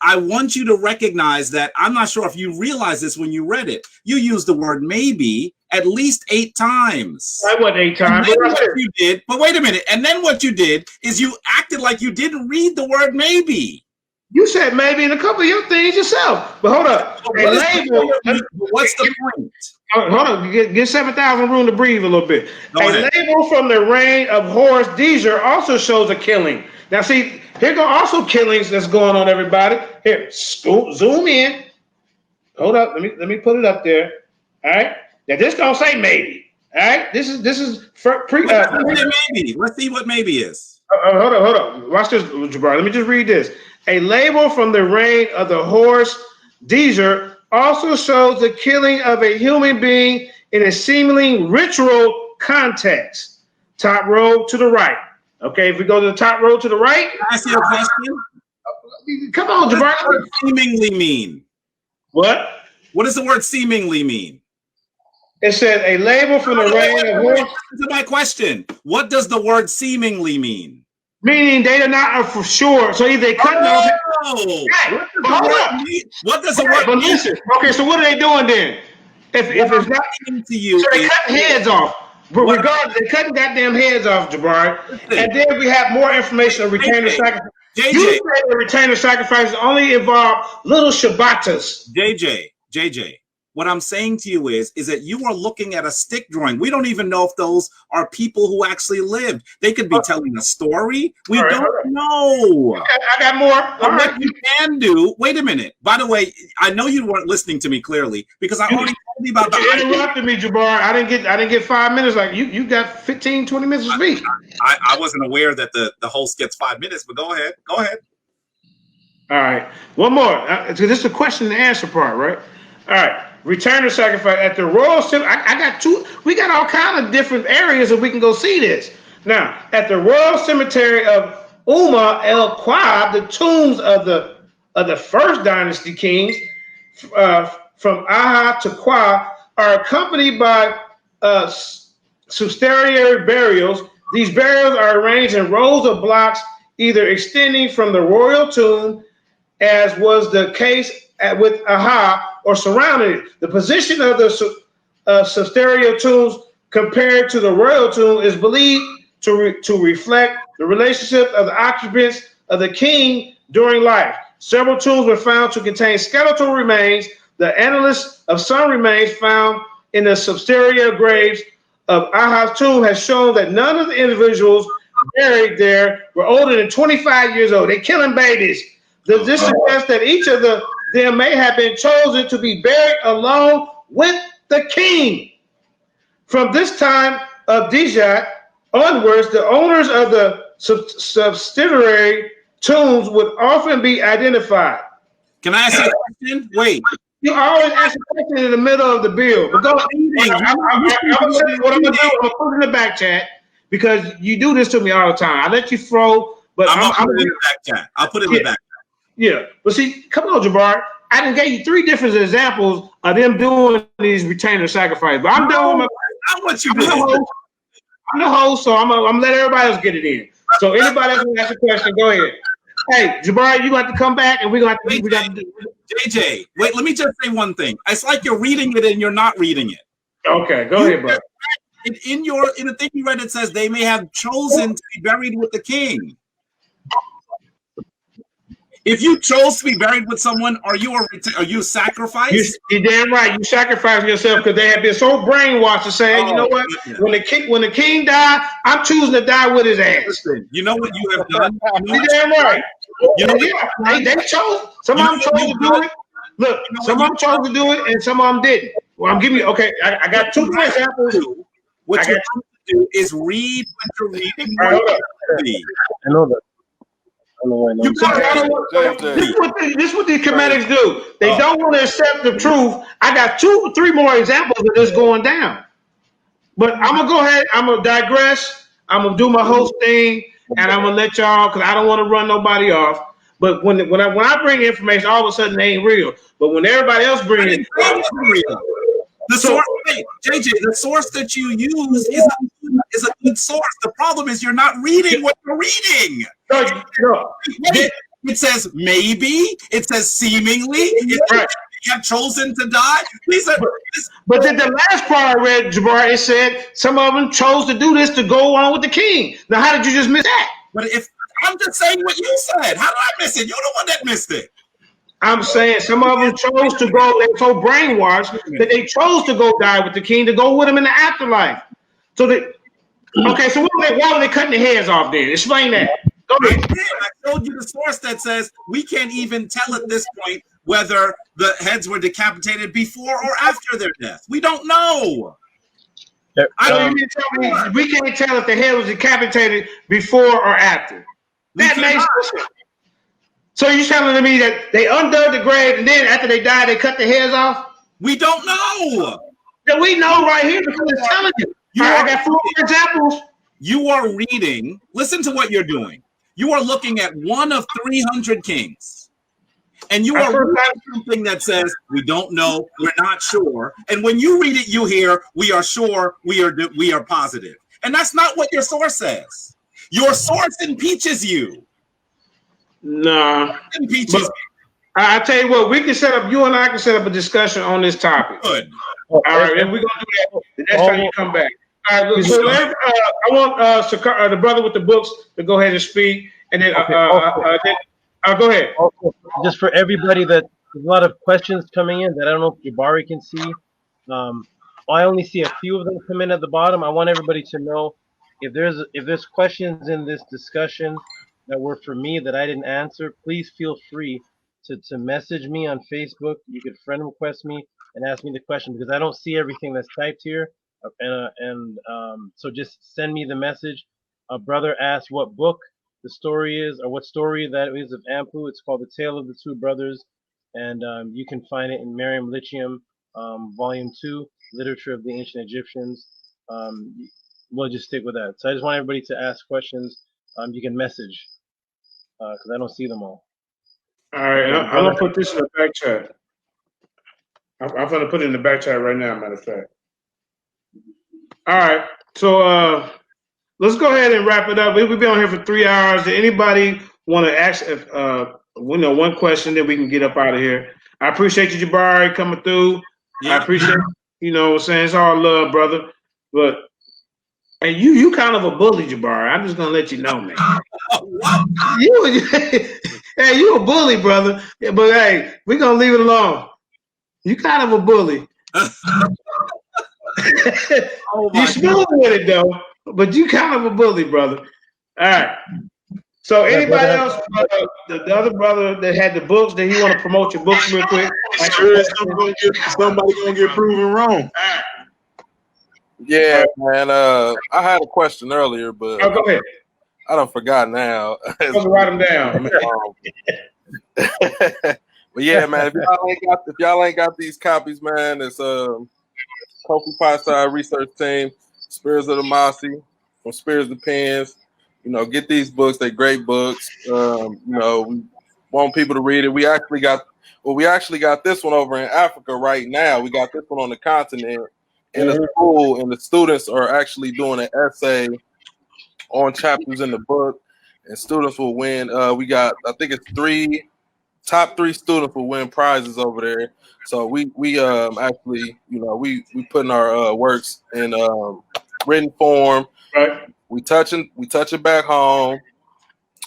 [SPEAKER 4] I want you to recognize that. I'm not sure if you realize this when you read it. You used the word maybe at least 8 times.
[SPEAKER 2] I went 8 times.
[SPEAKER 4] What you did, but wait a minute. And then what you did is you acted like you didn't read the word maybe.
[SPEAKER 2] You said maybe in a couple of your things yourself. But hold up.
[SPEAKER 4] What's the point?
[SPEAKER 2] Hold on. Get 7,000 room to breathe a little bit. Label from the reign of Horus Deezer also shows a killing. Now, see, here go also killings that's going on, everybody. Here, zoom in. Hold up. Let me put it up there. All right. Now, this don't say maybe. All right. This is
[SPEAKER 4] maybe. Let's see what maybe is.
[SPEAKER 2] Hold on. Watch this, Jabari. Let me just read this. A label from the reign of the Horus Deezer also shows the killing of a human being in a seemingly ritual context. Top row to the right. Okay, if we go to the top row to the right.
[SPEAKER 4] Can I ask you a question?
[SPEAKER 2] Come on, Jabari.
[SPEAKER 4] What does seemingly mean?
[SPEAKER 2] What?
[SPEAKER 4] What does the word seemingly mean?
[SPEAKER 2] It said a label from the reign of Horus.
[SPEAKER 4] Listen to my question. What does the word seemingly mean?
[SPEAKER 2] Meaning they are not for sure. So either they cut those.
[SPEAKER 4] Hey, what does the word mean?
[SPEAKER 2] Listen, okay, so what are they doing then? If it's not
[SPEAKER 4] to you,
[SPEAKER 2] so they cutting heads off. But regardless, they're cutting goddamn heads off, Jabari. And then we have more information on retainer sacrifice. You say the retainer sacrifices only involve little Shabbatas.
[SPEAKER 4] JJ, what I'm saying to you is that you are looking at a stick drawing. We don't even know if those are people who actually lived. They could be telling a story. We don't know.
[SPEAKER 2] Okay, I got more.
[SPEAKER 4] What you can do, wait a minute. By the way, I know you weren't listening to me clearly because I already told you about
[SPEAKER 2] the. You interrupted me, Jabari. I didn't get 5 minutes. Like you got 15, 20 minutes to speak.
[SPEAKER 4] I wasn't aware that the host gets 5 minutes, but go ahead. Go ahead.
[SPEAKER 2] All right. One more. So this is the question and answer part, right? All right. return the sacrifice at the royal cemetery. I got two. We got all kind of different areas that we can go see this. Now, at the royal cemetery of El Quab, the tombs of the first dynasty kings, from Aha to Qua, are accompanied by subsidiary burials. These burials are arranged in rows of blocks, either extending from the royal tomb, as was the case with Aha, or surrounding it. The position of the subsidiary tombs compared to the royal tomb is believed to reflect the relationship of the occupants of the king during life. Several tombs were found to contain skeletal remains. The analysis of some remains found in the subsidiary graves of Aha's tomb has shown that none of the individuals buried there were older than 25 years old. They're killing babies. This suggests that each of them may have been chosen to be buried along with the king. From this time of Dijat onwards, the owners of the subsidiary tombs would often be identified.
[SPEAKER 4] Can I ask you a question? Wait.
[SPEAKER 2] You always ask a question in the middle of the bill. But go ahead. I'm going to put it in the back chat because you do this to me all the time. I let you throw, but
[SPEAKER 4] I'm put it in the back chat. I'll put it in the back chat.
[SPEAKER 2] Yeah. But see, come on, Jabari. I done gave you 3 different examples of them doing these retainer sacrifices. But I'm done with
[SPEAKER 4] I want you to
[SPEAKER 2] I'm the host, so I'm gonna let everybody else get it in. So anybody else want to ask a question, go ahead. Hey, Jabari, you got to come back, and we're gonna have to.
[SPEAKER 4] JJ, wait. Let me just say one thing. It's like you're reading it and you're not reading it.
[SPEAKER 2] Okay, go ahead, bro.
[SPEAKER 4] In the thing you read, it says they may have chosen to be buried with the king. If you chose to be buried with someone, are you sacrificed?
[SPEAKER 2] You're damn right. You sacrifice yourself because they have been so brainwashed to say, hey, you know what? Goodness. When the king died, I'm choosing to die with his ass.
[SPEAKER 4] Listen, you know what you have done?
[SPEAKER 2] You're damn right. You know, they chose. Some of them chose to do it. Look, some of them chose to do it, and some of them didn't. Well, I'm giving you. Okay, I got 2 examples.
[SPEAKER 4] What you have to do is read what you're reading.
[SPEAKER 3] I know that.
[SPEAKER 2] This is what these comedics do. They don't want to accept the truth. I got 2 or 3 more examples of this going down. But I'm gonna go ahead. I'm gonna digress. I'm gonna do my host thing, and I'm gonna let y'all because I don't want to run nobody off. But when I bring information, all of a sudden they ain't real. But when everybody else brings it,
[SPEAKER 4] real. The source, JJ, the source that you use is a good source. The problem is you're not reading what you're reading.
[SPEAKER 2] No.
[SPEAKER 4] It says maybe. It says seemingly. It says you have chosen to die.
[SPEAKER 2] But then the last part I read, Jabari, it said some of them chose to do this to go on with the king. Now, how did you just miss that?
[SPEAKER 4] But if I'm just saying what you said, how did I miss it? You're the one that missed it.
[SPEAKER 2] I'm saying some of them chose to go. They were so brainwashed that they chose to go die with the king to go with him in the afterlife. So okay. So why were they cutting their heads off then? Explain that. Go ahead.
[SPEAKER 4] I told you the source that says we can't even tell at this point whether the heads were decapitated before or after their death. We don't know.
[SPEAKER 2] You mean to tell me we can't tell if the head was decapitated before or after? That makes sense. So you're telling me that they undug the grave and then after they died, they cut their heads off?
[SPEAKER 4] We don't know.
[SPEAKER 2] Yeah, we know right here because it's telling you. I got 4 examples.
[SPEAKER 4] You are reading. Listen to what you're doing. You are looking at one of 300 kings. And you are reading something that says, we don't know, we're not sure. And when you read it, you hear, we are sure, we are positive. And that's not what your source says. Your source impeaches you.
[SPEAKER 2] Nah. I tell you what, we can set up. You and I can set up a discussion on this topic.
[SPEAKER 4] Good.
[SPEAKER 2] All right, and we're gonna do that the next time you come back. All right. So I want the brother with the books to go ahead and speak, and then go ahead.
[SPEAKER 3] Just for everybody, that there's a lot of questions coming in that I don't know if Jabari can see. I only see a few of them come in at the bottom. I want everybody to know if there's questions in this discussion that were for me that I didn't answer, please feel free to message me on Facebook. You could friend request me and ask me the question because I don't see everything that's typed here. So just send me the message. A brother asked what book the story is, or what story that is of Ampu. It's called The Tale of the Two Brothers, and you can find it in Meriam Lithium Volume 2, Literature of the Ancient Egyptians. We'll just stick with that. So I just want everybody to ask questions. You can message because I don't see them all.
[SPEAKER 2] All right, I'm gonna put this in the back chat. I'm gonna put it in the back chat right now. Matter of fact. All right, so let's go ahead and wrap it up. We've been on here for 3 hours. Did anybody want to ask one question that we can get up out of here? I appreciate you, Jabari, coming through. Yeah. I appreciate what I'm saying. It's all love, brother. But hey, you kind of a bully, Jabari. I'm just gonna let you know, man. Hey, you a bully, brother. Yeah, but hey, we're gonna leave it alone. You kind of a bully. You smooth with it though, but you kind of a bully, brother. All right. So anybody else, the other brother that had the books, that he want to promote your books real quick?
[SPEAKER 7] Somebody gonna get proven wrong.
[SPEAKER 11] Yeah, man. I had a question earlier, but
[SPEAKER 2] go ahead.
[SPEAKER 11] I don't forgot now.
[SPEAKER 2] Write them down.
[SPEAKER 11] But yeah, man. If y'all ain't got these copies, man, it's Kofi Five-Star Research Team, Spirits of the Mossy, from Spirits to Pens. Get these books. They're great books. We want people to read it. We actually got this one over in Africa right now. We got this one on the continent in a school, and the students are actually doing an essay on chapters in the book, and students will win. We got, I think it's top three students will win prizes over there. So we actually, we putting our works in written form.
[SPEAKER 2] Right.
[SPEAKER 11] We touch it back home.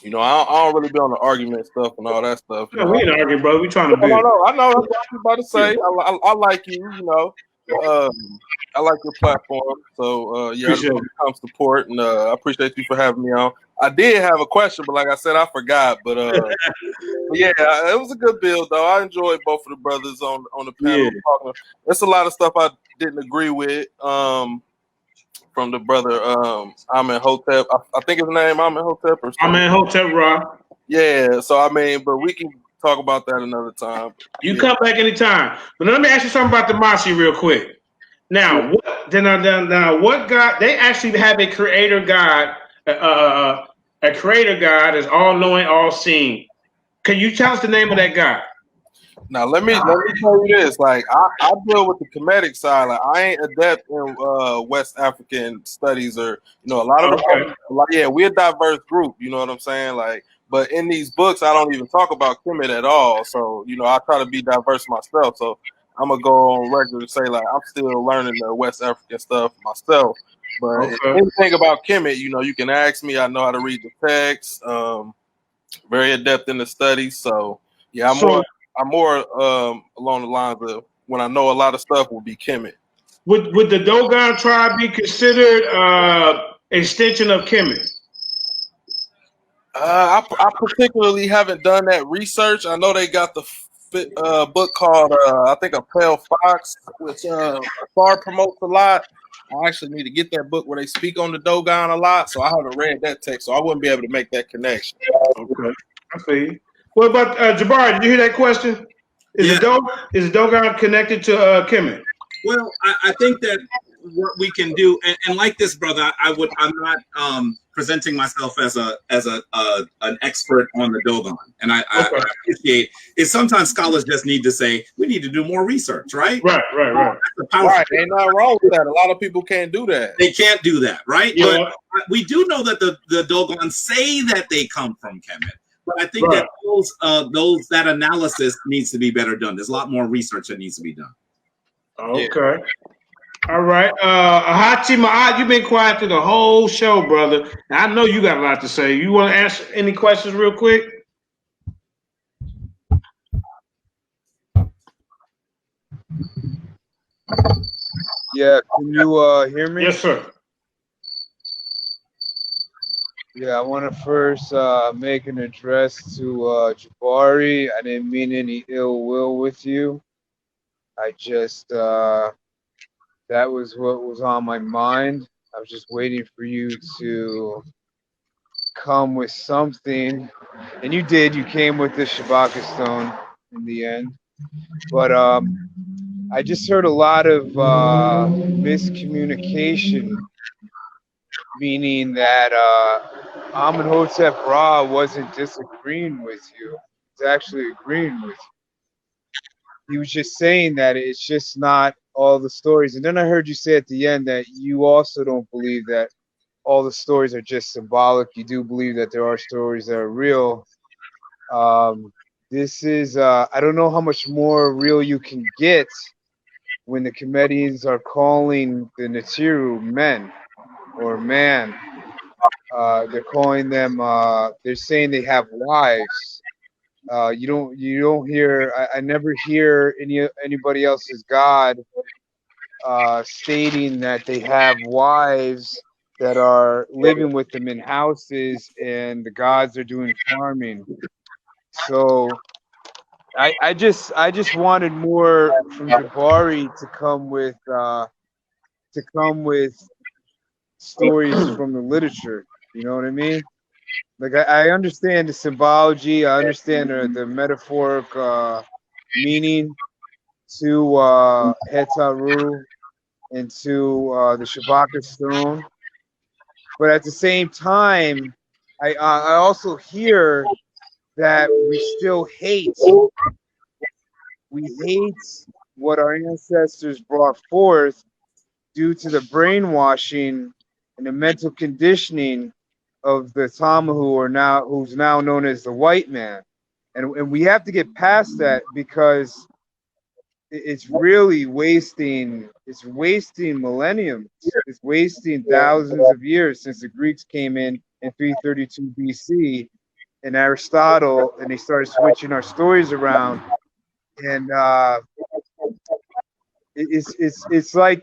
[SPEAKER 11] I don't really be on the argument stuff and all that stuff.
[SPEAKER 2] No, we ain't arguing, bro. We trying to build.
[SPEAKER 11] I know. That's what I'm about to say. I like you. I like your platform. So I come support, and I appreciate you for having me on. I did have a question, but like I said, I forgot. But yeah, it was a good build, though. I enjoyed both of the brothers on the panel. Yeah. There's a lot of stuff I didn't agree with. From the brother Amenhotep. I think his name Amenhotep or something.
[SPEAKER 2] Amenhotep Ra.
[SPEAKER 11] Yeah, so but we can talk about that another time.
[SPEAKER 2] You come back anytime. But let me ask you something about the Mossy real quick. Now, what God? They actually have a creator God, a creator God is all knowing, all seeing. Can you tell us the name of that God?
[SPEAKER 11] Now let me tell you this. Like I deal with the Kemetic side. Like I ain't adept in West African studies or a lot of we're a diverse group. You know what I'm saying? Like, but in these books, I don't even talk about Kemet at all. So I try to be diverse myself. So I'm gonna go on record and say like I'm still learning the West African stuff myself. But anything about Kemet, you can ask me. I know how to read the text. Very adept in the studies. So yeah, I'm more along the lines of when I know a lot of stuff will be Kemet.
[SPEAKER 2] Would the Dogon tribe be considered extension of Kemet?
[SPEAKER 11] I particularly haven't done that research. I know they got the book called I think A Pale Fox, which Far promotes a lot. I actually need to get that book where they speak on the Dogon a lot, so I haven't read that text, so I wouldn't be able to make that connection.
[SPEAKER 2] Okay, I see. What about Jabari? Did you hear that question? Is the Dogon connected to Kemet?
[SPEAKER 4] Well, I think that what we can do, and like this, brother, I'm not presenting myself as an expert on the Dogon, and I appreciate is sometimes scholars just need to say we need to do more research, right?
[SPEAKER 2] Right.
[SPEAKER 11] Ain't nothing wrong with that. A lot of people can't do that.
[SPEAKER 4] They can't do that, right?
[SPEAKER 2] Yeah.
[SPEAKER 4] But we do know that the Dogon say that they come from Kemet. But I think that that analysis needs to be better done. There's a lot more research that needs to be done.
[SPEAKER 2] Okay. Yeah. All right. Ahachi Maat, you've been quiet through the whole show, brother. Now, I know you got a lot to say. You want to ask any questions real quick?
[SPEAKER 6] Yeah, can you hear me?
[SPEAKER 2] Yes, sir.
[SPEAKER 6] Yeah, I want to first make an address to Jabari. I didn't mean any ill will with you. I just, that was what was on my mind. I was just waiting for you to come with something. And you did. You came with the Shabaka stone in the end. But I just heard a lot of miscommunication, meaning that Amenhotep Ra wasn't disagreeing with you. He's actually agreeing with you. He was just saying that it's just not all the stories. And then I heard you say at the end that you also don't believe that all the stories are just symbolic. You do believe that there are stories that are real. This is, I don't know how much more real you can get when the Comedians are calling the Neteru men or man. They're calling them, they're saying they have wives. You don't hear, I never hear anybody else's God stating that they have wives that are living with them in houses and the gods are doing farming. So I just wanted more from Jabari to come with stories from the literature. You know what I mean? Like I understand the symbology, I understand the metaphoric meaning to Hetaru and to the Shabaka stone, but at the same time, I also hear that we still hate. We hate what our ancestors brought forth due to the brainwashing and the mental conditioning of the Tamahu, who's now known as the white man, and we have to get past that because it's really wasting. It's wasting millenniums. It's wasting thousands of years since the Greeks came in 332 BC and Aristotle, and they started switching our stories around. And it's like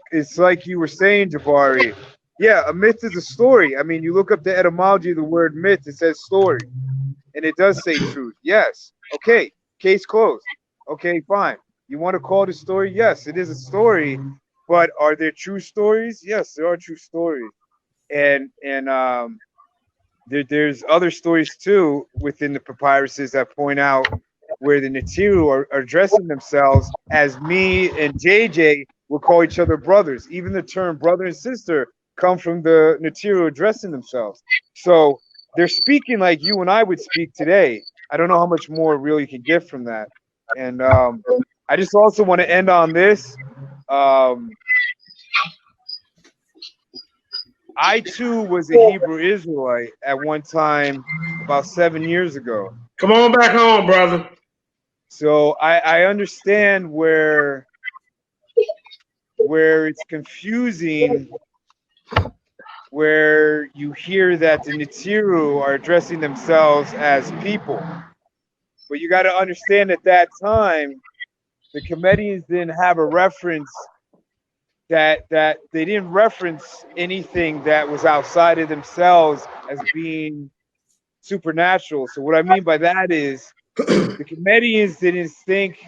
[SPEAKER 6] you were saying, Jabari. Yeah, a myth is a story. I mean, you look up the etymology of the word myth, it says story. And it does say truth. Yes. Okay. Case closed. Okay, fine. You want to call it a story? Yes, it is a story. But are there true stories? Yes, there are true stories. And there's other stories too within the papyruses that point out where the Neteru are addressing themselves as me and JJ will call each other brothers. Even the term brother and sister come from the Neteru addressing themselves. So they're speaking like you and I would speak today. I don't know how much more real you can get from that. And I just also want to end on this. I too was a Hebrew Israelite at one time about 7 years ago.
[SPEAKER 2] Come on back home, brother.
[SPEAKER 6] So I understand where it's confusing, where you hear that the Neteru are addressing themselves as people. But you got to understand at that time, the Comedians didn't have a reference that they didn't reference anything that was outside of themselves as being supernatural. So what I mean by that is the Comedians didn't think,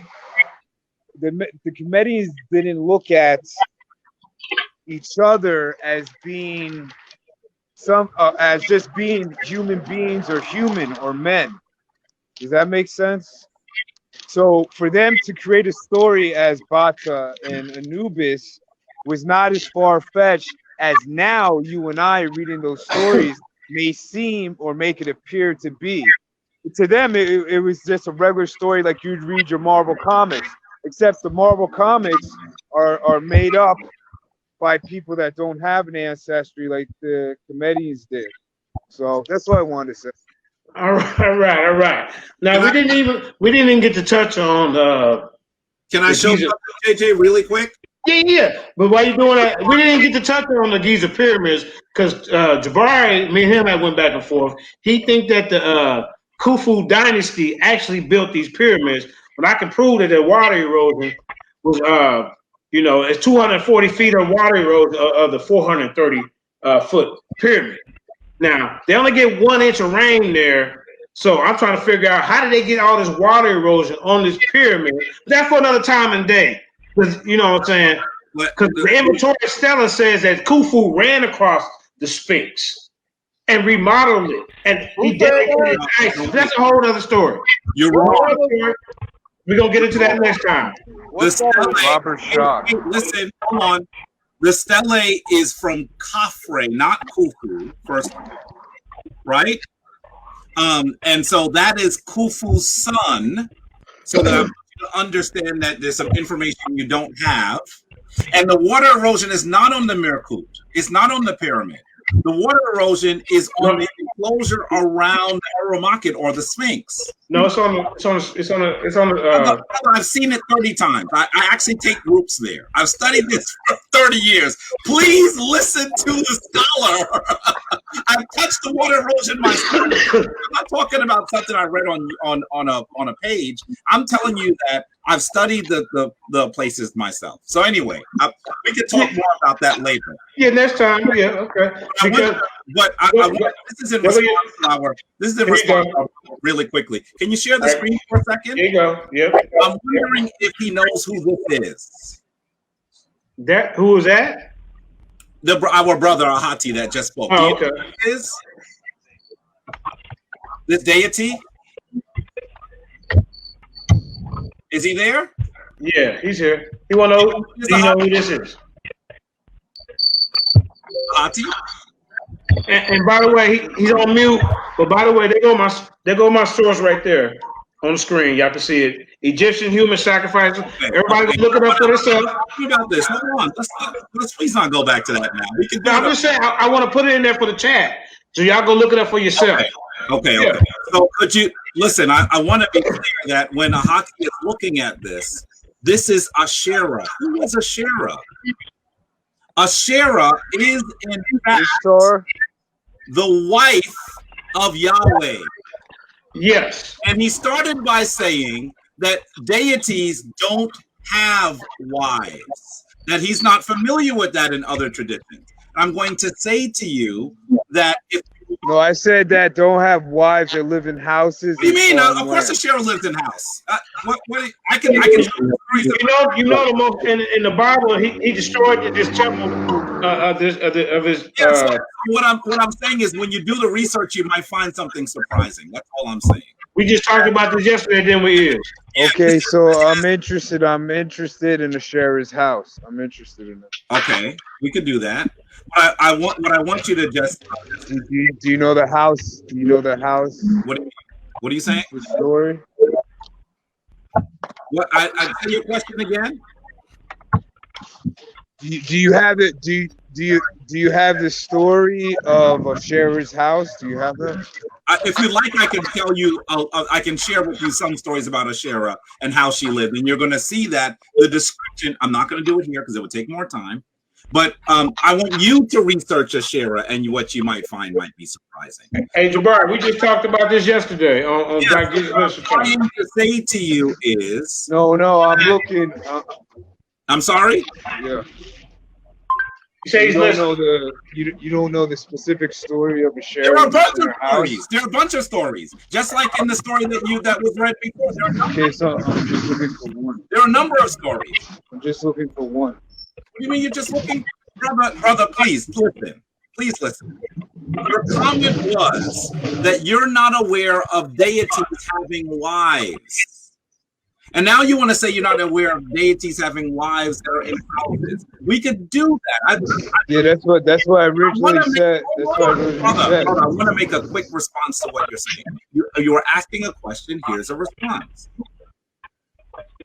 [SPEAKER 6] the Comedians didn't look at each other as being as just being human beings or human or men. Does that make sense? So for them to create a story as Ptah and Anubis was not as far-fetched as now you and I reading those stories may seem or make it appear to be. To them, it was just a regular story like you'd read your Marvel comics, except the Marvel comics are made up by people that don't have an ancestry like the Comedians did. So that's what I wanted to say.
[SPEAKER 2] All right. Now we didn't even get to touch on
[SPEAKER 4] Can I show something, JJ, really quick?
[SPEAKER 2] Yeah. But while you're doing that, we didn't get to touch on the Giza pyramids because Jabari, me and him had went back and forth. He think that the Khufu dynasty actually built these pyramids, but I can prove that the water erosion was it's 240 feet of water erosion of the 430 foot pyramid. Now they only get 1 inch of rain there, so I'm trying to figure out how did they get all this water erosion on this pyramid. But that's for another time and day, because you know what I'm saying. Because the inventory Stella says that Khufu ran across the Sphinx and remodeled it, and he dedicated it to ISIS. That's a whole other story.
[SPEAKER 4] You're wrong.
[SPEAKER 2] We're gonna get into that next time.
[SPEAKER 4] The stele,
[SPEAKER 6] Robert Shaw.
[SPEAKER 4] listen, hold on. The stele is from Khafre, not Khufu, first, right? And so that is Khufu's son. So that I want you to understand that there's some information you don't have. And the water erosion is not on the Menkhu. It's not on the pyramid. The water erosion is on the enclosure around the Aromakid or the Sphinx.
[SPEAKER 2] No, it's on the.
[SPEAKER 4] I've seen it 30 times. I actually take groups there. I've studied this for 30 years. Please listen to the scholar. I've touched the water erosion myself. I'm not talking about something I read on a page. I'm telling you that I've studied the places myself. So anyway, we can talk more about that later.
[SPEAKER 2] Yeah, next time. Yeah, okay.
[SPEAKER 4] This is in response. This is in response. Really quickly, can you share the screen for a second?
[SPEAKER 2] Here you go. Yep.
[SPEAKER 4] I'm wondering if he knows who this is.
[SPEAKER 2] Who is that?
[SPEAKER 4] Our brother Ahati that just spoke.
[SPEAKER 2] Oh, okay.
[SPEAKER 4] Is this deity? Is he there?
[SPEAKER 2] Yeah, he's here. He want to know. Do you know who this is?
[SPEAKER 4] Ahati.
[SPEAKER 2] And by the way, he's on mute. But by the way, there go my source right there on the screen. Y'all can see it. Egyptian human sacrifices. Everybody go look it up for themselves.
[SPEAKER 4] What about this? Hold on. Let's please not go back to that now. We can.
[SPEAKER 2] I'm just saying. I want to put it in there for the chat, so y'all go look it up for yourself.
[SPEAKER 4] Okay. So could you listen? I want to be clear that when Ahati is looking at this, this is Asherah. Who is Asherah? Asherah is in fact the wife of Yahweh.
[SPEAKER 2] Yes.
[SPEAKER 4] And he started by saying that deities don't have wives, that he's not familiar with that in other traditions. I'm going to say to you that if
[SPEAKER 6] no, I said that don't have wives that live in houses.
[SPEAKER 4] What do you mean? Of course, Asherah lived in house. I can.
[SPEAKER 2] You know the most in the Bible. He destroyed this temple of his.
[SPEAKER 4] So what I'm saying is, when you do the research, you might find something surprising. That's all I'm saying.
[SPEAKER 2] We just talked about this yesterday, didn't we?
[SPEAKER 6] Okay, so I'm interested in Asherah's house. I'm interested in it.
[SPEAKER 4] Okay, we could do that. What I want you to just.
[SPEAKER 6] Do you know the house? Do you know the house?
[SPEAKER 4] What are you saying?
[SPEAKER 6] The story.
[SPEAKER 4] What I say your question again?
[SPEAKER 6] Do you have it? Do you have the story of Asherah's house? Do you have that?
[SPEAKER 4] If you like, I can tell you. I can share with you some stories about Asherah and how she lived, and you're going to see that the description. I'm not going to do it here because it would take more time. But I want you to research Asherah, and what you might find might be surprising.
[SPEAKER 2] Hey, Jabari, we just talked about this yesterday on Black Jesus.
[SPEAKER 4] What I'm trying to say to you is...
[SPEAKER 6] No, I'm looking...
[SPEAKER 4] I'm sorry?
[SPEAKER 6] Yeah.
[SPEAKER 2] You say
[SPEAKER 6] you don't know the specific story of Asherah.
[SPEAKER 4] There are a bunch of stories. There are a bunch of stories. Just like in the story that was read before.
[SPEAKER 6] Okay, so I'm just looking for one.
[SPEAKER 4] There are a number of stories.
[SPEAKER 6] I'm just looking for one.
[SPEAKER 4] What do you mean you're just looking? Brother, please listen. Please listen. Your comment was that you're not aware of deities having wives. And now you want to say you're not aware of deities having wives that are in houses. We could do that.
[SPEAKER 6] That's what I originally said.
[SPEAKER 4] I want to make a quick response to what you're saying. You were asking a question. Here's a response.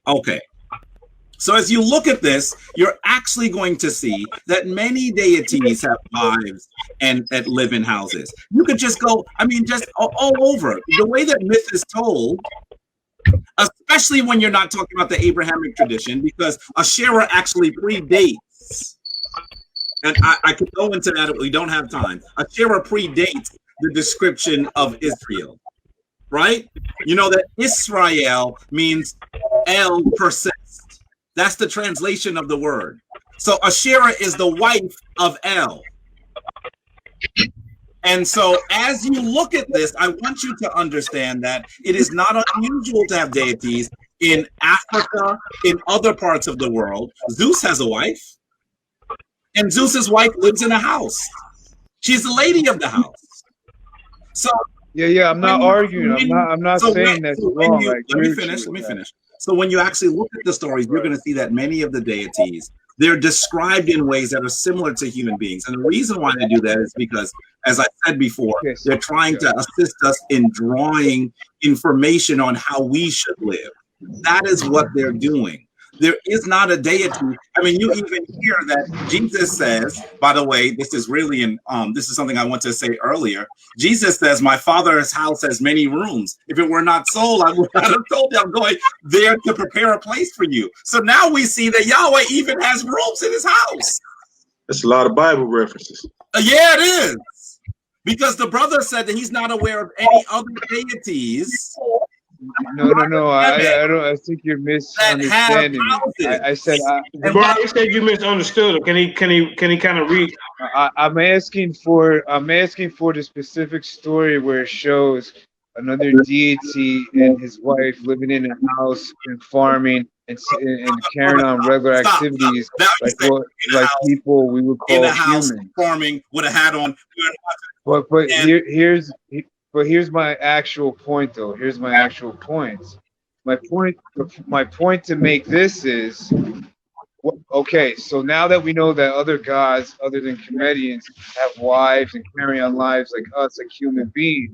[SPEAKER 4] Okay. So as you look at this, you're actually going to see that many deities have wives and that live in houses. You could just go, just all over. The way that myth is told, especially when you're not talking about the Abrahamic tradition, because Asherah actually predates. And I could go into that, but we don't have time. Asherah predates the description of Israel, right? You know that Israel means El persists. That's the translation of the word. So Asherah is the wife of El. And so as you look at this, I want you to understand that it is not unusual to have deities in Africa, in other parts of the world. Zeus has a wife, and Zeus's wife lives in a house. She's the lady of the house. So
[SPEAKER 6] yeah, I'm not arguing. I'm not saying that's wrong.
[SPEAKER 4] Let me finish. So when you actually look at the stories, you're going to see that many of the deities, they're described in ways that are similar to human beings. And the reason why they do that is because, as I said before, they're trying to assist us in drawing information on how we should live. That is what they're doing. There is not a deity. I mean, you even hear that Jesus says, by the way, this is really this is something I want to say earlier. Jesus says, my Father's house has many rooms. If it were not so, I would not have told you I'm going there to prepare a place for you. So now we see that Yahweh even has rooms in his house.
[SPEAKER 7] That's a lot of Bible references.
[SPEAKER 4] Yeah, it is. Because the brother said that he's not aware of any other deities.
[SPEAKER 6] No. I don't. I think you're misunderstanding me. I said.
[SPEAKER 2] Jabari said you misunderstood. Can he kind of read?
[SPEAKER 6] I'm asking for the specific story where it shows another deity and his wife living in a house and farming and carrying on regular activities like people we would call humans.
[SPEAKER 4] Farming with a hat on.
[SPEAKER 6] But here's my actual point, though. Here's my actual point. My point to make this is, okay, so now that we know that other gods, other than Comedians, have wives and carry on lives like us, like human beings,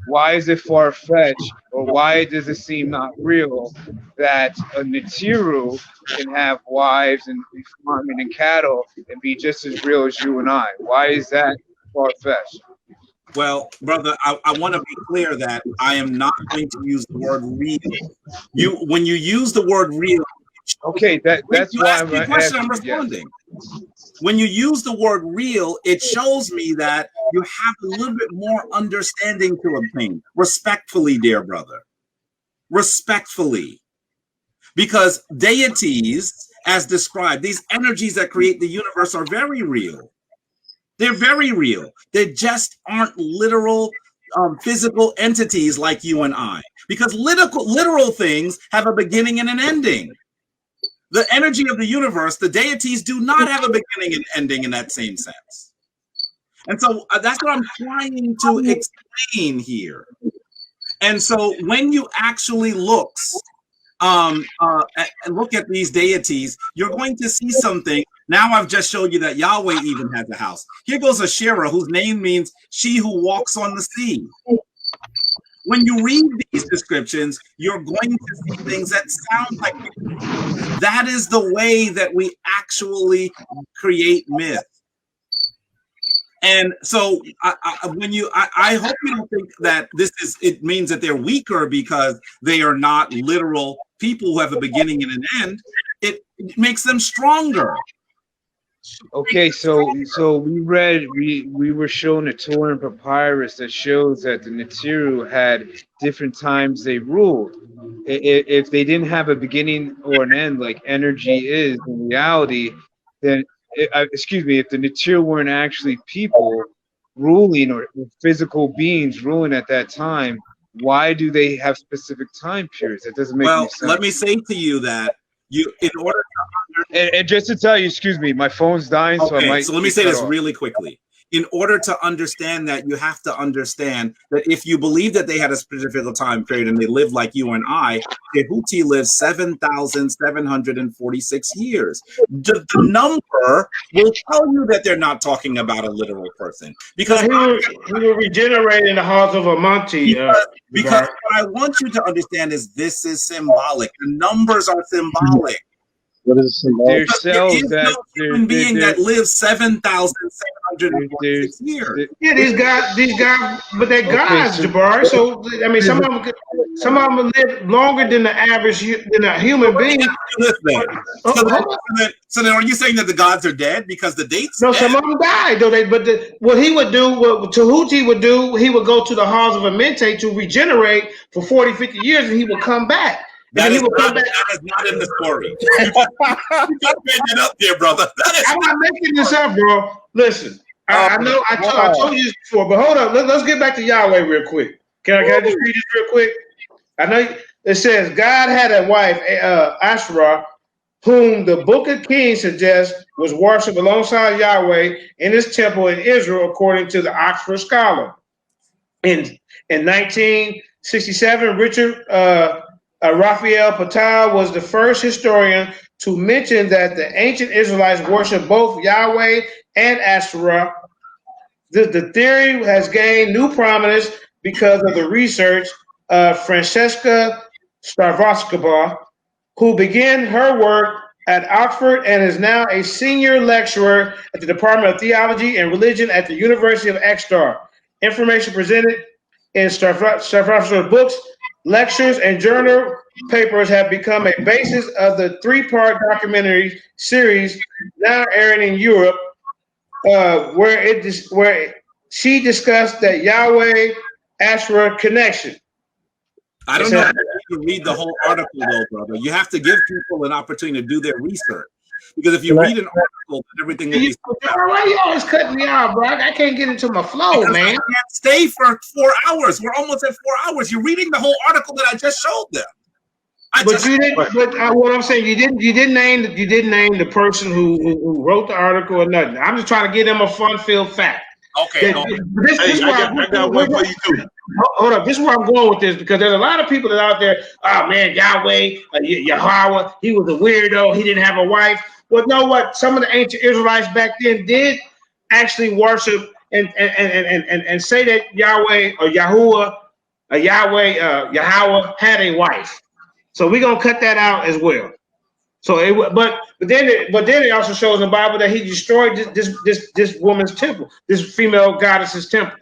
[SPEAKER 6] why is it far-fetched, or why does it seem not real that a Neteru can have wives and be farming and cattle and be just as real as you and I? Why is that far-fetched?
[SPEAKER 4] Well, brother, I want to be clear that I am not going to use the word real. When you use the word real,
[SPEAKER 6] okay, that's why I'm
[SPEAKER 4] responding. When you use the word real, it shows me that you have a little bit more understanding to obtain. Respectfully, dear brother. Respectfully. Because deities, as described, these energies that create the universe are very real. They're very real. They just aren't literal physical entities like you and I. Because literal things have a beginning and an ending. The energy of the universe, the deities do not have a beginning and ending in that same sense. And so that's what I'm trying to explain here. And so when you actually look at these deities, you're going to see something. Now I've just showed you that Yahweh even has a house. Here goes Asherah, whose name means she who walks on the sea. When you read these descriptions, you're going to see things that sound like myth. That is the way that we actually create myth. And so I hope you don't think that it means that they're weaker because they are not literal people who have a beginning and an end. It makes them stronger.
[SPEAKER 6] Okay, so we were shown a Torin papyrus that shows that the Neteru had different times they ruled. If they didn't have a beginning or an end like energy is in reality, then if the Neteru weren't actually people ruling or physical beings ruling at that time, why do they have specific time periods? That doesn't make any sense.
[SPEAKER 4] Well, let me say to you that in order to
[SPEAKER 6] and just to tell you, excuse me, my phone's dying, so I might.
[SPEAKER 4] So let me say this really quickly. In order to understand that, you have to understand that if you believe that they had a specific time period and they lived like you and I, Tehuti lived 7,746 years. The number will tell you that they're not talking about a literal person. Because
[SPEAKER 2] he will regenerate in the halls of Amonti.
[SPEAKER 4] Because what I want you to understand is this is symbolic. The numbers are symbolic.
[SPEAKER 3] What is symbolic?
[SPEAKER 4] There is no human being that lives 7,746 years.
[SPEAKER 2] Yeah, these guys, but they're gods, Jabari. So I mean, some of them live longer than the average than a human being.
[SPEAKER 4] So then, are you saying that the gods are dead because the dates?
[SPEAKER 2] No, some of them died. Though what he would do, what Tehuti would do, he would go to the halls of Amente to regenerate for 40, 50 years, and he would come back.
[SPEAKER 4] That is not in the story. You can't make it up there, brother.
[SPEAKER 2] I'm not making this up, bro. Listen, I know I told you this before, but hold up. Let's get back to Yahweh real quick. Can I just read this real quick? I know it says God had a wife, Asherah, whom the Book of Kings suggests was worshipped alongside Yahweh in his temple in Israel, according to the Oxford Scholar. In 1967, Richard Raphael Ptah was the first historian to mention that the ancient Israelites worshiped both Yahweh and Asherah. The theory has gained new prominence because of the research of Francesca Starvoskova, who began her work at Oxford and is now a senior lecturer at the Department of Theology and Religion at the University of Exeter. Information presented in Starvoskova's books, lectures, and journal papers have become a basis of the three-part documentary series now airing in Europe, where she discussed that Yahweh Asherah connection.
[SPEAKER 4] I don't know if you can read the whole article though, brother. You have to give people an opportunity to do their research. Because if you read an article, everything will be.
[SPEAKER 2] Why you always cutting me off, bro? I can't get into my flow,
[SPEAKER 4] because
[SPEAKER 2] man.
[SPEAKER 4] I can't stay for 4 hours. We're almost at 4 hours. You're reading the whole article that I just showed them.
[SPEAKER 2] You didn't. But what I'm saying, you didn't name the person who wrote the article or nothing. I'm just trying to give them a fun-filled fact.
[SPEAKER 4] Okay.
[SPEAKER 7] I got one for you too.
[SPEAKER 2] Hold up. This is where I'm going with this, because there's a lot of people that out there. Oh man, Yahweh, Yahweh, he was a weirdo. He didn't have a wife. Well, know what? Some of the ancient Israelites back then did actually worship and say that Yahweh or Yahuwah, Yahweh had a wife. So we're gonna cut that out as well. So, but then it also shows in the Bible that he destroyed this woman's temple, this female goddess's temple.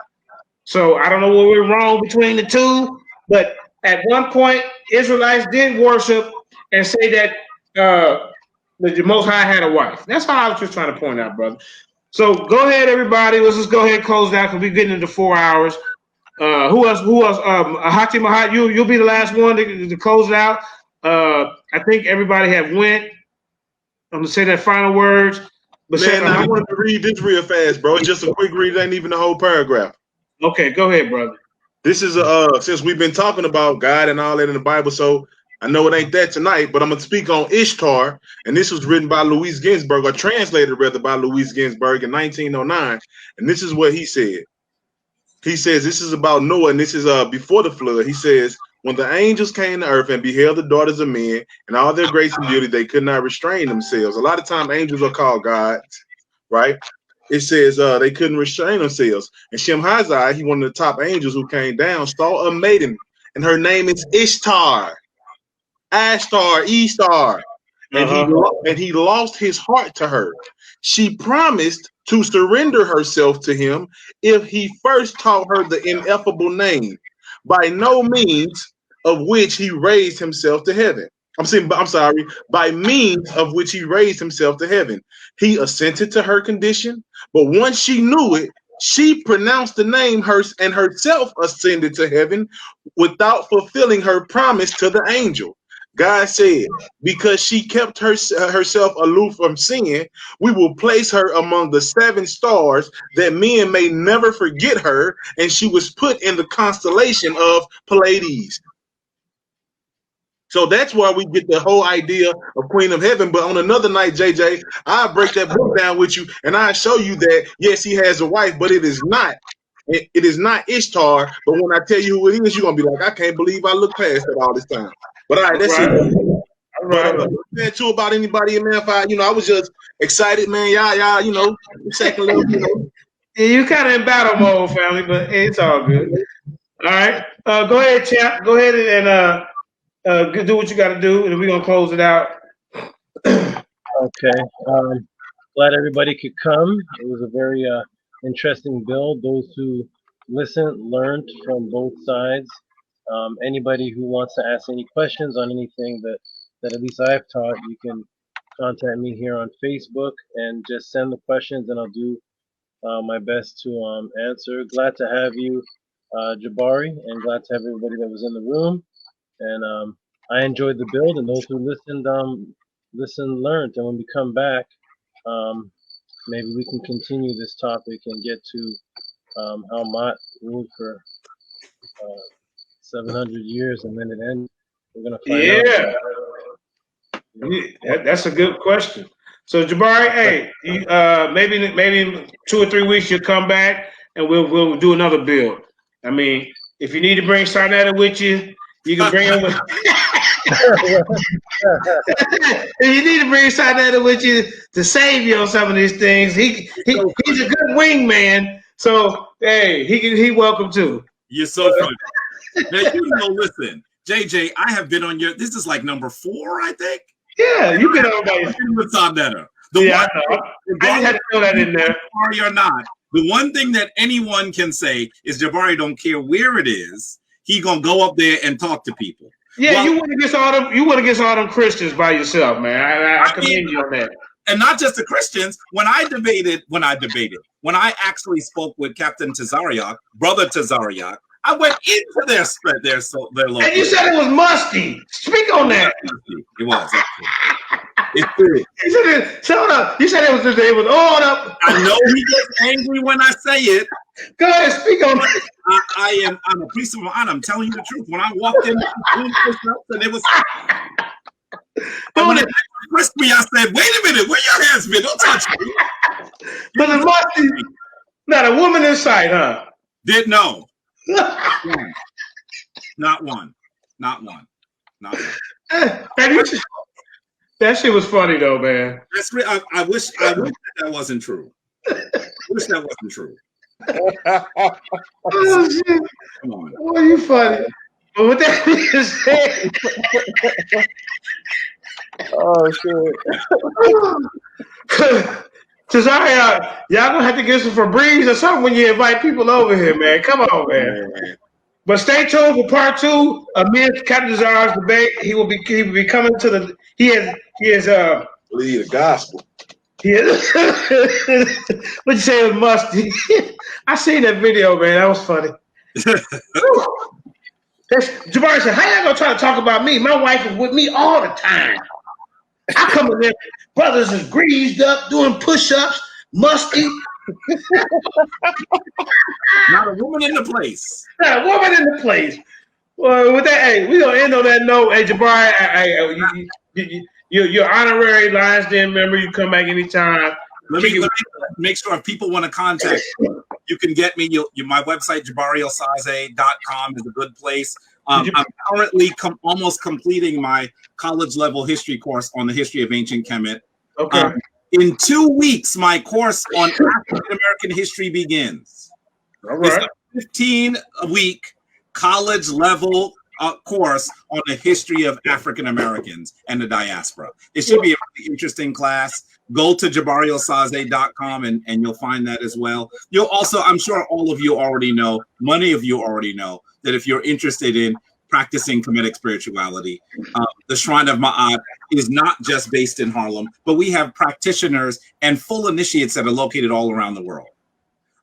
[SPEAKER 2] So I don't know what we're wrong between the two, but at one point Israelites did worship and say that the Most High had a wife. That's how I was just trying to point out, brother. So go ahead, everybody. Let's just go ahead and close down because we're getting into 4 hours. Who else? Hati Mahat, you'll be the last one to close it out. I think everybody have went. I'm gonna say that final words. But
[SPEAKER 7] man, I wanted to read this real fast, bro. It's just a quick read. It ain't even the whole paragraph.
[SPEAKER 2] Okay, go ahead, brother.
[SPEAKER 7] This is since we've been talking about God and all that in the Bible, so I know it ain't that tonight, but I'm gonna speak on Ishtar, and this was written by Louis Ginsburg, or translated rather by Louis Ginsburg in 1909, and this is what he said. He says this is about Noah, and this is before the flood. He says, when the angels came to earth and beheld the daughters of men and all their grace and beauty, they could not restrain themselves. A lot of times angels are called gods, right? It says they couldn't restrain themselves. And Shemhazai, he one of the top angels who came down, saw a maiden, and her name is Ishtar. Ashtar, Estar. And he lost his heart to her. She promised to surrender herself to him if he first taught her the ineffable name, by no means of which he raised himself to heaven. By means of which he raised himself to heaven. He assented to her condition, but once she knew it, she pronounced the name and herself ascended to heaven without fulfilling her promise to the angel. God said, because she kept herself aloof from sin, we will place her among the 7 stars that men may never forget her, and she was put in the constellation of Pleiades. So that's why we get the whole idea of Queen of Heaven. But on another night, JJ, I'll break that book down with you, and I'll show you that, yes, he has a wife, but it is not. It is not Ishtar. But when I tell you who it is, you're going to be like, I can't believe I looked past it all this time. But all right, that's it. All right. Man, too, about anybody, man, if I was just excited, man. Y'all, second little,
[SPEAKER 2] Yeah, you kind of in battle mode, family, but it's all good. All right. Go ahead, chap. Go ahead and do what you got to do, and we're going to close it out.
[SPEAKER 3] Okay. Glad everybody could come. It was a very interesting build. Those who listened learned from both sides. Anybody who wants to ask any questions on anything that at least I've taught, you can contact me here on Facebook and just send the questions, and I'll do my best to answer. Glad to have you, Jabari, and glad to have everybody that was in the room. And I enjoyed the build, and those who listened, learned. And when we come back, maybe we can continue this topic and get to how Maat ruled for 700 years, and then it ends. We're gonna find out.
[SPEAKER 2] Yeah, that's a good question. So Jabari, hey, maybe 2 or 3 weeks you'll come back and we'll do another build. I mean, if you need to bring Sarnetta with you, You can bring him with. If you need to bring somebody with you to save you on some of these things, he's a good wingman. So hey, he welcome too.
[SPEAKER 4] You're so funny. Now, listen, JJ, I have been on your. This is like number 4, I think.
[SPEAKER 2] Yeah, you've been on my.
[SPEAKER 4] With Neteru.
[SPEAKER 2] Yeah, I know. I just had to throw that in there.
[SPEAKER 4] Jabari or not, the one thing that anyone can say is Jabari don't care where it is. He gonna go up there and talk to people.
[SPEAKER 2] Yeah,
[SPEAKER 4] well,
[SPEAKER 2] you went against all them Christians by yourself, man. I commend you on that.
[SPEAKER 4] And not just the Christians. When I actually spoke with Captain Tazariak, Brother Tazariak, I went into their local.
[SPEAKER 2] And you said it was musty. Speak on that.
[SPEAKER 4] It was. It's good.
[SPEAKER 2] You said it. Shut up. You said it was all up.
[SPEAKER 4] I know he gets angry when I say it.
[SPEAKER 2] Go ahead, speak on it.
[SPEAKER 4] I'm a priest of honor. I'm telling you the truth. When I walked in, and it was. But when it frisked me, I said, "Wait a minute, where your hands been? Don't touch me."
[SPEAKER 2] But the musty, not a woman in sight, huh?
[SPEAKER 4] Did no. Not one.
[SPEAKER 2] That shit was funny though, man.
[SPEAKER 4] That's I wish that wasn't true.
[SPEAKER 2] Oh shit!
[SPEAKER 4] Come on.
[SPEAKER 2] Oh, you funny. But with that being said,
[SPEAKER 11] oh shit.
[SPEAKER 2] Tazariak, y'all gonna have to get some Febreze or something when you invite people over here, man. Come on, man. But stay tuned for part 2 of me and Captain Tazariak's debate. He will be coming to the. He has
[SPEAKER 7] lead the gospel.
[SPEAKER 2] Yeah. What you say it was musty? I seen that video, man. That was funny. Jabari said, "How y'all gonna try to talk about me? My wife is with me all the time. I come in there, brothers is greased up, doing push-ups, musty.
[SPEAKER 4] Not a woman in the place.
[SPEAKER 2] Not a woman in the place." Well, with that, hey, we gonna end on that note. Hey, Jabari, your honorary Lions Den member. You come back anytime.
[SPEAKER 4] Let me make sure if people want to contact you can get me. My website, JabariOsaze.com, is a good place. I'm currently almost completing my college level history course on the history of ancient Kemet.
[SPEAKER 2] Okay.
[SPEAKER 4] In 2 weeks, my course on African American history begins.
[SPEAKER 2] All right.
[SPEAKER 4] It's a 15-week college level course on the history of African Americans and the diaspora. It should be a really interesting class. Go to JabariOsaze.com and you'll find that as well. You'll also, I'm sure all of you already know, many of you already know, that if you're interested in practicing Kemetic spirituality, the Shrine of Maat is not just based in Harlem, but we have practitioners and full initiates that are located all around the world.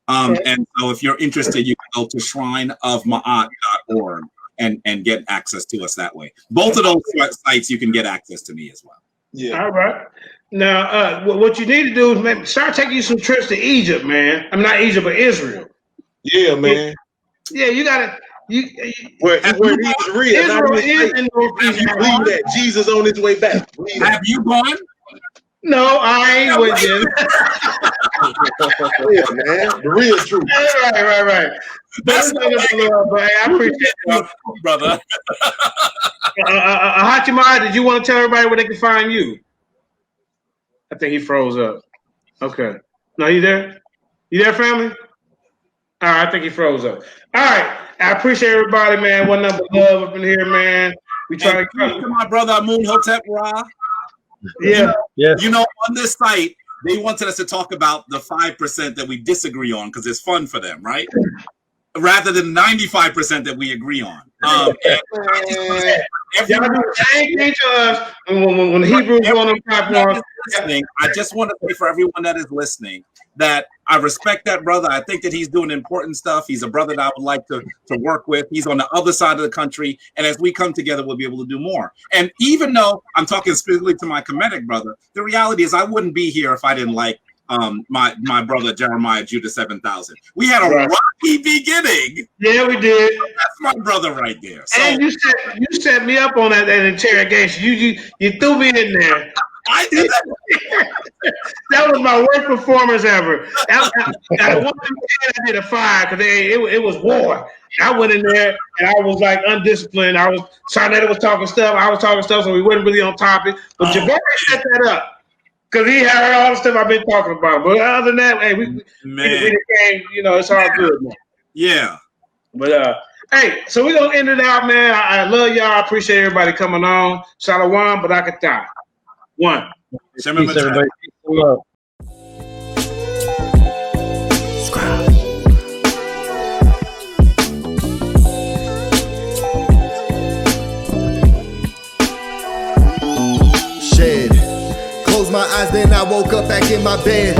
[SPEAKER 4] And so if you're interested, you can go to shrineofmaat.org and get access to us that way. Both of those sites, you can get access to me as well.
[SPEAKER 2] Yeah. All right. Now, what you need to do is start taking you some trips to Egypt, man. I mean, not Egypt, but Israel.
[SPEAKER 7] Yeah, man.
[SPEAKER 2] Yeah, you gotta.
[SPEAKER 7] Where he's real.
[SPEAKER 2] Israel is in Northeast.
[SPEAKER 7] Believe that Jesus on his way back.
[SPEAKER 4] Have you gone?
[SPEAKER 2] No, I ain't with you.
[SPEAKER 7] Yeah, man. The real truth.
[SPEAKER 2] Right. That's but I appreciate you,
[SPEAKER 4] brother.
[SPEAKER 2] Hachimai, did you want to tell everybody where they can find you? I think he froze up. Okay. No, you there? You there, family? All right, I think he froze up. All right. I appreciate everybody, man. One number love up in here, man. We try to
[SPEAKER 4] come to my brother Amun Hotep Ra.
[SPEAKER 2] Yeah.
[SPEAKER 4] You know, on this site, they wanted us to talk about the 5% that we disagree on because it's fun for them, right? Rather than 95% that we agree on.
[SPEAKER 2] Y'all do the same thing to us when the Hebrews go on the platform.
[SPEAKER 4] I just want to say for everyone that is listening that I respect that brother. I think that he's doing important stuff. He's a brother that I would like to work with. He's on the other side of the country. And as we come together, we'll be able to do more. And even though I'm talking specifically to my Kemetic brother, the reality is I wouldn't be here if I didn't like my brother Jeremiah Judah 7000. We had a rocky beginning.
[SPEAKER 2] Yeah, we did.
[SPEAKER 4] That's my brother right there. So,
[SPEAKER 2] and you set me up on that interrogation. You threw me in there.
[SPEAKER 4] I did that.
[SPEAKER 2] That was my worst performance ever. I did a 5 because it was war. I went in there and I was like undisciplined. I was Sarnetta was talking stuff. I was talking stuff, so we wasn't really on topic. But Jabari set that up because he heard all the stuff I've been talking about. But other than that, hey, we became, you know, it's all good, man.
[SPEAKER 4] Yeah.
[SPEAKER 2] But hey, so we're gonna end it out, man. I love y'all. I appreciate everybody coming on. Shalom, Barakatah. One.
[SPEAKER 3] Peace, everybody. Peace and love.
[SPEAKER 1] Shed. Closed my eyes, then I woke up back in my bed.